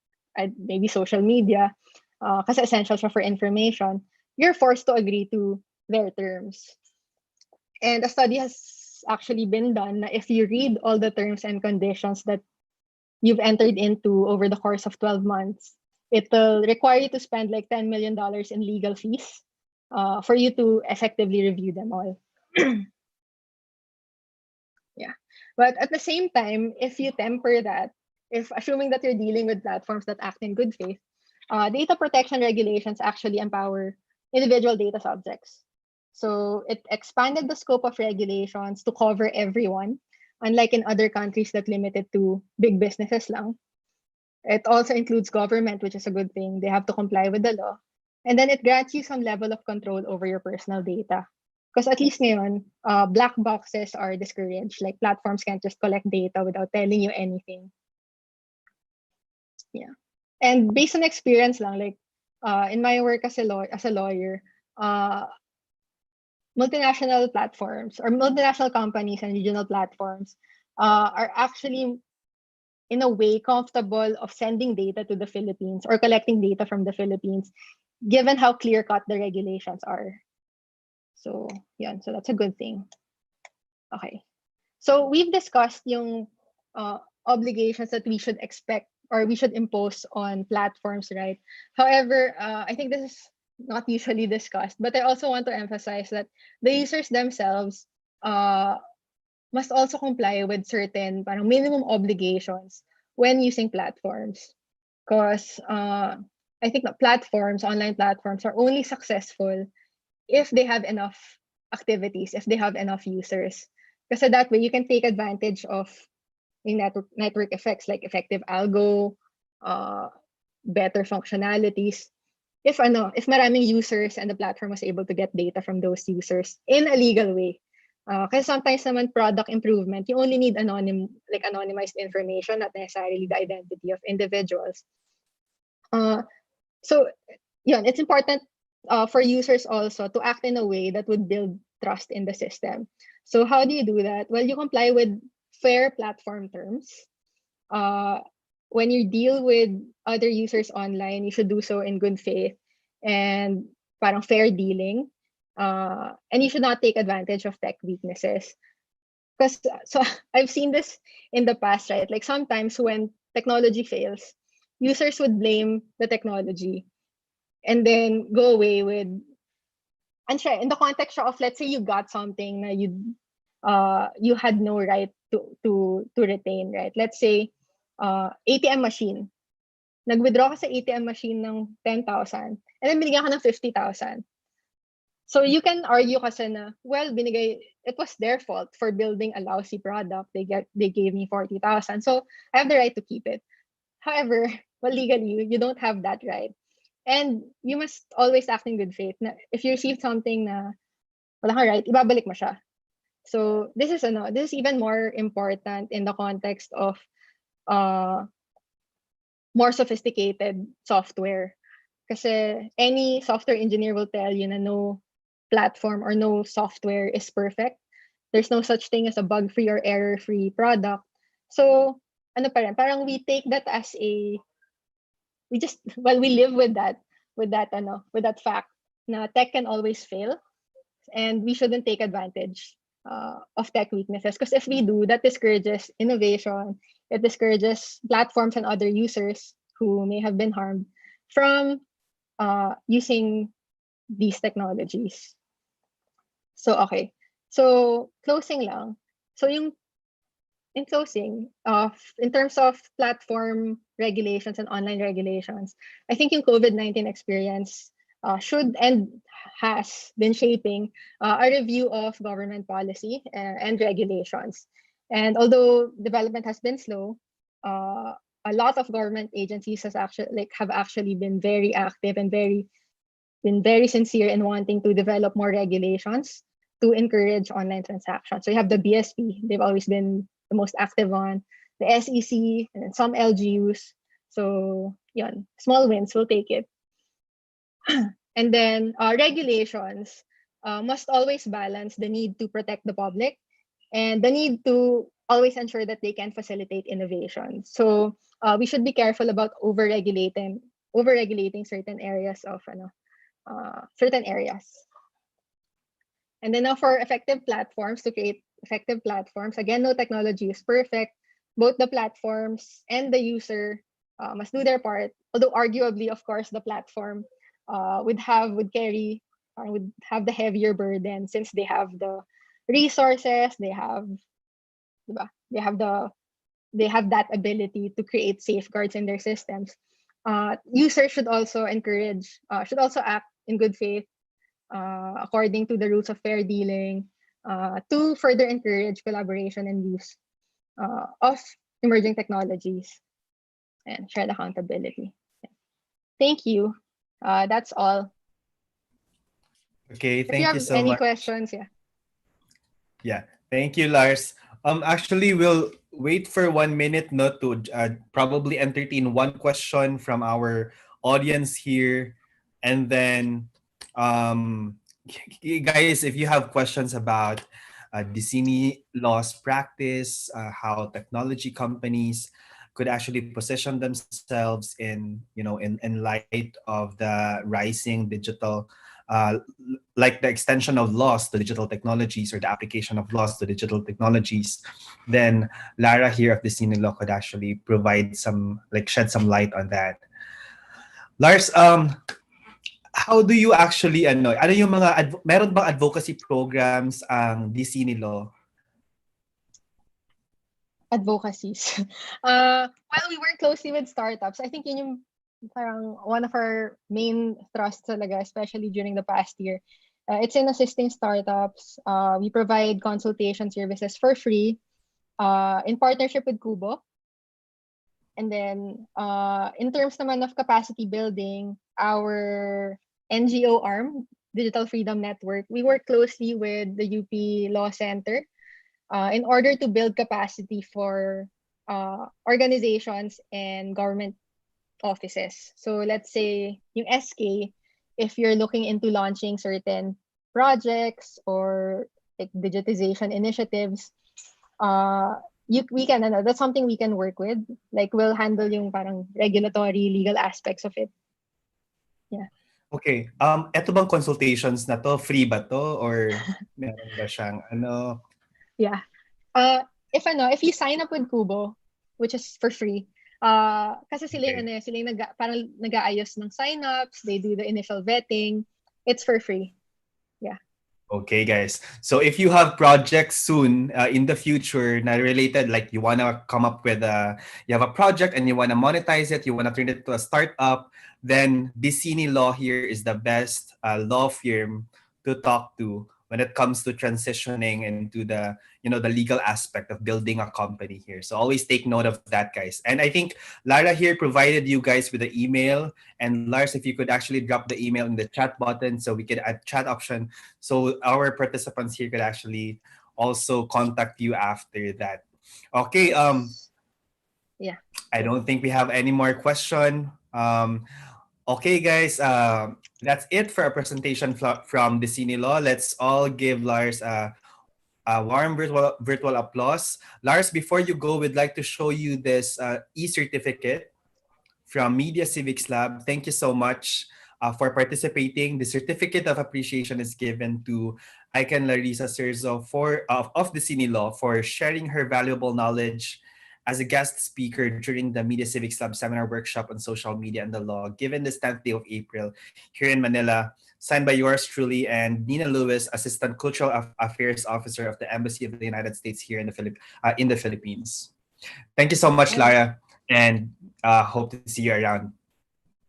maybe social media, kasi essential siya for information, you're forced to agree to their terms. And a study has actually been done na if you read all the terms and conditions that you've entered into over the course of 12 months, it will require you to spend like $10 million in legal fees for you to effectively review them all. Yeah. But at the same time, if you temper that, if assuming that you're dealing with platforms that act in good faith, data protection regulations actually empower individual data subjects. So it expanded the scope of regulations to cover everyone, unlike in other countries that limit it to big businesses lang. It also includes government, which is a good thing. They have to comply with the law. And then it grants you some level of control over your personal data. Because at least ngayon, black boxes are discouraged. Like platforms can't just collect data without telling you anything. Yeah. And based on experience lang, like in my work as a lawyer, multinational platforms or multinational companies and regional platforms are actually in a way comfortable of sending data to the Philippines or collecting data from the Philippines, given how clear-cut the regulations are. So, yeah, so that's a good thing. Okay. So we've discussed yung obligations that we should expect or we should impose on platforms, right? However, I think this is not usually discussed, but I also want to emphasize that the users themselves must also comply with certain parang minimum obligations when using platforms. Because I think that online platforms, are only successful if they have enough activities, if they have enough users. Because that way, you can take advantage of network effects like effective algo, better functionalities. If maraming users and the platform was able to get data from those users in a legal way. Kasi sometimes naman product improvement, you only need anonymized information, not necessarily the identity of individuals. So, yun, it's important for users also to act in a way that would build trust in the system. So how do you do that? Well, you comply with fair platform terms. When you deal with other users online, you should do so in good faith and parang fair dealing. And you should not take advantage of tech weaknesses. Because so I've seen this in the past, right? Like sometimes when technology fails, users would blame the technology and then go away with, and in the context of, let's say you got something na you had no right to retain, right? Let's say ATM machine. Nag-withdraw ka sa ATM machine ng 10,000 and then binigyan ka ng 50,000. So you can argue kasi na, well, it was their fault for building a lousy product. They gave me 40,000. So I have the right to keep it. However, well, legally, you don't have that right. And you must always act in good faith. Na if you receive something na wala kang right, ibabalik mo siya. So this is even more important in the context of more sophisticated software. Kasi any software engineer will tell you na no platform or no software is perfect. there's no such thing as a bug-free or error-free product. So, ano pa rin, parang we take that as we live with that fact na tech can always fail, and we shouldn't take advantage of tech weaknesses, because if we do, that discourages innovation. It discourages platforms and other users who may have been harmed from using these technologies. So, okay. So, closing lang. So, in closing, in terms of platform regulations and online regulations, I think yung COVID-19 experience should and has been shaping a review of government policy and regulations. And although development has been slow, a lot of government agencies have actually been very active and been very sincere in wanting to develop more regulations to encourage online transactions. So you have the BSP, they've always been the most active one, the SEC, and then some LGUs. So, yun, small wins, we'll take it. And then regulations must always balance the need to protect the public and the need to always ensure that they can facilitate innovation. So we should be careful about over-regulating certain areas of certain areas. And then now for effective platforms, to create effective platforms, again, no technology is perfect. Both the platforms and the user must do their part. Although arguably, of course, the platform would have the heavier burden, since they have the resources, they have that ability to create safeguards in their systems. Users should also act in good faith, according to the rules of fair dealing, to further encourage collaboration and use of emerging technologies and shared accountability. Thank you. That's all. Okay, If you thank have you so any much. questions, Yeah, thank you, Lars. Actually, we'll wait for 1 minute not to probably entertain one question from our audience here, and then guys, if you have questions about Dicini law's practice, how technology companies could actually position themselves in light of the rising digital like the extension of laws to digital technologies or the application of laws to digital technologies, then Lara here of the Cine Law could actually provide shed some light on that. Lars, how do you actually ano yung mga meron bang advocacy programs ang Cine Law? advocacies. While we work closely with startups, I think yun yung parang one of our main thrusts talaga, especially during the past year. It's in assisting startups. We provide consultation services for free in partnership with Kubo. And then in terms naman of capacity building, our NGO arm, Digital Freedom Network, we work closely with the UP Law Center in order to build capacity for organizations and government offices. So let's say yung SK, if you're looking into launching certain projects or like digitization initiatives, that's something we can work with. Like we'll handle yung parang regulatory legal aspects of it. Yeah. Okay. Eto bang consultations na to free ba to or meron ba siyang ano? Yeah. If you sign up with Kubo, which is for free, kasi sila yung parang nag-aayos ng sign-ups, they do the initial vetting, it's for free. Yeah. Okay, guys. So if you have projects soon in the future na related, like you want to come up with you have a project and you want to monetize it, you want to turn it to a startup, then Dicini Law here is the best law firm to talk to when it comes to transitioning into the legal aspect of building a company here. So always take note of that, guys. And I think Lara here provided you guys with the email, and Lars, if you could actually drop the email in the chat button so we could add chat option so our participants here could actually also contact you after that. Okay, yeah. I don't think we have any more question. Okay, guys, that's it for our presentation from Dicini Law. Let's all give Lars a Warm virtual applause. Lars, before you go, we'd like to show you this e-certificate from Media Civics Lab. Thank you so much for participating. The certificate of appreciation is given to Icon Larissa Serzo of the Cine Law for sharing her valuable knowledge as a guest speaker during the Media Civics Lab seminar workshop on social media and the law, given this 10th day of April here in Manila, signed by yours truly and Nina Lewis, Assistant Cultural Affairs Officer of the Embassy of the United States here in the Philippines. Thank you so much, Alright. Lara, and hope to see you around.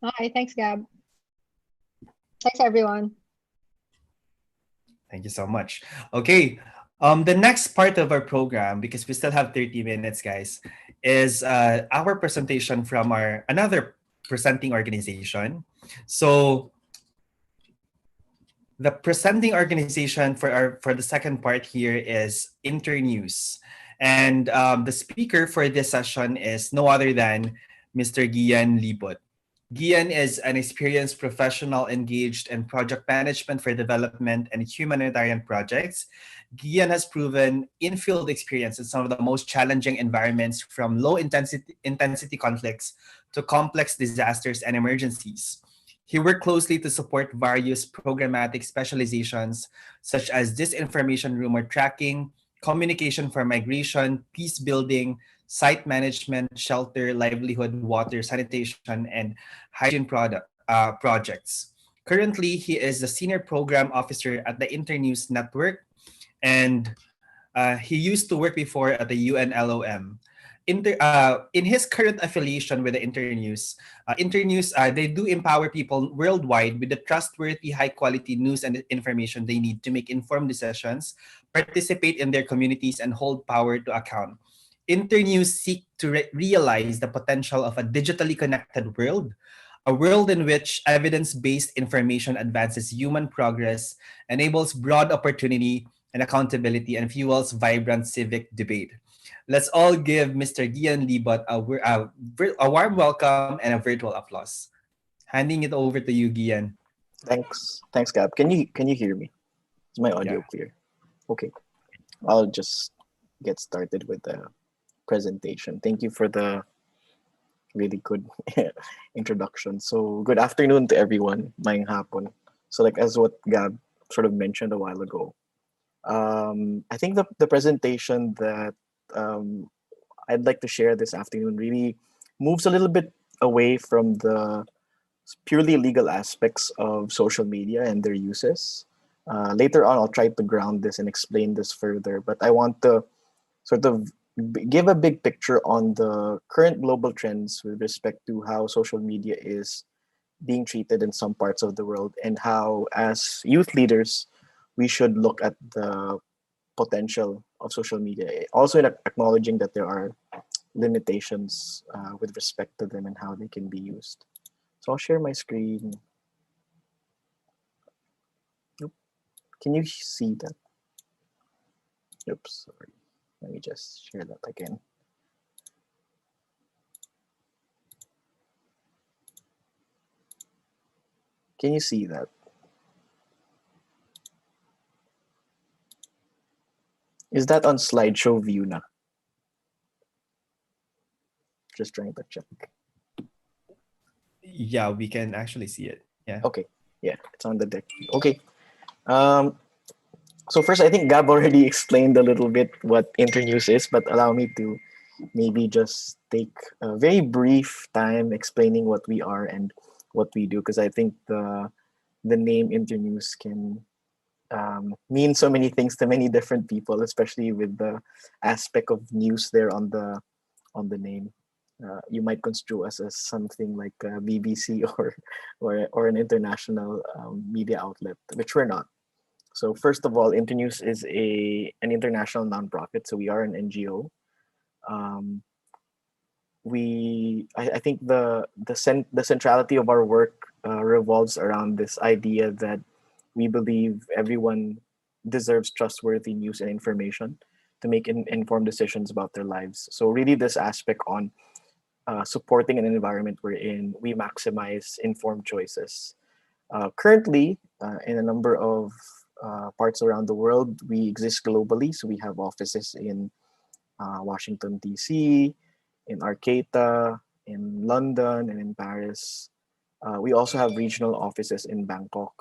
Hi, thanks, Gab. Thanks, everyone. Thank you so much. Okay, the next part of our program, because we still have 30 minutes, guys, is our presentation from our another presenting organization. So the presenting organization for the second part here is Internews, and the speaker for this session is no other than Mr. Gian Libot. Gian is an experienced professional engaged in project management for development and humanitarian projects. Gian has proven in-field experience in some of the most challenging environments, from low intensity conflicts to complex disasters and emergencies. He worked closely to support various programmatic specializations such as disinformation rumor tracking, communication for migration, peace building, site management, shelter, livelihood, water, sanitation, and hygiene projects. Currently, he is the senior program officer at the Internews Network, and he used to work before at the UNLOM. In his current affiliation with the Internews, they do empower people worldwide with the trustworthy, high-quality news and information they need to make informed decisions, participate in their communities, and hold power to account. Internews seek to realize the potential of a digitally connected world, a world in which evidence-based information advances human progress, enables broad opportunity and accountability, and fuels vibrant civic debate. Let's all give Mr. Gian Libot a warm welcome and a virtual applause. Handing it over to you, Gian. Thanks, Gab. Can you hear me? Is my audio Yeah. clear? Okay, I'll just get started with the presentation. Thank you for the really good introduction. So good afternoon to everyone. Maayong hapon. So like as what Gab sort of mentioned a while ago, I think the presentation that I'd like to share this afternoon really moves a little bit away from the purely legal aspects of social media and their uses. Later on, I'll try to ground this and explain this further, but I want to sort of give a big picture on the current global trends with respect to how social media is being treated in some parts of the world, and how, as youth leaders, we should look at the potential of social media. Also, in acknowledging that there are limitations with respect to them and how they can be used. So I'll share my screen. Nope. Can you see that? Oops, sorry. Let me just share that again. Can you see that? Is that on slideshow view na? Just trying to check. Yeah, we can actually see it. Yeah. Okay. Yeah, it's on the deck. Okay. So first, I think Gab already explained a little bit what Internews is, but allow me to maybe just take a very brief time explaining what we are and what we do, because I think the name Internews can mean so many things to many different people, especially with the aspect of news there on the name. You might construe us as something like BBC or an international media outlet, which we're not. So first of all, Internews is an international nonprofit, so we are an NGO. I think the centrality of our work revolves around this idea that we believe everyone deserves trustworthy news and information to make informed decisions about their lives. So really, this aspect on supporting an environment wherein we maximize informed choices. Currently, in a number of parts around the world. We exist globally, so we have offices in Washington, D.C., in Arcata, in London, and in Paris. We also have regional offices in Bangkok,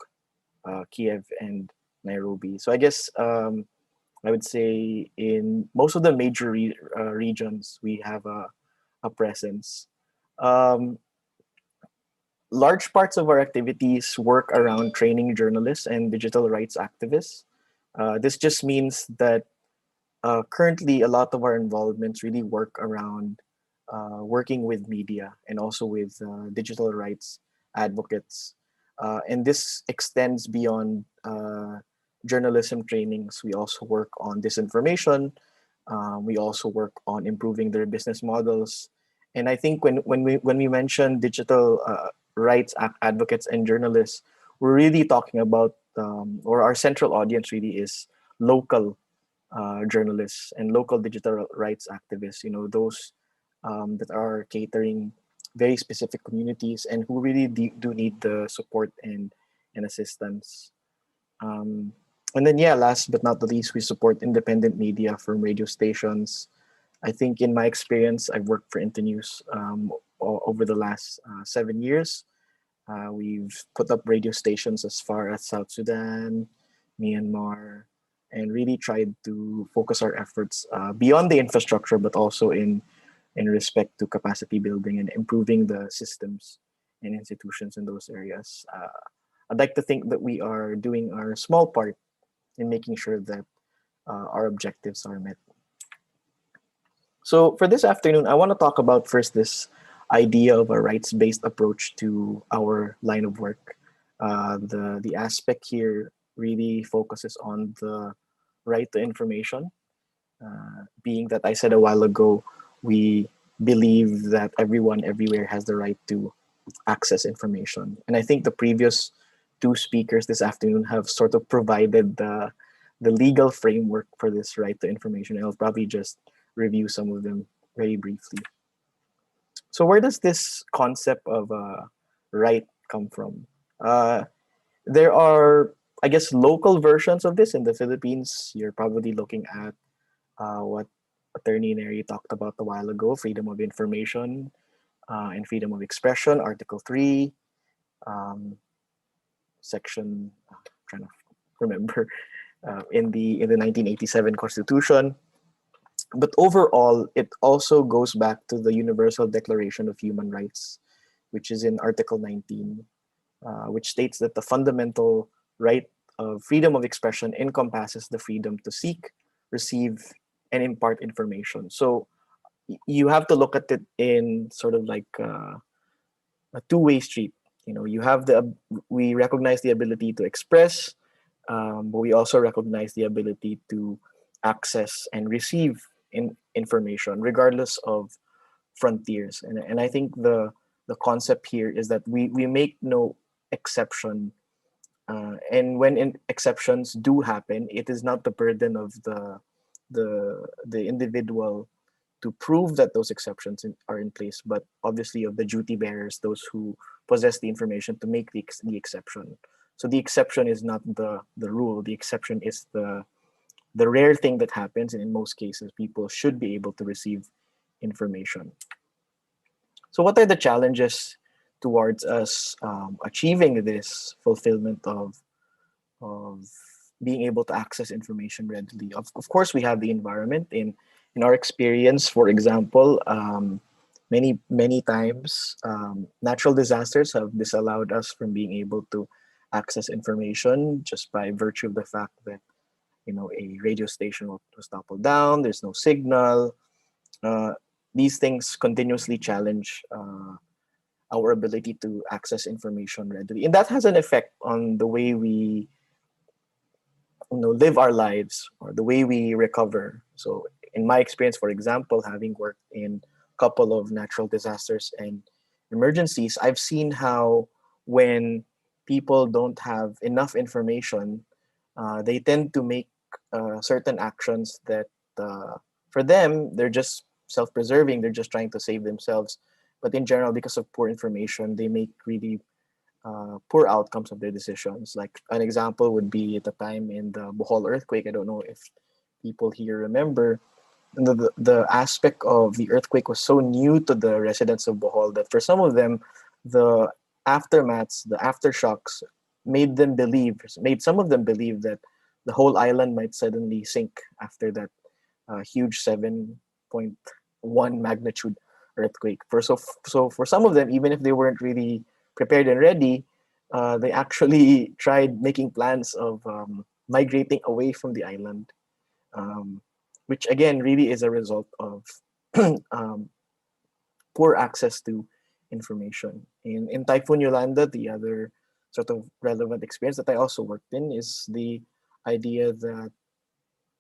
Kiev, and Nairobi. So I guess I would say in most of the major regions, we have a presence. Um, Large parts of our activities work around training journalists and digital rights activists. This just means that currently a lot of our involvements really work around working with media and also with digital rights advocates. And this extends beyond journalism trainings. We also work on disinformation. We also work on improving their business models. And I think when we mention digital rights advocates and journalists, we're really talking about, or our central audience really is local journalists and local digital rights activists, those that are catering very specific communities and who really do need the support and assistance. And then, yeah, last but not the least, we support independent media from radio stations. I think in my experience, I've worked for Internews over the last 7 years. We've put up radio stations as far as South Sudan, Myanmar, and really tried to focus our efforts beyond the infrastructure, but also in respect to capacity building and improving the systems and institutions in those areas. I'd like to think that we are doing our small part in making sure that our objectives are met. So for this afternoon, I want to talk about first this idea of a rights-based approach to our line of work. The aspect here really focuses on the right to information, being that I said a while ago, we believe that everyone everywhere has the right to access information. And I think the previous two speakers this afternoon have sort of provided the legal framework for this right to information. And I'll probably just review some of them very briefly. So where does this concept of right come from? There are, I guess, local versions of this in the Philippines. You're probably looking at what Attorney Neri talked about a while ago, freedom of information and freedom of expression, Article 3, section, trying to remember, in the 1987 Constitution. But overall, it also goes back to the Universal Declaration of Human Rights, which is in Article 19, which states that the fundamental right of freedom of expression encompasses the freedom to seek, receive, and impart information. So you have to look at it in sort of like a two-way street. You have we recognize the ability to express, but we also recognize the ability to access and receive information regardless of frontiers. And I think the concept here is that we make no exception, and when exceptions do happen, it is not the burden of the individual to prove that those exceptions are in place, but obviously of the duty bearers, those who possess the information to make the exception. So the exception is not the rule. The exception is the rare thing that happens, and in most cases, people should be able to receive information. So what are the challenges towards us achieving this fulfillment of being able to access information readily? Of course, we have the environment. In our experience, for example, many times natural disasters have disallowed us from being able to access information just by virtue of the fact that a radio station was toppled down, there's no signal. These things continuously challenge our ability to access information readily, and that has an effect on the way we live our lives or the way we recover. So in my experience, for example, having worked in a couple of natural disasters and emergencies, I've seen how when people don't have enough information, they tend to make certain actions that for them, they're just self-preserving, they're just trying to save themselves. But in general, because of poor information, they make really poor outcomes of their decisions. Like an example would be the time in the Bohol earthquake. I don't know if people here remember. The aspect of the earthquake was so new to the residents of Bohol that for some of them, the aftermaths, the aftershocks, made some of them believe that the whole island might suddenly sink after that huge 7.1 magnitude earthquake. So for some of them, even if they weren't really prepared and ready, they actually tried making plans of migrating away from the island, um, which again really is a result of um, poor access to information. In Typhoon Yolanda, the other sort of relevant experience that I also worked in is the idea that,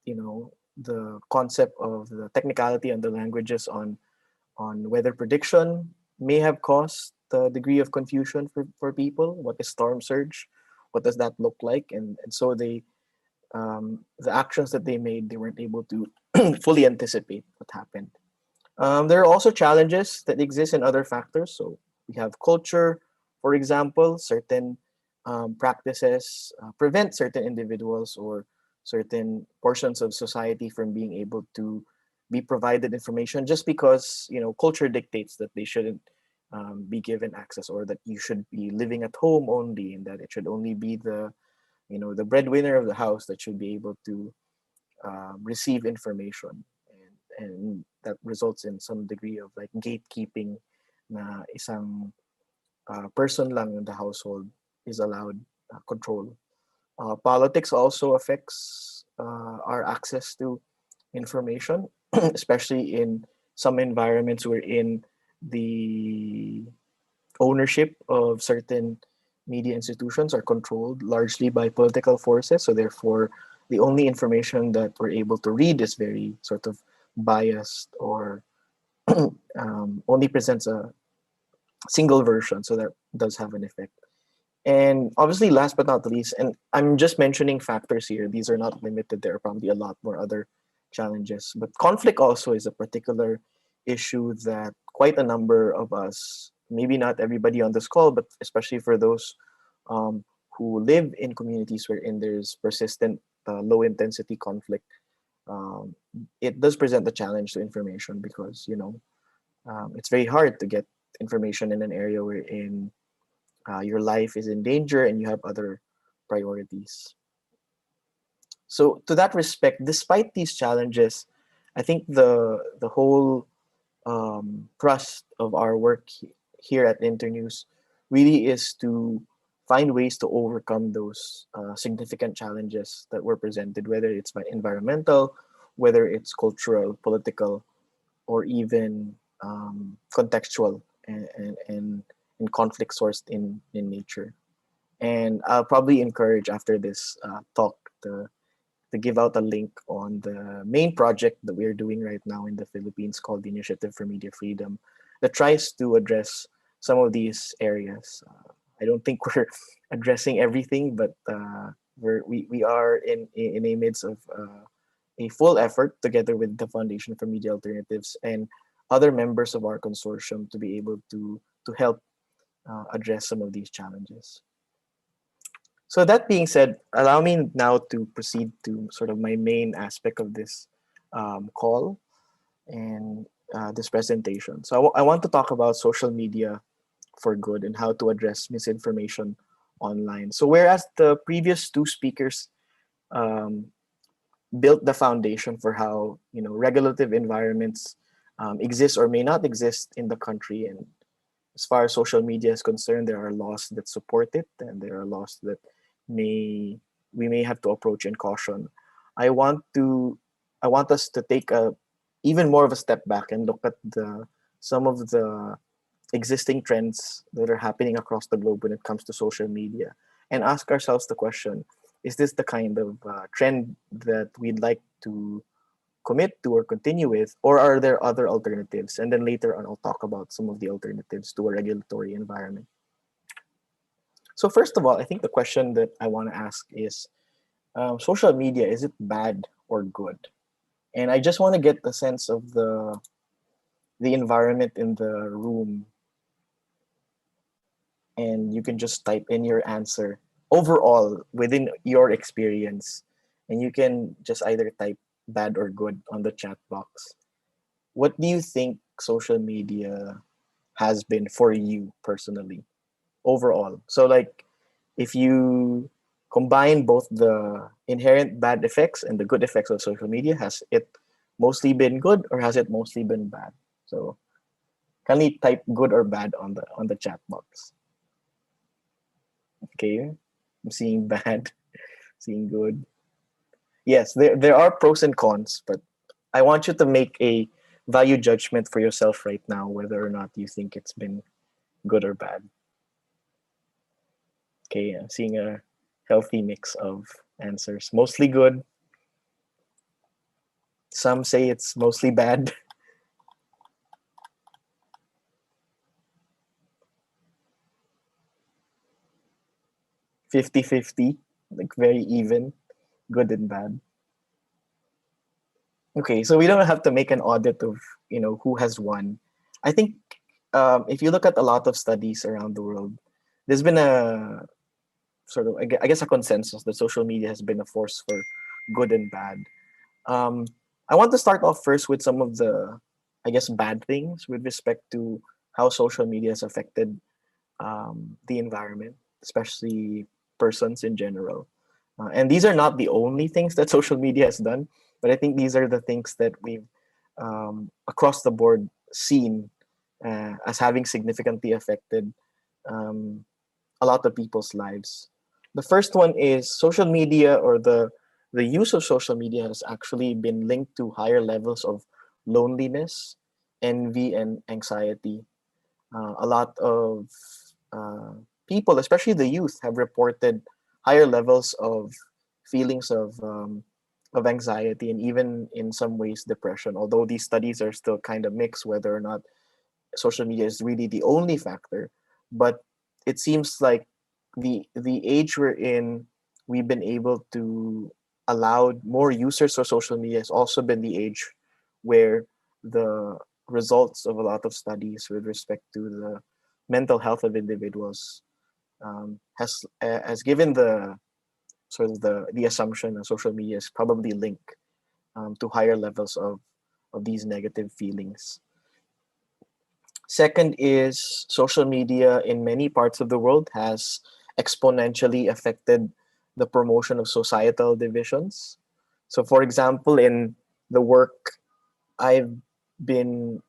you know, the concept of the technicality and the languages on weather prediction may have caused the degree of confusion for people. What is storm surge? What does that look like? And so the actions that they made, they weren't able to fully anticipate what happened. There are also challenges that exist in other factors. So we have culture, for example, certain practices prevent certain individuals or certain portions of society from being able to be provided information just because, you know, culture dictates that they shouldn't be given access, or that you should be living at home only, and that it should only be the, you know, the breadwinner of the house that should be able to receive information, and that results in some degree of like gatekeeping na isang person lang in the household is allowed control. Politics also affects our access to information, especially in some environments wherein the ownership of certain media institutions are controlled largely by political forces. So therefore, the only information that we're able to read is very sort of biased, or only presents a single version. So that does have an effect. And obviously, last but not least, and I'm just mentioning factors here, these are not limited. There are probably a lot more other challenges. But conflict also is a particular issue that quite a number of us, maybe not everybody on this call, but especially for those who live in communities wherein there's persistent low intensity conflict, it does present the challenge to information because, you know, it's very hard to get information in an area wherein your life is in danger and you have other priorities. So to that respect, despite these challenges, I think the whole thrust of our work here at Internews really is to find ways to overcome those significant challenges that were presented, whether it's by environmental, whether it's cultural, political, or even contextual and conflict sourced in nature. And I'll probably encourage after this talk to give out a link on the main project that we're doing right now in the Philippines called the Initiative for Media Freedom that tries to address some of these areas. I don't think we're addressing everything, but we are in a midst of a full effort together with the Foundation for Media Alternatives and other members of our consortium to be able to help address some of these challenges. So that being said, allow me now to proceed to sort of my main aspect of this call and this presentation. So I want to talk about social media for good and how to address misinformation online. So whereas the previous two speakers built the foundation for how, you know, regulative environments exist or may not exist in the country, and as far as social media is concerned, there are laws that support it, and there are laws that we may have to approach in caution. I want us to take a even more of a step back and look at some of the existing trends that are happening across the globe when it comes to social media, and ask ourselves the question: is this the kind of trend that we'd like to commit to or continue with, or are there other alternatives? And then later on, I'll talk about some of the alternatives to a regulatory environment. So first of all, I think the question that I want to ask is, social media, is it bad or good? And I just want to get the sense of the environment in the room and you can just type in your answer overall within your experience, and you can just either type bad or good on the chat box. What do you think social media has been for you personally overall? So like, if you combine both the inherent bad effects and the good effects of social media, has it mostly been good or has it mostly been bad? So kindly type good or bad on the chat box. Okay, I'm seeing bad, seeing good. Yes, there are pros and cons, but I want you to make a value judgment for yourself right now, whether or not you think it's been good or bad. Okay, I'm seeing a healthy mix of answers. Mostly good. Some say it's mostly bad. 50-50, like very even, good and bad. Okay, so we don't have to make an audit of, who has won. I think if you look at a lot of studies around the world, there's been a sort of, I guess, a consensus that social media has been a force for good and bad. Um, I want to start off first with some of the, I guess, bad things with respect to how social media has affected the environment, especially persons in general. And these are not the only things that social media has done, but I think these are the things that we've across the board seen as having significantly affected um, a lot of people's lives. The first one is social media, or the use of social media has actually been linked to higher levels of loneliness, envy, and anxiety. A lot of uh, people, especially the youth, have reported higher levels of feelings of anxiety, and even in some ways depression. Although these studies are still kind of mixed whether or not social media is really the only factor, but it seems like the age we're in, we've been able to allow more users of social media has also been the age where the results of a lot of studies with respect to the mental health of individuals has given the sort of the assumption that social media is probably linked to higher levels of these negative feelings. Second is social media in many parts of the world has exponentially affected the promotion of societal divisions. So, for example, in the work I've been,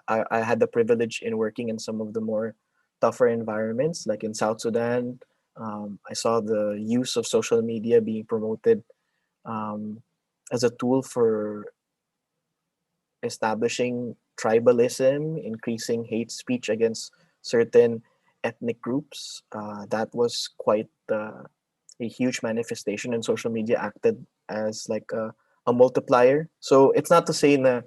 I had the privilege in working in some of the more tougher environments, like in South Sudan. I saw the use of social media being promoted um, as a tool for establishing tribalism, increasing hate speech against certain ethnic groups. That was quite a huge manifestation, and social media acted as like a multiplier. So it's not to say na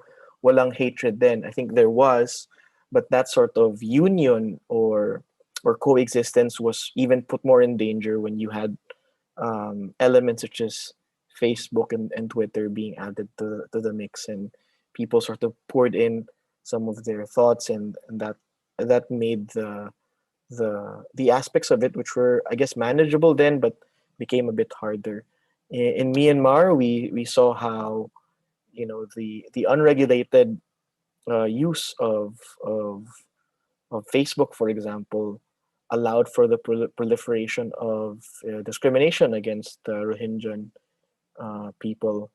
walang hatred then. I think there was, but that sort of union or coexistence was even put more in danger when you had elements such as Facebook and Twitter being added to the mix, and people sort of poured in some of their thoughts, and that made the aspects of it, which were, I guess, manageable then, but became a bit harder. In Myanmar, we saw how the unregulated use of Facebook, for example, allowed for the proliferation of discrimination against Rohingya people,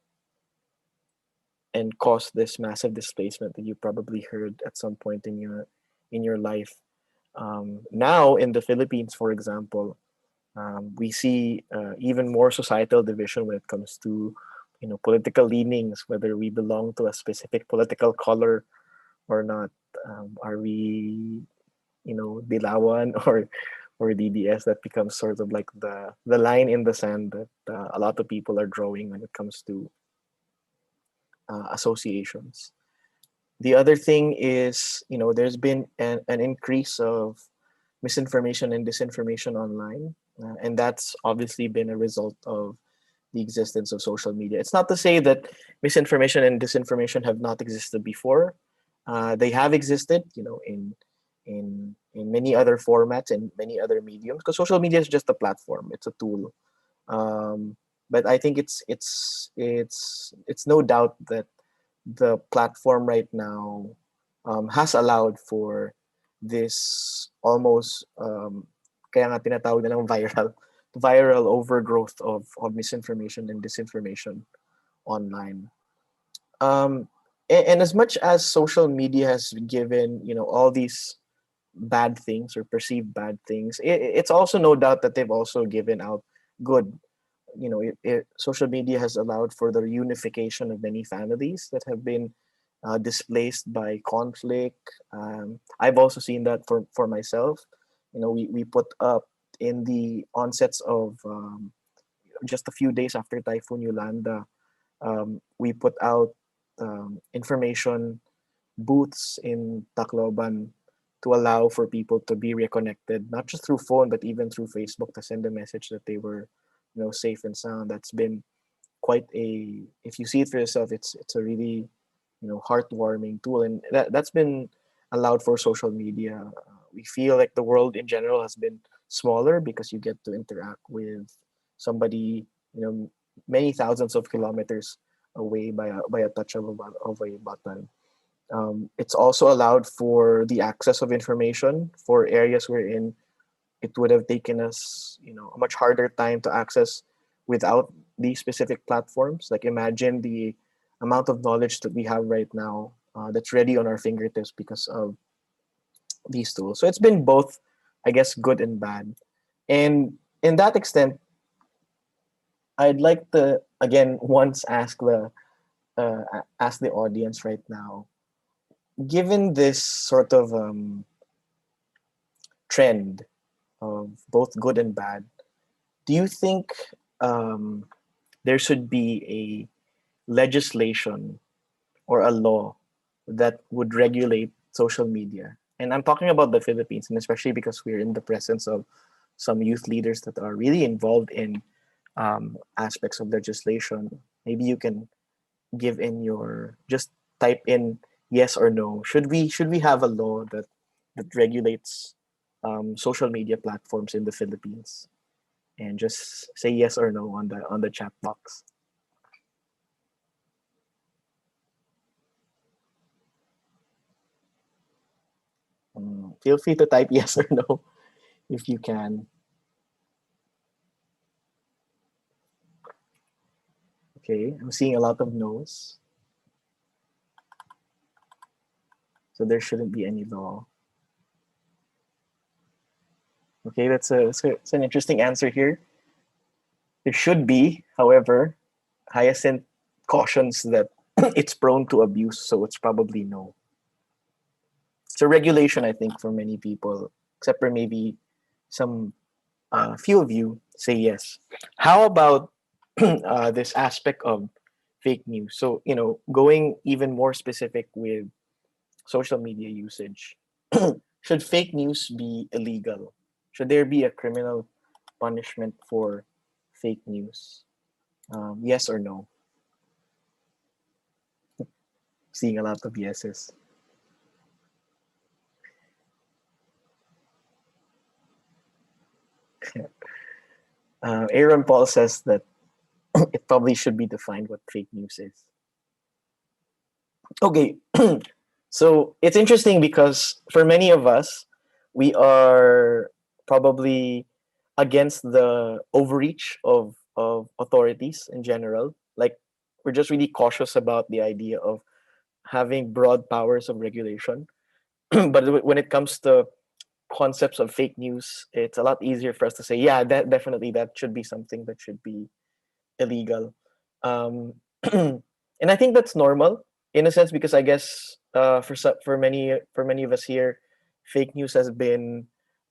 and caused this massive displacement that you probably heard at some point in your life. Now in the Philippines, for example, we see even more societal division when it comes to political leanings, whether we belong to a specific political color or not. Are we Dilawan or DDS? That becomes sort of like the line in the sand that a lot of people are drawing when it comes to associations. The other thing is, there's been an increase of misinformation and disinformation online, and that's obviously been a result of the existence of social media. It's not to say that misinformation and disinformation have not existed before. They have existed, in in many other formats and many other mediums, because social media is just a platform, it's a tool. But I think it's no doubt that the platform right now has allowed for this almost kaya nga tinatawag nilang viral overgrowth of misinformation and disinformation online. And as much as social media has given, all these bad things or perceived bad things, it's also no doubt that they've also given out good. Social media has allowed for the reunification of many families that have been displaced by conflict. I've also seen that for myself. We put up in the onsets of just a few days after Typhoon Yolanda, we put out information booths in Tacloban to allow for people to be reconnected, not just through phone, but even through Facebook, to send a message that they were, safe and sound. That's been quite a, if you see it for yourself, it's a really, heartwarming tool. And that's been allowed for social media. We feel like the world in general has been smaller because you get to interact with somebody, many thousands of kilometers away by a touch of a button. It's also allowed for the access of information for areas wherein it would have taken us, a much harder time to access without these specific platforms. Like, imagine the amount of knowledge that we have right now that's ready on our fingertips because of these tools. So it's been both, I guess, good and bad. And in that extent, I'd like to again once ask the audience right now, given this sort of trend of both good and bad, do you think there should be a legislation or a law that would regulate social media? And I'm talking about the Philippines, and especially because we're in the presence of some youth leaders that are really involved in aspects of legislation. Maybe you can give in just type in yes or no. Should we have a law that regulates social media platforms in the Philippines? And just say yes or no on the chat box. Feel free to type yes or no if you can. Okay, I'm seeing a lot of no's. So there shouldn't be any law. Okay, that's an interesting answer here. There should be, however, Hyacinth cautions that it's prone to abuse, so it's probably no. It's a regulation, I think, for many people, except for maybe some few of you say yes. How about this aspect of fake news? So, going even more specific with social media usage, should fake news be illegal? Should there be a criminal punishment for fake news? Yes or no? Seeing a lot of yeses. Aaron Paul says that it probably should be defined what fake news is. Okay, so it's interesting because for many of us, we are probably against the overreach of authorities in general. Like, we're just really cautious about the idea of having broad powers of regulation. But when it comes to concepts of fake news, it's a lot easier for us to say, yeah, that definitely that should be something that should be illegal. And I think that's normal in a sense, because I guess for many of us here, fake news has been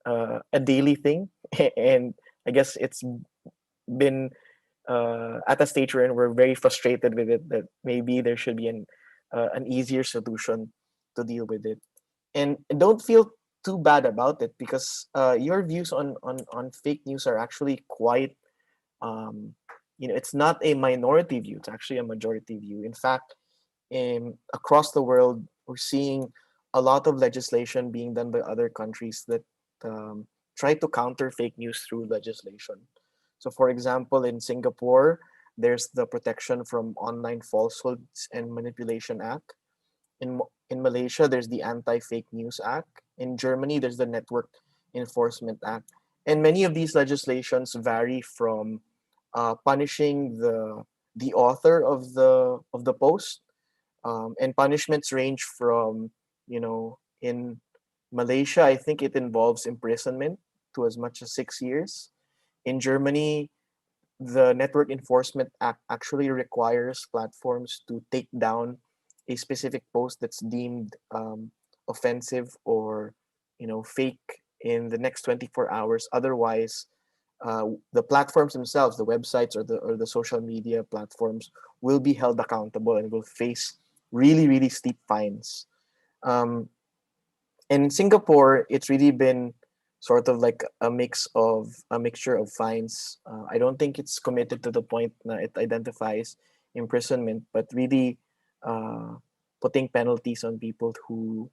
a daily thing, and I guess it's been at a stage where we're very frustrated with it, that maybe there should be an easier solution to deal with it. And don't feel too bad about it, because your views on fake news are actually quite it's not a minority view, it's actually a majority view. In fact, across the world, we're seeing a lot of legislation being done by other countries that try to counter fake news through legislation. So, for example, in Singapore, there's the Protection from Online Falsehoods and Manipulation Act. In Malaysia, there's the Anti-Fake News Act. In Germany, there's the Network Enforcement Act. And many of these legislations vary from punishing the author of the post, and punishments range from, in Malaysia, I think it involves imprisonment to as much as 6 years. In Germany, the Network Enforcement Act actually requires platforms to take down a specific post that's deemed offensive or fake in the next 24 hours. Otherwise, the platforms themselves, the websites or the social media platforms, will be held accountable and will face really, really steep fines. Um, and in Singapore, it's really been sort of like a mixture of fines. I don't think it's committed to the point that it identifies imprisonment, but really uh, putting penalties on people who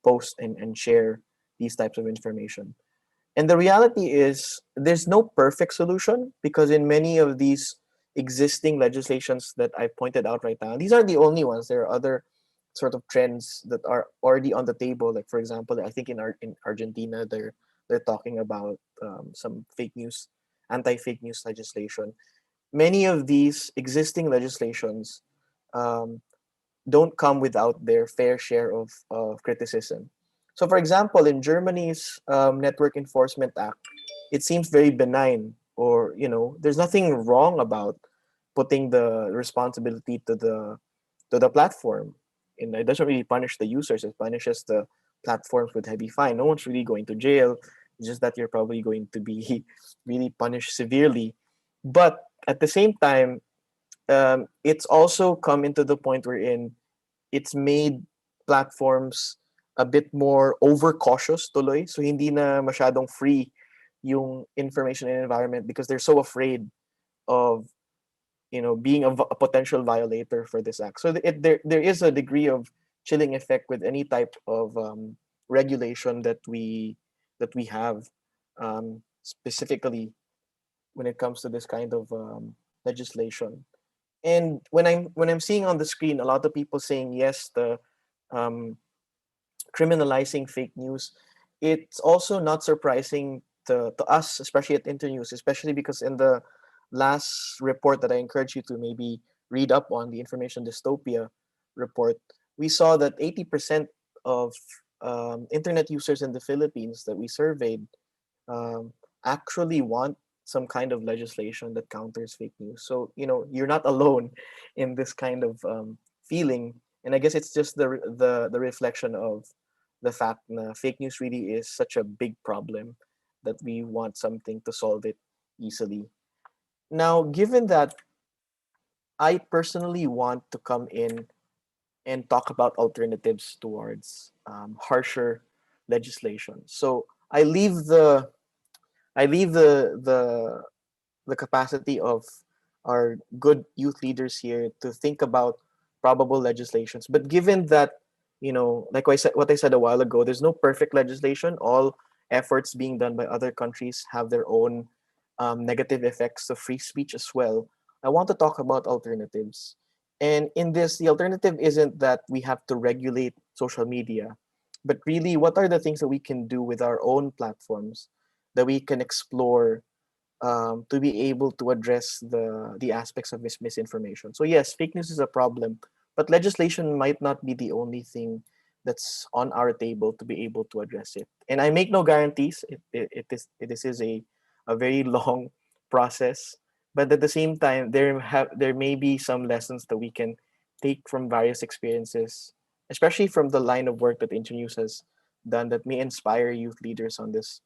post and share these types of information. And the reality is, there's no perfect solution, because in many of these existing legislations that I pointed out right now, these are the only ones. There are other sort of trends that are already on the table. Like, for example, I think in Argentina, they're talking about some fake news, anti-fake news legislation. Many of these existing legislations um, don't come without their fair share of criticism. So, for example, in Germany's Network Enforcement Act, it seems very benign, or there's nothing wrong about putting the responsibility to the platform. And it doesn't really punish the users; it punishes the platforms with heavy fine. No one's really going to jail. It's just that you're probably going to be really punished severely. But at the same time, it's also come into the point wherein it's made platforms a bit more overcautious tuloy. So hindi na masyadong free yung information and environment, because they're so afraid of being a potential violator for this act. So there is a degree of chilling effect with any type of regulation that we have, specifically when it comes to this kind of legislation. And when I'm seeing on the screen a lot of people saying yes, the um, criminalizing fake news, it's also not surprising to us, especially at Internews, especially because in the last report that I encourage you to maybe read up on, the Information Dystopia report, we saw that 80% of internet users in the Philippines that we surveyed um, actually want some kind of legislation that counters fake news. So you're not alone in this kind of feeling, and I guess it's just the reflection of the fact that fake news really is such a big problem that we want something to solve it easily. Now, given that I personally want to come in and talk about alternatives towards harsher legislation, so I leave the capacity of our good youth leaders here to think about probable legislations. But given that, like what I said a while ago, there's no perfect legislation. All efforts being done by other countries have their own negative effects to free speech as well. I want to talk about alternatives. And in this, the alternative isn't that we have to regulate social media, but really, what are the things that we can do with our own platforms that we can explore to be able to address the aspects of misinformation. So yes, fake news is a problem, but legislation might not be the only thing that's on our table to be able to address it. And I make no guarantees. This is a very long process, but at the same time, there may be some lessons that we can take from various experiences, especially from the line of work that Internews has done, that may inspire youth leaders on this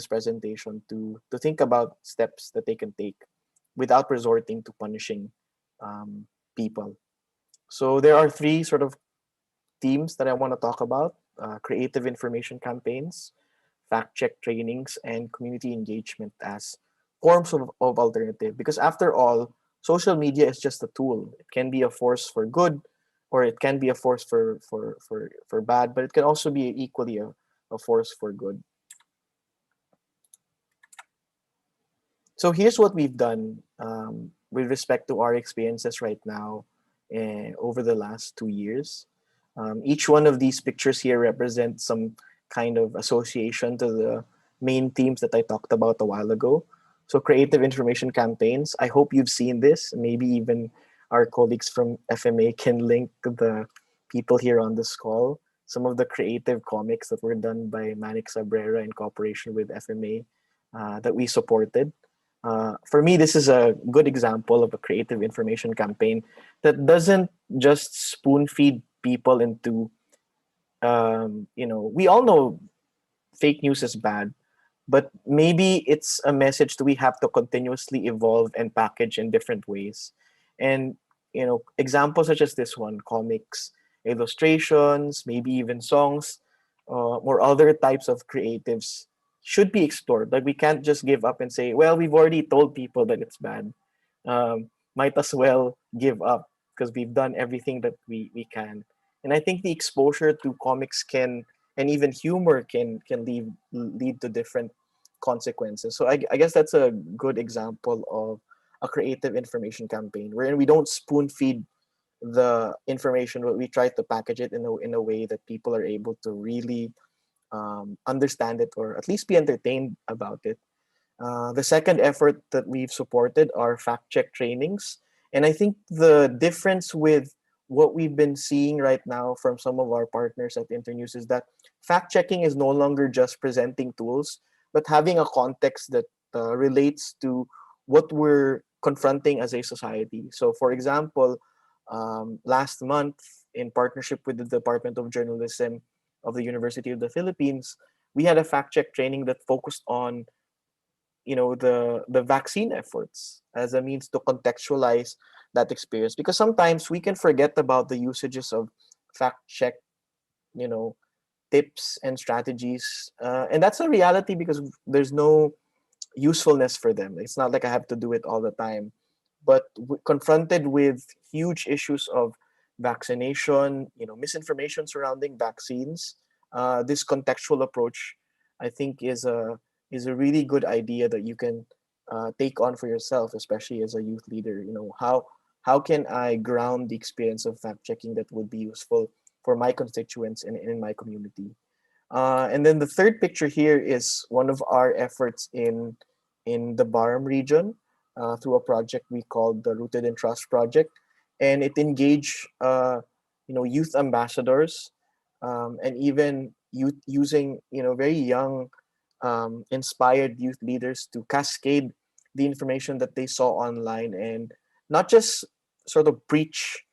presentation to think about steps that they can take without resorting to punishing people. So there are three sort of themes that I want to talk about: creative information campaigns, fact check trainings, and community engagement as forms of alternative. Because after all, social media is just a tool. It can be a force for good or it can be a force for bad, but it can also be equally a force for good. So here's what we've done with respect to our experiences right now over the last 2 years. Each one of these pictures here represents some kind of association to the main themes that I talked about a while ago. So creative information campaigns. I hope you've seen this. Maybe even our colleagues from FMA can link the people here on this call. Some of the creative comics that were done by Manic Sabrera in cooperation with FMA that we supported. For me, this is a good example of a creative information campaign that doesn't just spoon feed people into, we all know fake news is bad, but maybe it's a message that we have to continuously evolve and package in different ways. And, examples such as this one, comics, illustrations, maybe even songs, or other types of creatives should be explored. Like, we can't just give up and say, well, we've already told people that it's bad. Might as well give up because we've done everything that we can. And I think the exposure to comics can, and even humor can lead to different consequences. So I guess that's a good example of a creative information campaign wherein we don't spoon feed the information, but we try to package it in a way that people are able to really understand it, or at least be entertained about it. The second effort that we've supported are fact check trainings. And I think the difference with what we've been seeing right now from some of our partners at Internews is that fact checking is no longer just presenting tools, but having a context that relates to what we're confronting as a society. So, for example, last month, in partnership with the Department of Journalism of the University of the Philippines, we had a fact check training that focused on the vaccine efforts as a means to contextualize that experience, because sometimes we can forget about the usages of fact check you know tips and strategies, and that's a reality because there's no usefulness for them. It's not like I have to do it all the time, but confronted with huge issues of vaccination, misinformation surrounding vaccines, this contextual approach, I think, is a really good idea that you can take on for yourself, especially as a youth leader. How can I ground the experience of fact checking that would be useful for my constituents and in my community? And then the third picture here is one of our efforts in the Baram region through a project we called the Rooted in Trust project, and it engaged youth ambassadors, and even youth using very young inspired youth leaders to cascade the information that they saw online, and not just sort of preach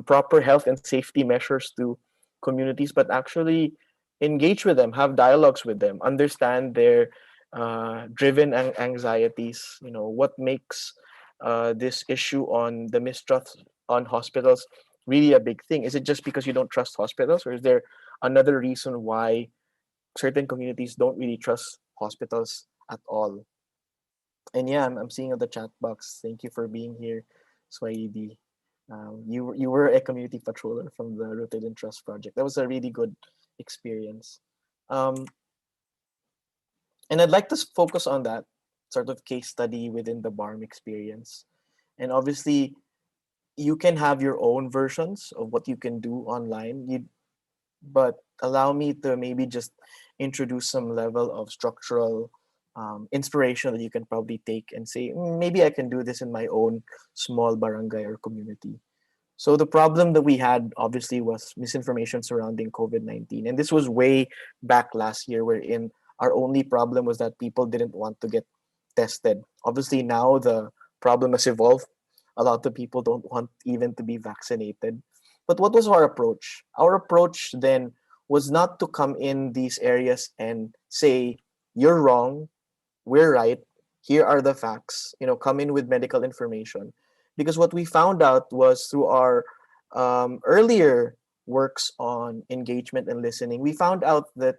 proper health and safety measures to communities, but actually engage with them, have dialogues with them, understand their driven anxieties. What makes this issue on the mistrust on hospitals really a big thing? Is it just because you don't trust hospitals, or is there another reason why certain communities don't really trust hospitals at all? And yeah, I'm seeing on the chat box. Thank you for being here, Swaidi. You were a community patroller from the Rooted in Trust project. That was a really good experience. And I'd like to focus on that sort of case study within the BARM experience. And obviously, you can have your own versions of what you can do online, but allow me to maybe just introduce some level of structural inspiration that you can probably take and say, maybe I can do this in my own small barangay or community. So the problem that we had obviously was misinformation surrounding COVID-19. And this was way back last year, wherein our only problem was that people didn't want to get tested. Obviously now the problem has evolved. A lot of people don't want even to be vaccinated. But what was our approach? Our approach then was not to come in these areas and say, you're wrong, we're right, here are the facts, come in with medical information. Because what we found out was through our earlier works on engagement and listening, we found out that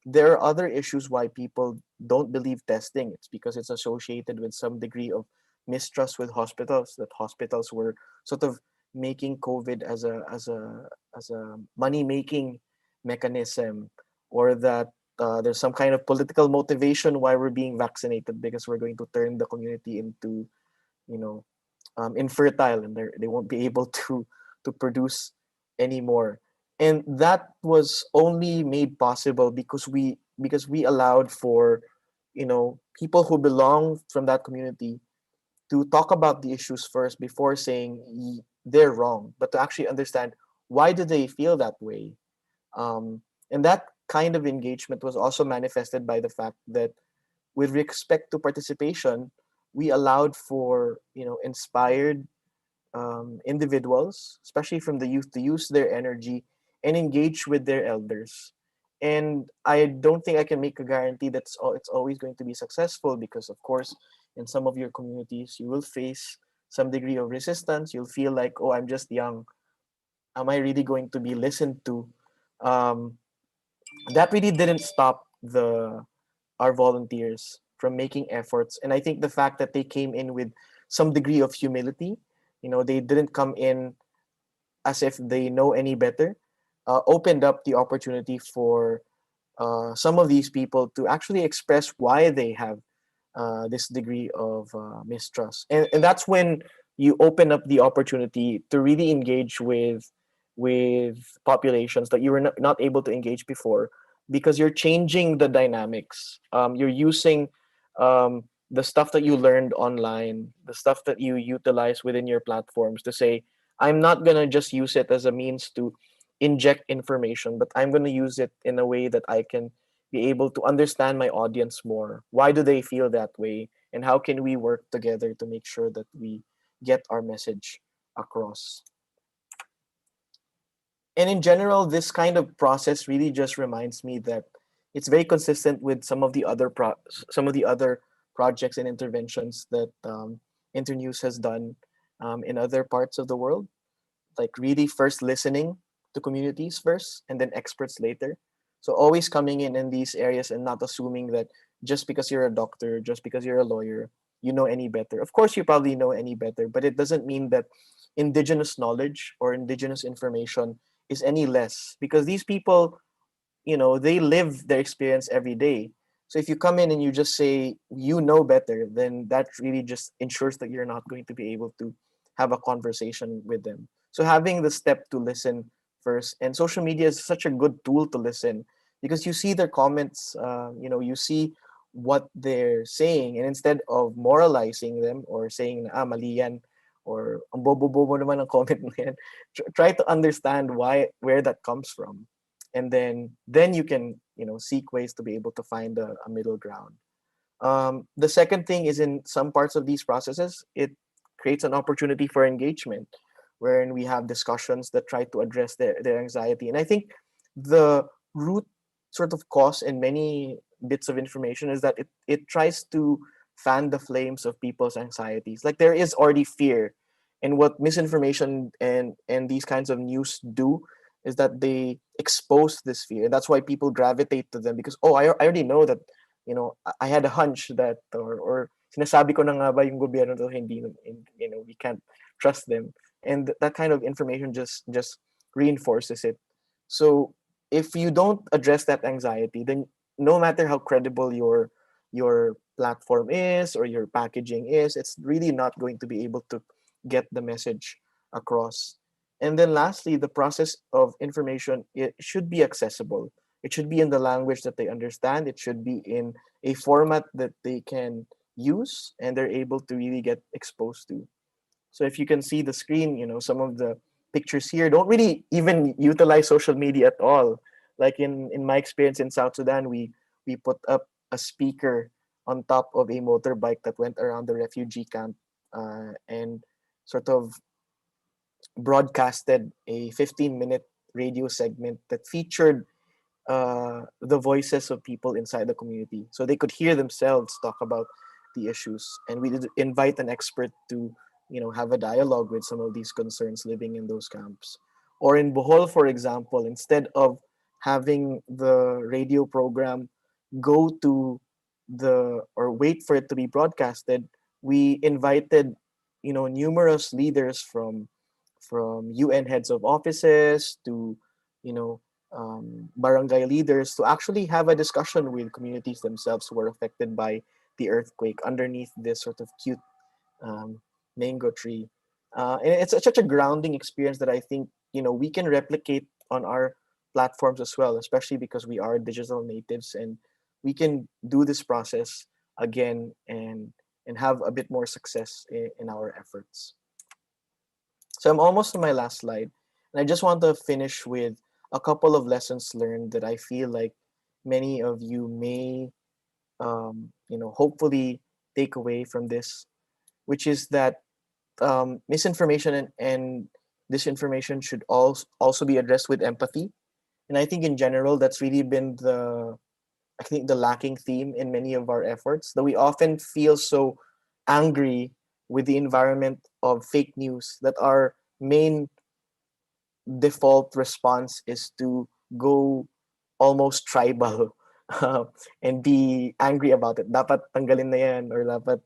there are other issues why people don't believe testing. It's because it's associated with some degree of mistrust with hospitals, that hospitals were sort of making COVID as a money making mechanism, or that there's some kind of political motivation why we're being vaccinated, because we're going to turn the community into, you know, infertile, and they won't be able to produce anymore. And that was only made possible because we allowed for, you know, people who belong from that community to talk about the issues first before saying they're wrong, but to actually understand why do they feel that way. And that kind of engagement was also manifested by the fact that, with respect to participation, we allowed for, you know, inspired individuals, especially from the youth, to use their energy and engage with their elders. And I don't think I can make a guarantee that it's always going to be successful, because, of course, in some of your communities, you will face some degree of resistance. You'll feel like, oh, I'm just young. Am I really going to be listened to? Um, that really didn't stop our volunteers from making efforts. And I think the fact that they came in with some degree of humility, you know, they didn't come in as if they know any better, opened up the opportunity for some of these people to actually express why they have this degree of mistrust. And that's when you open up the opportunity to really engage with populations that you were not able to engage before, because you're changing the dynamics. You're using the stuff that you learned online, the stuff that you utilize within your platforms, to say, I'm not going to just use it as a means to inject information, but I'm going to use it in a way that I can be able to understand my audience more. Why do they feel that way? And how can we work together to make sure that we get our message across? And in general, this kind of process really just reminds me that it's very consistent with some of the other projects and interventions that Internews has done in other parts of the world, like really first listening to communities first and then experts later. So always coming in these areas and not assuming that just because you're a doctor, just because you're a lawyer, you know any better. Of course, you probably know any better, but it doesn't mean that indigenous knowledge or indigenous information is any less, because these people, you know, they live their experience every day. So if you come in and you just say you know better, then that really just ensures that you're not going to be able to have a conversation with them. So having the step to listen first, and social media is such a good tool to listen, because you see their comments, you know, you see what they're saying, and instead of moralizing them or saying ah mali yan, or ang bobo-bobo naman ang comment na yan, try to understand where that comes from, and then you can, you know, seek ways to be able to find a middle ground. The second thing is, in some parts of these processes, it creates an opportunity for engagement, wherein we have discussions that try to address their anxiety. And I think the root sort of cause in many bits of information is that it tries to fan the flames of people's anxieties. Like, there is already fear, and what misinformation and these kinds of news do is that they expose this fear. That's why people gravitate to them, because, oh, I already know that, you know, I had a hunch that, or sinasabi ko na nga ba yung gobyerno to, hindi, you know, we can't trust them. And that kind of information just reinforces it. So if you don't address that anxiety, then no matter how credible your platform is or your packaging is, it's really not going to be able to get the message across. And then lastly, the process of information, it should be accessible. It should be in the language that they understand. It should be in a format that they can use and they're able to really get exposed to. So if you can see the screen, you know, some of the pictures here don't really even utilize social media at all. Like in my experience in South Sudan, we put up a speaker on top of a motorbike that went around the refugee camp, and sort of broadcasted a 15-minute radio segment that featured the voices of people inside the community, so they could hear themselves talk about the issues. And we did invite an expert to, you know, have a dialogue with some of these concerns living in those camps. Or in Bohol, for example, instead of having the radio program go to or wait for it to be broadcasted, we invited, you know, numerous leaders from from UN heads of offices to, you know, barangay leaders to actually have a discussion with communities themselves who were affected by the earthquake underneath this sort of cute um, mango tree. And it's such a grounding experience that I think, you know, we can replicate on our platforms as well, especially because we are digital natives and we can do this process again and have a bit more success in our efforts. So I'm almost on my last slide, and I just want to finish with a couple of lessons learned that I feel like many of you may, you know, hopefully take away from this, which is that misinformation and disinformation should also be addressed with empathy. And I think in general, that's really been I think the lacking theme in many of our efforts, that we often feel so angry with the environment of fake news that our main default response is to go almost tribal and be angry about it. Dapat tanggalin na yan or dapat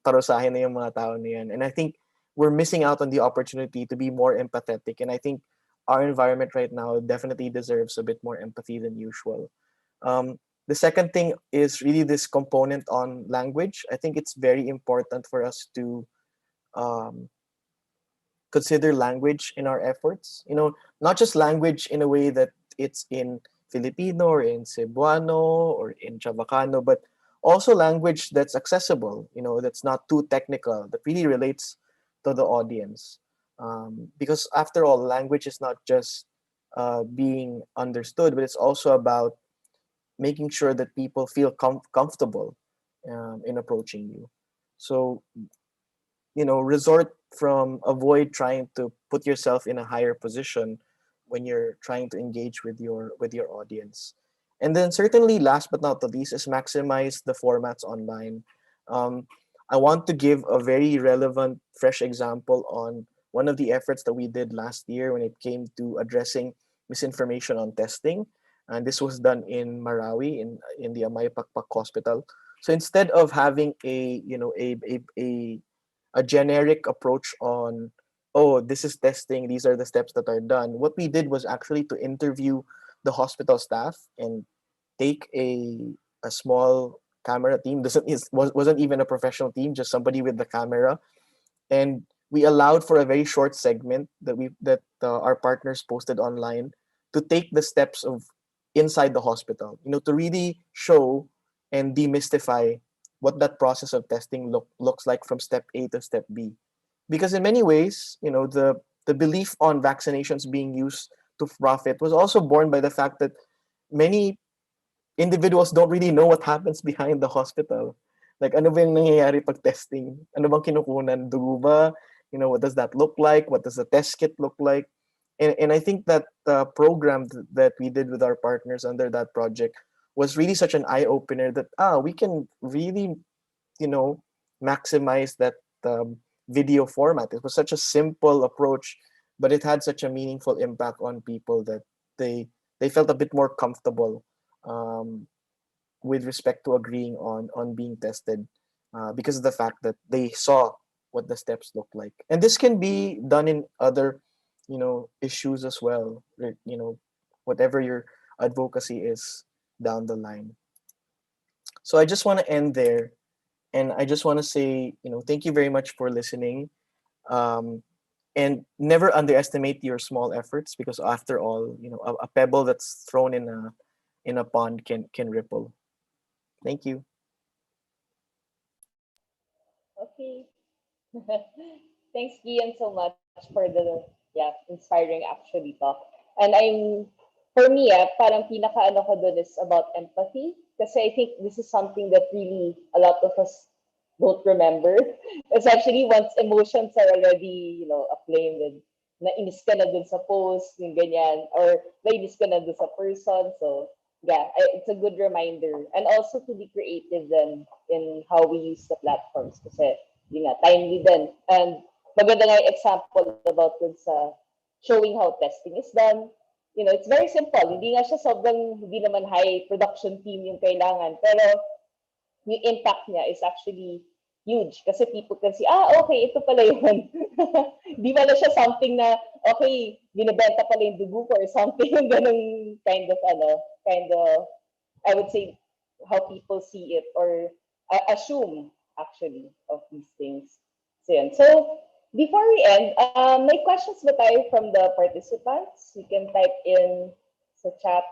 parusahin na yung mga tao na yan. And I think we're missing out on the opportunity to be more empathetic. And I think our environment right now definitely deserves a bit more empathy than usual. The second thing is really this component on language. I think it's very important for us to um, consider language in our efforts. You know, not just language in a way that it's in Filipino or in Cebuano or in Chavacano, but also language that's accessible, you know, that's not too technical, that really relates to the audience. Because after all, language is not just being understood, but it's also about making sure that people feel comfortable in approaching you. So, you know, avoid trying to put yourself in a higher position when you're trying to engage with your audience. And then certainly last but not the least is maximize the formats online. um, I want to give a very relevant fresh example on one of the efforts that we did last year when it came to addressing misinformation on testing, and this was done in Marawi in the Amay Pakpak Hospital. So instead of having a you know a generic approach on, oh, this is testing, these are the steps that are done, what we did was actually to interview the hospital staff and take a small camera team. Wasn't even a professional team, just somebody with the camera, and we allowed for a very short segment that our partners posted online to take the steps of inside the hospital, you know, to really show and demystify what that process of testing looks like from step A to step B. Because in many ways, you know, the belief on vaccinations being used to profit was also born by the fact that many individuals don't really know what happens behind the hospital. Like, ano ba yung nangyayari pag testing? Ano bang kinukunan? Dugo ba? You know, what does that look like? What does the test kit look like? And I think that the program that we did with our partners under that project was really such an eye-opener that, we can really, you know, maximize that video format. It was such a simple approach, but it had such a meaningful impact on people that they felt a bit more comfortable um, with respect to agreeing on being tested because of the fact that they saw what the steps look like. And this can be done in other, you know, issues as well. You know, whatever your advocacy is down the line. So I just want to end there, and I just want to say, you know, thank you very much for listening. Um, and never underestimate your small efforts, because after all, you know, a pebble that's thrown in a pond can ripple. Thank you. Okay. Thanks, Gian, so much for the inspiring actually talk. And for me, parang pinaka-ano ko dun is about empathy. Kasi I think this is something that really a lot of us don't remember. Especially once emotions are already, aflame, then nainis ka na dun sa post, yung ganyan, or nainis ka na dun sa person. So, yeah, it's a good reminder. And also to be creative then in how we use the platforms. Kasi, yun nga, timely din. And maganda nga yung example about dun sa showing how testing is done. It's very simple. Hindi nga siya sobrang, hindi naman high production team yung kailangan. Pero yung impact niya is actually huge kasi people can see, okay, ito pala yun. Di pala siya something na, okay, binibenta pala yung dugo ko or something, yung ganung kind of, I would say, how people see it or assume actually of these things. So, yun. So, before we end, may questions ba tayo from the participants? You can type in sa chat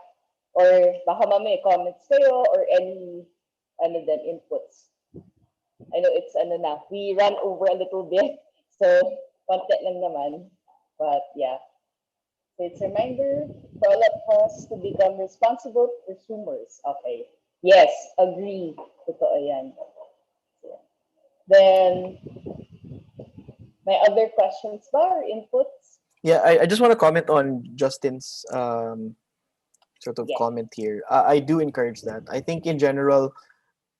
or baka mamaya comments kayo or any inputs. I know it's we ran over a little bit, so konti lang naman. But yeah. So it's a reminder for all of us to become responsible consumers. Okay. Yes, agree. Totoo yan. Then, my other questions ba or inputs? Yeah, I just want to comment on Justin's sort of Yeah. comment here. I do encourage that. I think in general,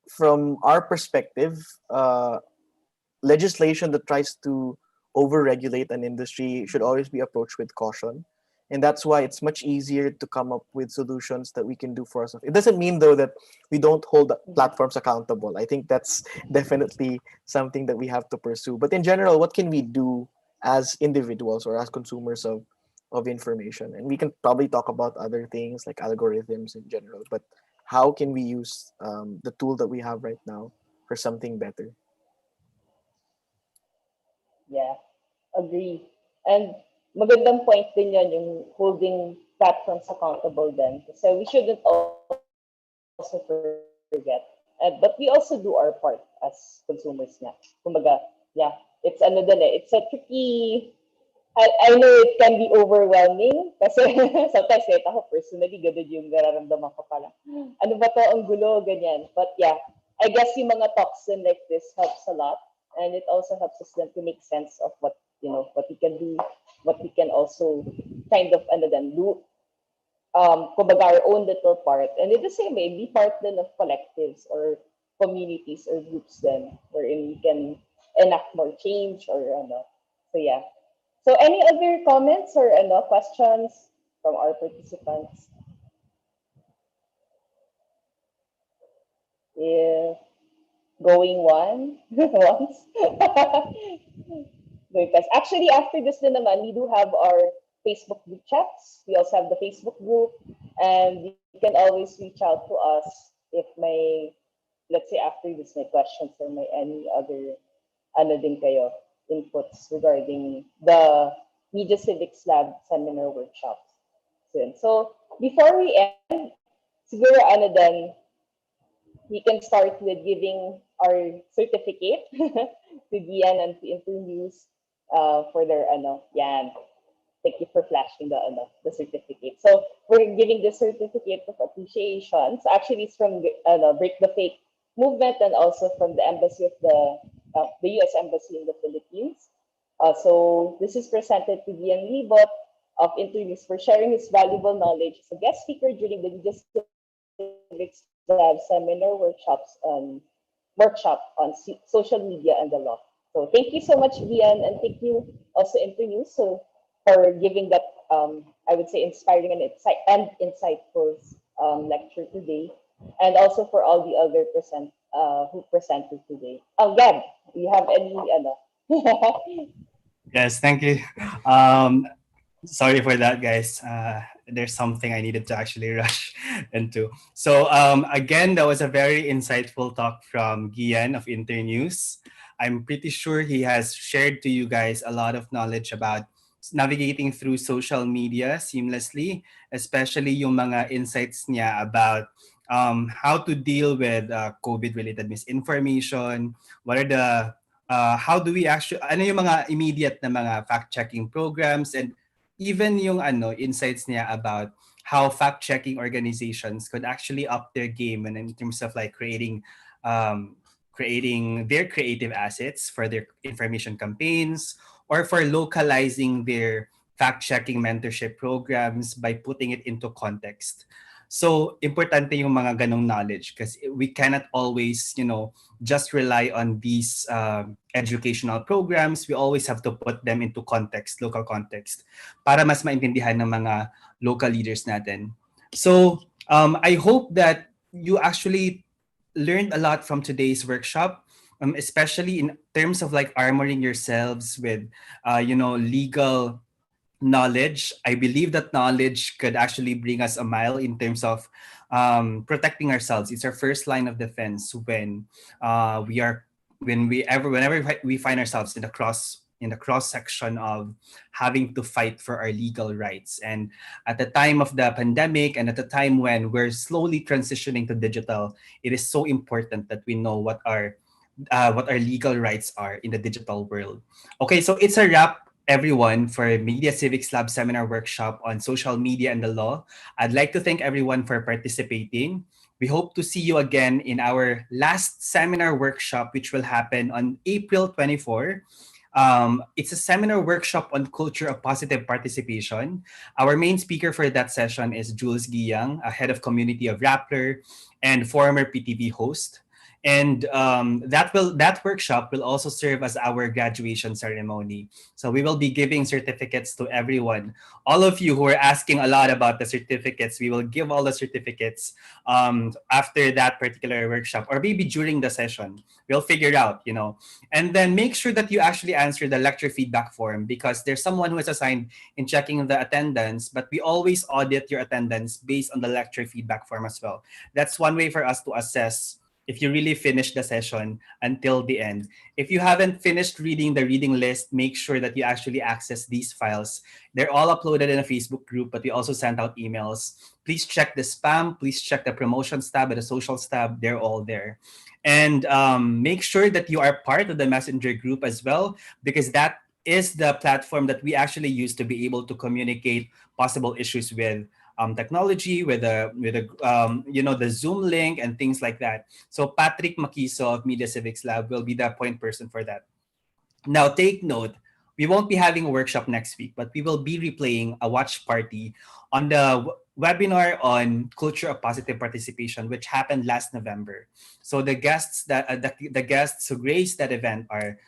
from our perspective, legislation that tries to overregulate an industry should always be approached with caution. And that's why it's much easier to come up with solutions that we can do for ourselves. It doesn't mean, though, that we don't hold platforms accountable. I think that's definitely something that we have to pursue. But in general, what can we do as individuals or as consumers of information? And we can probably talk about other things like algorithms in general. But how can we use the tool that we have right now for something better? Yeah, agree. And magandang point din yan, yung holding platforms accountable then. So we shouldn't also forget. But we also do our part as consumers na. Kumbaga, yeah, it's it's a tricky, I know it can be overwhelming kasi sometimes ako personally, ganun yung nararamdaman ko pala. Ano ba to, ang gulo, ganyan. But yeah, I guess yung mga talks like this helps a lot. And it also helps us then to make sense of what we can do, what we can also kind of do, kumbaga our own little part. And in the same way, be part then of collectives or communities or groups then, wherein we can enact more change or So yeah. So any other comments or questions from our participants? If going once. Because actually after this din naman, we do have our Facebook group chats. We also have the Facebook group, and you can always reach out to us if may, let's say after this, may questions or may any other din kayo inputs regarding the Media Civics Lab seminar workshops. So before we end, siguro then we can start with giving our certificate to Gian and to Internews for their yan. Thank you for flashing the certificate. So we're giving the certificate of appreciation. So actually it's from Break the Fake movement and also from the embassy of the U.S. Embassy in the Philippines. So this is presented to Gian Libot of Internews for sharing his valuable knowledge as a guest speaker during the Media Civics Lab seminar workshop on social media and the law. So thank you so much, Gian, and thank you also Internews for giving that I would say inspiring and insightful lecture today, and also for all the other who presented today. Gab, you have any Yes, thank you. Sorry for that, guys. There's something I needed to actually rush into. So again, that was a very insightful talk from Gian of Internews. I'm pretty sure he has shared to you guys a lot of knowledge about navigating through social media seamlessly, especially yung mga insights niya about how to deal with COVID-related misinformation, what are the how do we actually, ano yung mga immediate na mga fact-checking programs, and even yung insights niya about how fact-checking organizations could actually up their game and in terms of like creating their creative assets for their information campaigns or for localizing their fact-checking mentorship programs by putting it into context. So, importante yung mga ganong knowledge because we cannot always, just rely on these educational programs. We always have to put them into context, local context, para mas maintindihan ng mga local leaders natin. So, I hope that you actually learned a lot from today's workshop. especially in terms of like armoring yourselves with, legal knowledge. I believe that knowledge could actually bring us a mile in terms of protecting ourselves. It's our first line of defense when we are whenever we find ourselves in the cross section of having to fight for our legal rights. And at the time of the pandemic and at the time when we're slowly transitioning to digital, it is so important that we know what our legal rights are in the digital world. Okay, so it's a wrap, everyone, for Media Civics Lab Seminar Workshop on Social Media and the Law. I'd like to thank everyone for participating. We hope to see you again in our last seminar workshop, which will happen on April 24. It's a seminar workshop on culture of positive participation. Our main speaker for that session is Jules Giyang, a head of community of Rappler and former PTV host. And that workshop will also serve as our graduation ceremony. So we will be giving certificates to everyone. All of you who are asking a lot about the certificates, we will give all the certificates after that particular workshop, or maybe during the session. We'll figure it out, And then make sure that you actually answer the lecture feedback form, because there's someone who is assigned in checking the attendance, but we always audit your attendance based on the lecture feedback form as well. That's one way for us to assess if you really finish the session until the end. If you haven't finished reading the reading list, make sure that you actually access these files. They're all uploaded in a Facebook group, but we also sent out emails. Please check the spam. Please check the promotions tab and the socials tab. They're all there. And make sure that you are part of the Messenger group as well, because that is the platform that we actually use to be able to communicate possible issues with technology, with the Zoom link and things like that. So Patrick Makiso of Media Civics Lab will be the point person for that. Now take note, we won't be having a workshop next week, but we will be replaying a watch party on the webinar on culture of positive participation, which happened last November. So the guests the guests who graced that event are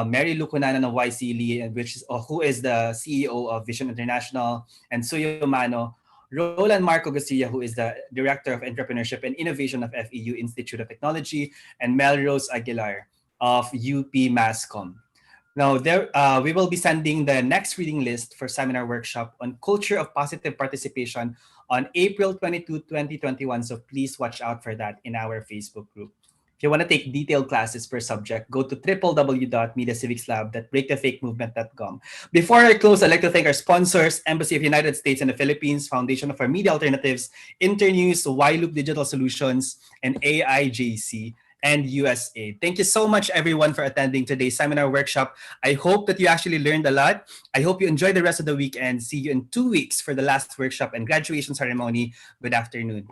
Mary Lukunanan of YC who is the CEO of Vision International, and Suyo Mano, Roland Marco Garcia, who is the Director of Entrepreneurship and Innovation of FEU Institute of Technology, and Melrose Aguilar of UP Masscom. Now, we will be sending the next reading list for seminar workshop on culture of positive participation on April 22, 2021. So please watch out for that in our Facebook group. If you want to take detailed classes per subject, go to www.mediacivicslab.breakthefakemovement.com. Before I close, I'd like to thank our sponsors, Embassy of the United States and the Philippines, Foundation for Media Alternatives, Internews, Y-Loop Digital Solutions, and AIJC and USA. Thank you so much, everyone, for attending today's seminar workshop. I hope that you actually learned a lot. I hope you enjoy the rest of the week, and see you in 2 weeks for the last workshop and graduation ceremony. Good afternoon.